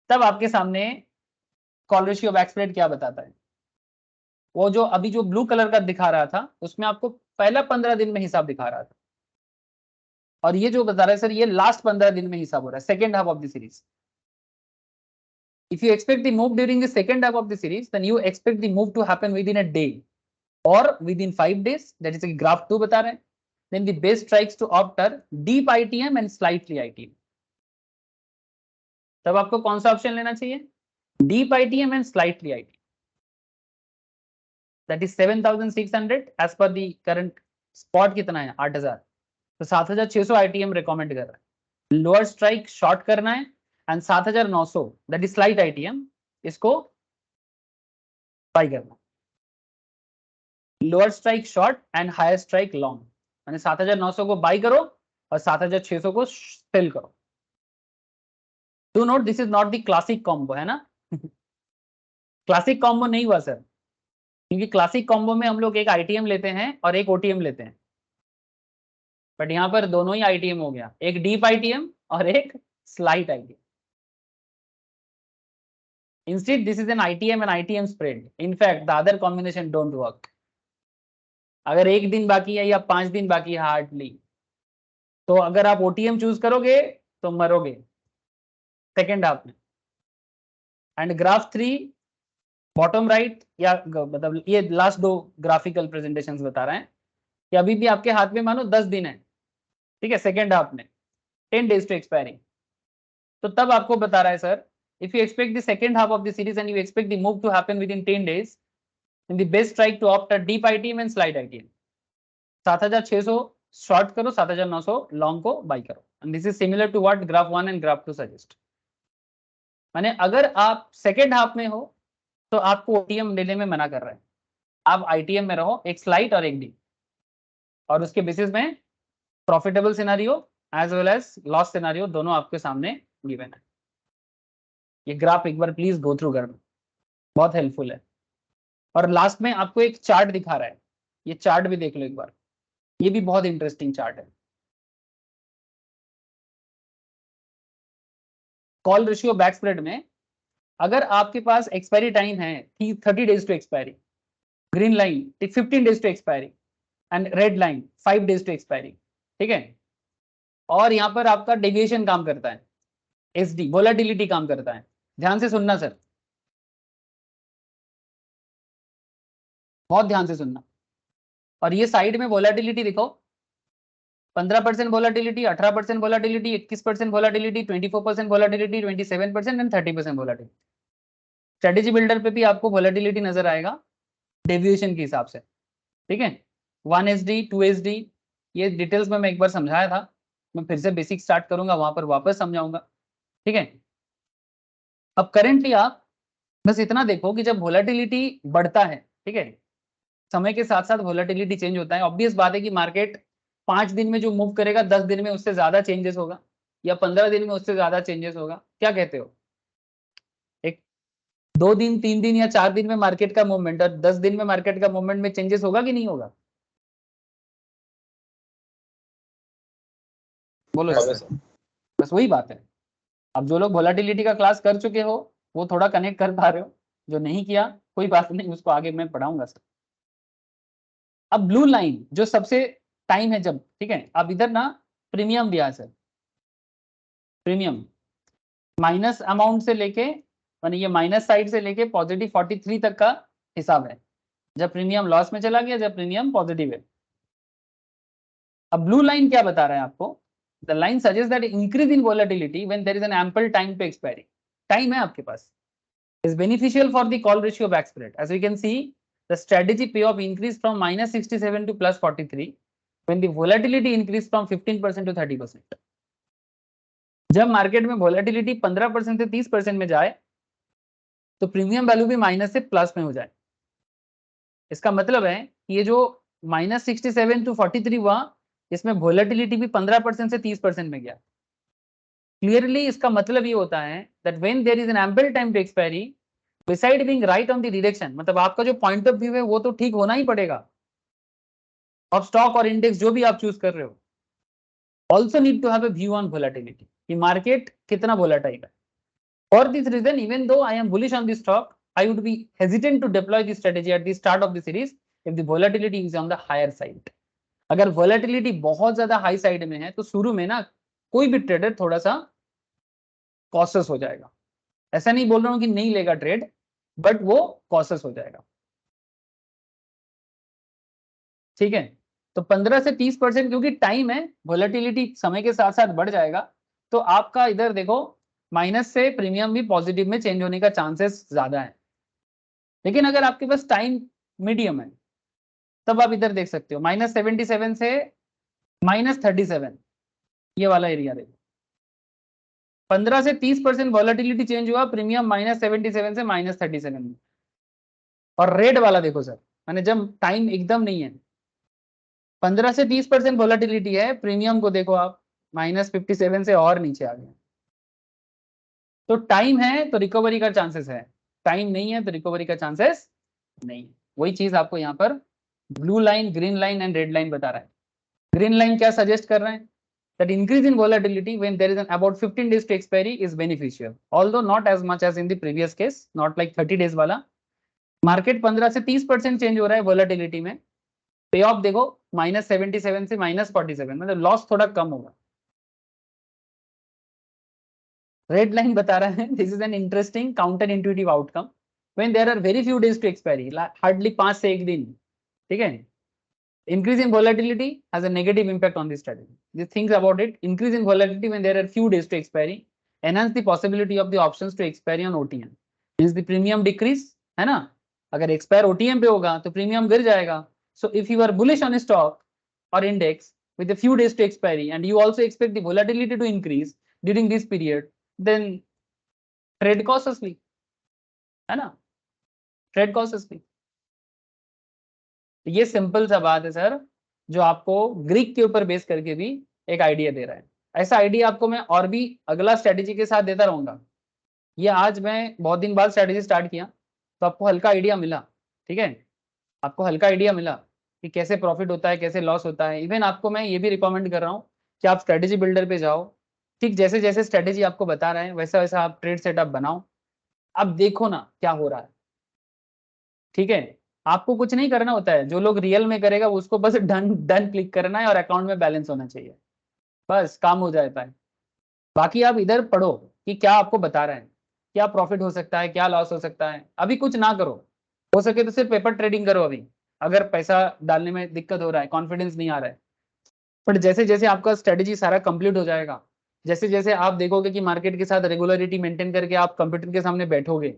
तब आपके सामने कॉल रेशियो बैक स्प्रेड क्या बताता है, वो जो अभी जो ब्लू कलर का दिखा रहा था उसमें आपको पहला 15 दिन में हिसाब दिखा रहा था, और ये जो बता रहा है सर ये लास्ट 15 दिन में हिसाब हो रहा है, second half of the series. If you expect the move during the second half of the series, then you expect the move to happen within a day or within 5 days. That is a graph 2 बता रहे हैं। Then the best strikes to opt are deep ITM and slightly ITM. तब आपको कौन सा option लेना चाहिए, deep ITM and slightly ITM. That is 7,600 as per the current spot कितना है 8,000, तो 7,600 ITM रिकमेंड कर रहा है। लोअर स्ट्राइक शॉर्ट करना है and 7,900 that is slight ITM, इसको बाय करना। Lower strike short and higher strike long, यानी 7,900 को बाय करो और 7,600 को सेल करो। Do not this is not the classic combo, है ना। क्लासिक कॉम्बो नहीं हुआ सर, क्योंकि क्लासिक कॉम्बो में हम लोग एक ITM लेते हैं और एक OTM लेते हैं, बट यहाँ पर दोनों ही ITM हो गया, एक डीप ITM और एक slight ITM। Instead, this is an ITM and ITM spread. In fact, the other combination don't work. अगर एक दिन बाकी है या 5 दिन बाकी है हार्डली, तो अगर आप OTM चूज करोगे तो मरोगे सेकेंड हाफ में। एंड ग्राफ 3 बॉटम राइट, या मतलब ये लास्ट 2 ग्राफिकल प्रेजेंटेशंस बता रहे हैं कि अभी भी आपके हाथ में मानो 10 दिन है, ठीक है, सेकेंड हाफ में 10 days टू एक्सपायरी। तो तब आपको बता रहा है sir, if you expect the second half of the series and you expect the move to happen within 10 days, then the best strike to opt are deep ITM and slight ITM। 7,600 short करो, 7,900 long को bye करो। and this is similar to what graph 1 and graph 2 suggest। माने अगर आप second half में हो तो आपको OTM लेने में मना कर रहे हैं, आप ITM में रहो, एक स्लाइट और एक डीप, और उसके बेसिस में profitable scenario as well as loss scenario दोनों आपके सामने गिवन है। ये ग्राफ एक बार प्लीज गो थ्रू करना, बहुत हेल्पफुल है। और लास्ट में आपको एक चार्ट दिखा रहा है, ये चार्ट भी देख लो एक बार, ये भी बहुत इंटरेस्टिंग चार्ट है। कॉल रेशियो बैक स्प्रेड में अगर आपके पास एक्सपायरी टाइम है 30 days to expiry, green line 15 days to expiry and red line 5 days to expiry, ठीक है, और यहाँ पर आपका डेविएशन काम करता है, SD वोलेटिलिटी काम करता है। ध्यान से सुनना सर, बहुत ध्यान से सुनना। और ये साइड में वोलेटिलिटी देखो, 15% volatility, 18% volatility, 21% volatility, 24% volatility, 27% and 30% volatility. Strategy builder पे भी आपको वोलेटिलिटी नजर आएगा डेविएशन के हिसाब से, ठीक है। 1SD 2SD ये डिटेल्स में मैं एक बार समझाया था, मैं फिर से बेसिक स्टार्ट करूंगा, वहां पर वापस समझाऊंगा, ठीक है। अब करेंटली आप बस इतना देखो कि जब वोलेटिलिटी बढ़ता है, ठीक है, समय के साथ साथ वोलेटिलिटी चेंज होता है। ऑब्वियस बात है कि मार्केट 5 दिन में जो मूव करेगा 10 दिन में उससे ज्यादा चेंजेस होगा, या 15 दिन में उससे ज्यादा चेंजेस होगा। क्या कहते हो? एक 2 दिन 3 दिन या 4 दिन में मार्केट का मूवमेंट और 10 दिन में मार्केट का मूवमेंट में चेंजेस होगा कि नहीं होगा? बोलो होगा सर। सर। बस वही बात है। अब जो लोग वोलेटिलिटी का क्लास कर चुके हो वो थोड़ा कनेक्ट कर पा रहे हो, जो नहीं किया कोई बात नहीं, उसको आगे मैं पढ़ाऊंगा सर। अब ब्लू लाइन जो सबसे टाइम है जब, ठीक है, अब इधर ना प्रीमियम दिया है सर, प्रीमियम माइनस अमाउंट से लेके, यानी ये माइनस साइड से लेके पॉजिटिव 43 तक का हिसाब है, जब प्रीमियम लॉस में चला गया, जब प्रीमियम पॉजिटिव है। अब ब्लू लाइन क्या बता रहा है आपको? The line suggest that increase in volatility when there is an ample time to expiry, time है आपके पास, is beneficial for the call ratio back spread. As we can see, the strategy payoff increased from minus 67 to plus 43 when the volatility increased from 15% to 30%. जब market में volatility 15% से 30% में जाए तो premium value भी minus से plus में हो जाए। इसका मतलब है ये जो माइनस 67 टू 43 हुआ, इसमें वोलेटिलिटी भी 15% से 30% में गया। क्लियरली इसका मतलब ये होता है that when there is an ample time to expiry beside being right on the direction, मतलब आपका जो पॉइंट ऑफ व्यू है वो तो ठीक होना ही पड़ेगा, और स्टॉक और इंडेक्स जो भी आप चूज कर रहे हो, also need to have a view on volatility कि मार्केट कितना वोलेटाइल है। For this reason even though I am bullish on this stock, I would be hesitant to deploy this strategy at the start of the series if the volatility is on the higher side. अगर volatility बहुत ज्यादा high side में है तो शुरू में ना कोई भी ट्रेडर थोड़ा सा कॉशियस हो जाएगा। ऐसा नहीं बोल रहा हूं कि नहीं लेगा ट्रेड, बट वो कॉशियस हो जाएगा, ठीक है। तो 15 से 30% क्योंकि टाइम है, वोलेटिलिटी समय के साथ साथ बढ़ जाएगा, तो आपका इधर देखो माइनस से प्रीमियम भी पॉजिटिव में चेंज होने का चांसेस ज्यादा है। लेकिन अगर आपके पास टाइम मीडियम है तब आप इधर देख सकते हो माइनस 77 से माइनस 37, ये वाला एरिया देखो, 15 से 30% वॉलेटिलिटी चेंज हुआ, प्रीमियम माइनस 77 से माइनस 37 में। और रेड वाला देखो सर, मैंने जब टाइम एकदम नहीं है, 15 से 30% वॉलेटिलिटी है, प्रीमियम को देखो आप माइनस 57 से और नीचे आ गया। तो टाइम है तो रिकवरी का चांसेस है, टाइम नहीं है तो रिकवरी का चांसेस नहीं। वही चीज आपको यहाँ पर blue line, green line and red line बता रहा है। ग्रीन लाइन क्या सजेस्ट कर रहे हैं? That increase in volatility when there is an about 15 days to expiry is beneficial, although not as much as in the previous case, not like 30 days वाला। Market 15 से 30% change हो रहा है volatility में, पे ऑफ देखो माइनस 77 से minus 47, मतलब लॉस थोड़ा कम होगा। रेड लाइन बता रहा है this is an interesting counter intuitive outcome when there are very few days to expiry, hardly 5 से 1 दिन, ठीक है। Increase in volatility has a negative impact on this strategy. Just think about it. Increase in volatility when there are few days to expiry enhance the possibility of the options to expiry on OTM. Means the premium decrease, है ना? अगर expire OTM पे होगा तो premium गिर जाएगा. So if you are bullish on a stock or index with a few days to expiry and you also expect the volatility to increase during this period, then trade cautiously, है ना? Trade cautiously. ये simple सा बात है sir, जो आपको Greek के ऊपर बेस करके भी एक आइडिया दे रहा है। ऐसा आइडिया आपको मैं और भी अगला स्ट्रेटेजी के साथ देता रहूंगा। ये आज मैं बहुत दिन बाद स्ट्रेटेजी स्टार्ट किया तो आपको हल्का आइडिया मिला, ठीक है, आपको हल्का आइडिया मिला कि कैसे प्रॉफिट होता है, कैसे लॉस होता है। इवन आपको मैं ये भी रिकमेंड कर रहा हूँ कि आप स्ट्रेटेजी बिल्डर पे जाओ, ठीक जैसे जैसे स्ट्रेटेजी आपको बता रहे हैं वैसा वैसा आप ट्रेड सेटअप बनाओ, अब देखो ना क्या हो रहा है, ठीक है। आपको कुछ नहीं करना होता है, जो लोग रियल में करेगा उसको बस डन डन क्लिक करना है और अकाउंट में बैलेंस होना चाहिए, बस काम हो जाता है। बाकी आप इधर पढ़ो कि क्या आपको बता रहा है, क्या प्रॉफिट हो सकता है, क्या लॉस हो सकता है। अभी कुछ ना करो, हो सके तो सिर्फ पेपर ट्रेडिंग करो अभी, अगर पैसा डालने में दिक्कत हो रहा है, कॉन्फिडेंस नहीं आ रहा है। बट जैसे जैसे आपका स्ट्रेटेजी सारा कंप्लीट हो जाएगा, जैसे जैसे आप देखोगे कि मार्केट के साथ रेगुलरिटी मेंटेन करके आप कंप्यूटर के सामने बैठोगे,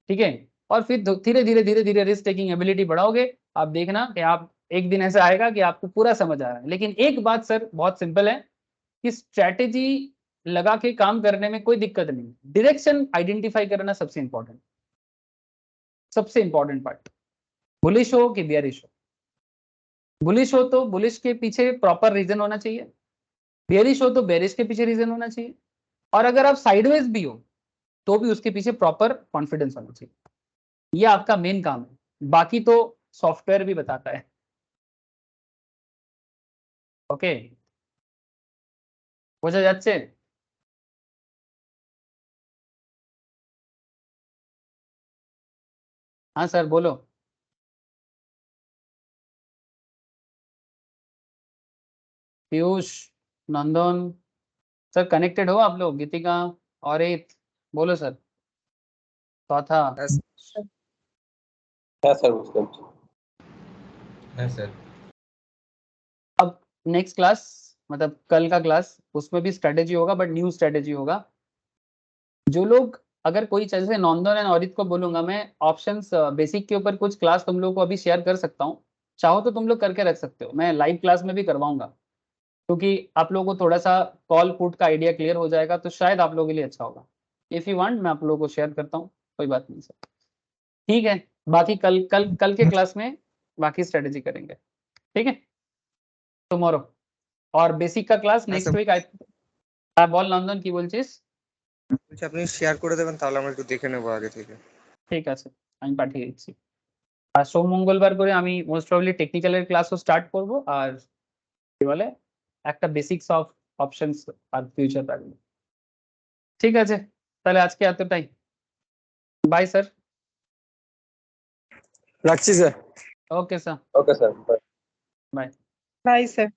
ठीक है, और फिर धीरे धीरे रिस्क टेकिंग एबिलिटी बढ़ाओगे, आप देखना कि आप एक दिन ऐसा आएगा कि आपको पूरा समझ आ रहा है। लेकिन एक बात सर बहुत सिंपल है कि स्ट्रैटेजी लगा के काम करने में कोई दिक्कत नहीं, डायरेक्शन आइडेंटिफाई करना सबसे इंपॉर्टेंट, सबसे इंपॉर्टेंट पार्ट। बुलिश हो कि बेयरिश हो, बुलिश हो तो बुलिश के पीछे प्रॉपर रीजन होना चाहिए, बेयरिश हो तो बेयरिश के पीछे रीजन होना चाहिए, और अगर आप साइडवेज भी हो तो भी उसके पीछे प्रॉपर कॉन्फिडेंस होना चाहिए। ये आपका मेन काम है, बाकी तो सॉफ्टवेयर भी बताता है। ओके, বোঝা যাচ্ছে? हाँ सर बोलो। पीयूष, नंदन, सर कनेक्टेड हो आप लोग? गीतिका और एक बोलो सर, चौथा। হ্যাঁ স্যার বুঝতে পারছি। हाँ सर। अब नेक्स्ट क्लास मतलब कल का क्लास, उसमें भी स्ट्रेटेजी होगा बट न्यू स्ट्रेटेजी होगा। जो लोग, अगर कोई जैसे नंदन एंड औरित को बोलूंगा मैं, ऑप्शंस बेसिक के ऊपर कुछ क्लास तुम लोग को अभी शेयर कर सकता हूँ, चाहो तो तुम लोग करके रख सकते हो, मैं लाइव क्लास में भी करवाऊंगा, क्योंकि आप लोगों को थोड़ा सा कॉल पुट का आइडिया क्लियर हो जाएगा, तो शायद आप लोगों के लिए अच्छा होगा। इफ यू वांट मैं आप लोगों को शेयर करता हूँ, कोई बात नहीं सर, ठीक है। बाकी कल के क्लास में बाकी स्ट्रेटेजी करेंगे, ठीक है, टुमारो। और बेसिक का क्लास नेक्स्ट वीक आई বল নন্দন কি বলছিস? বলছি আপনি শেয়ার করে দেবেন তাহলে আমরা একটু দেখে নেবো আগে থেকে। ঠিক আছে, আমি পাঠিয়ে দিচ্ছি। আর সোম মঙ্গলবার করে আমি মোস্ট প্রবাবলি টেকনিক্যালের ক্লাসও স্টার্ট করব, আর কি বলে একটা বেসিক্স অফ অপশনস আর ফিউচার রাখবো। ঠিক আছে, তাহলে আজকে এতটাই, বাই স্যার। রাখছি স্যার। Okay sir, okay sir, bye. Bye. Bye sir.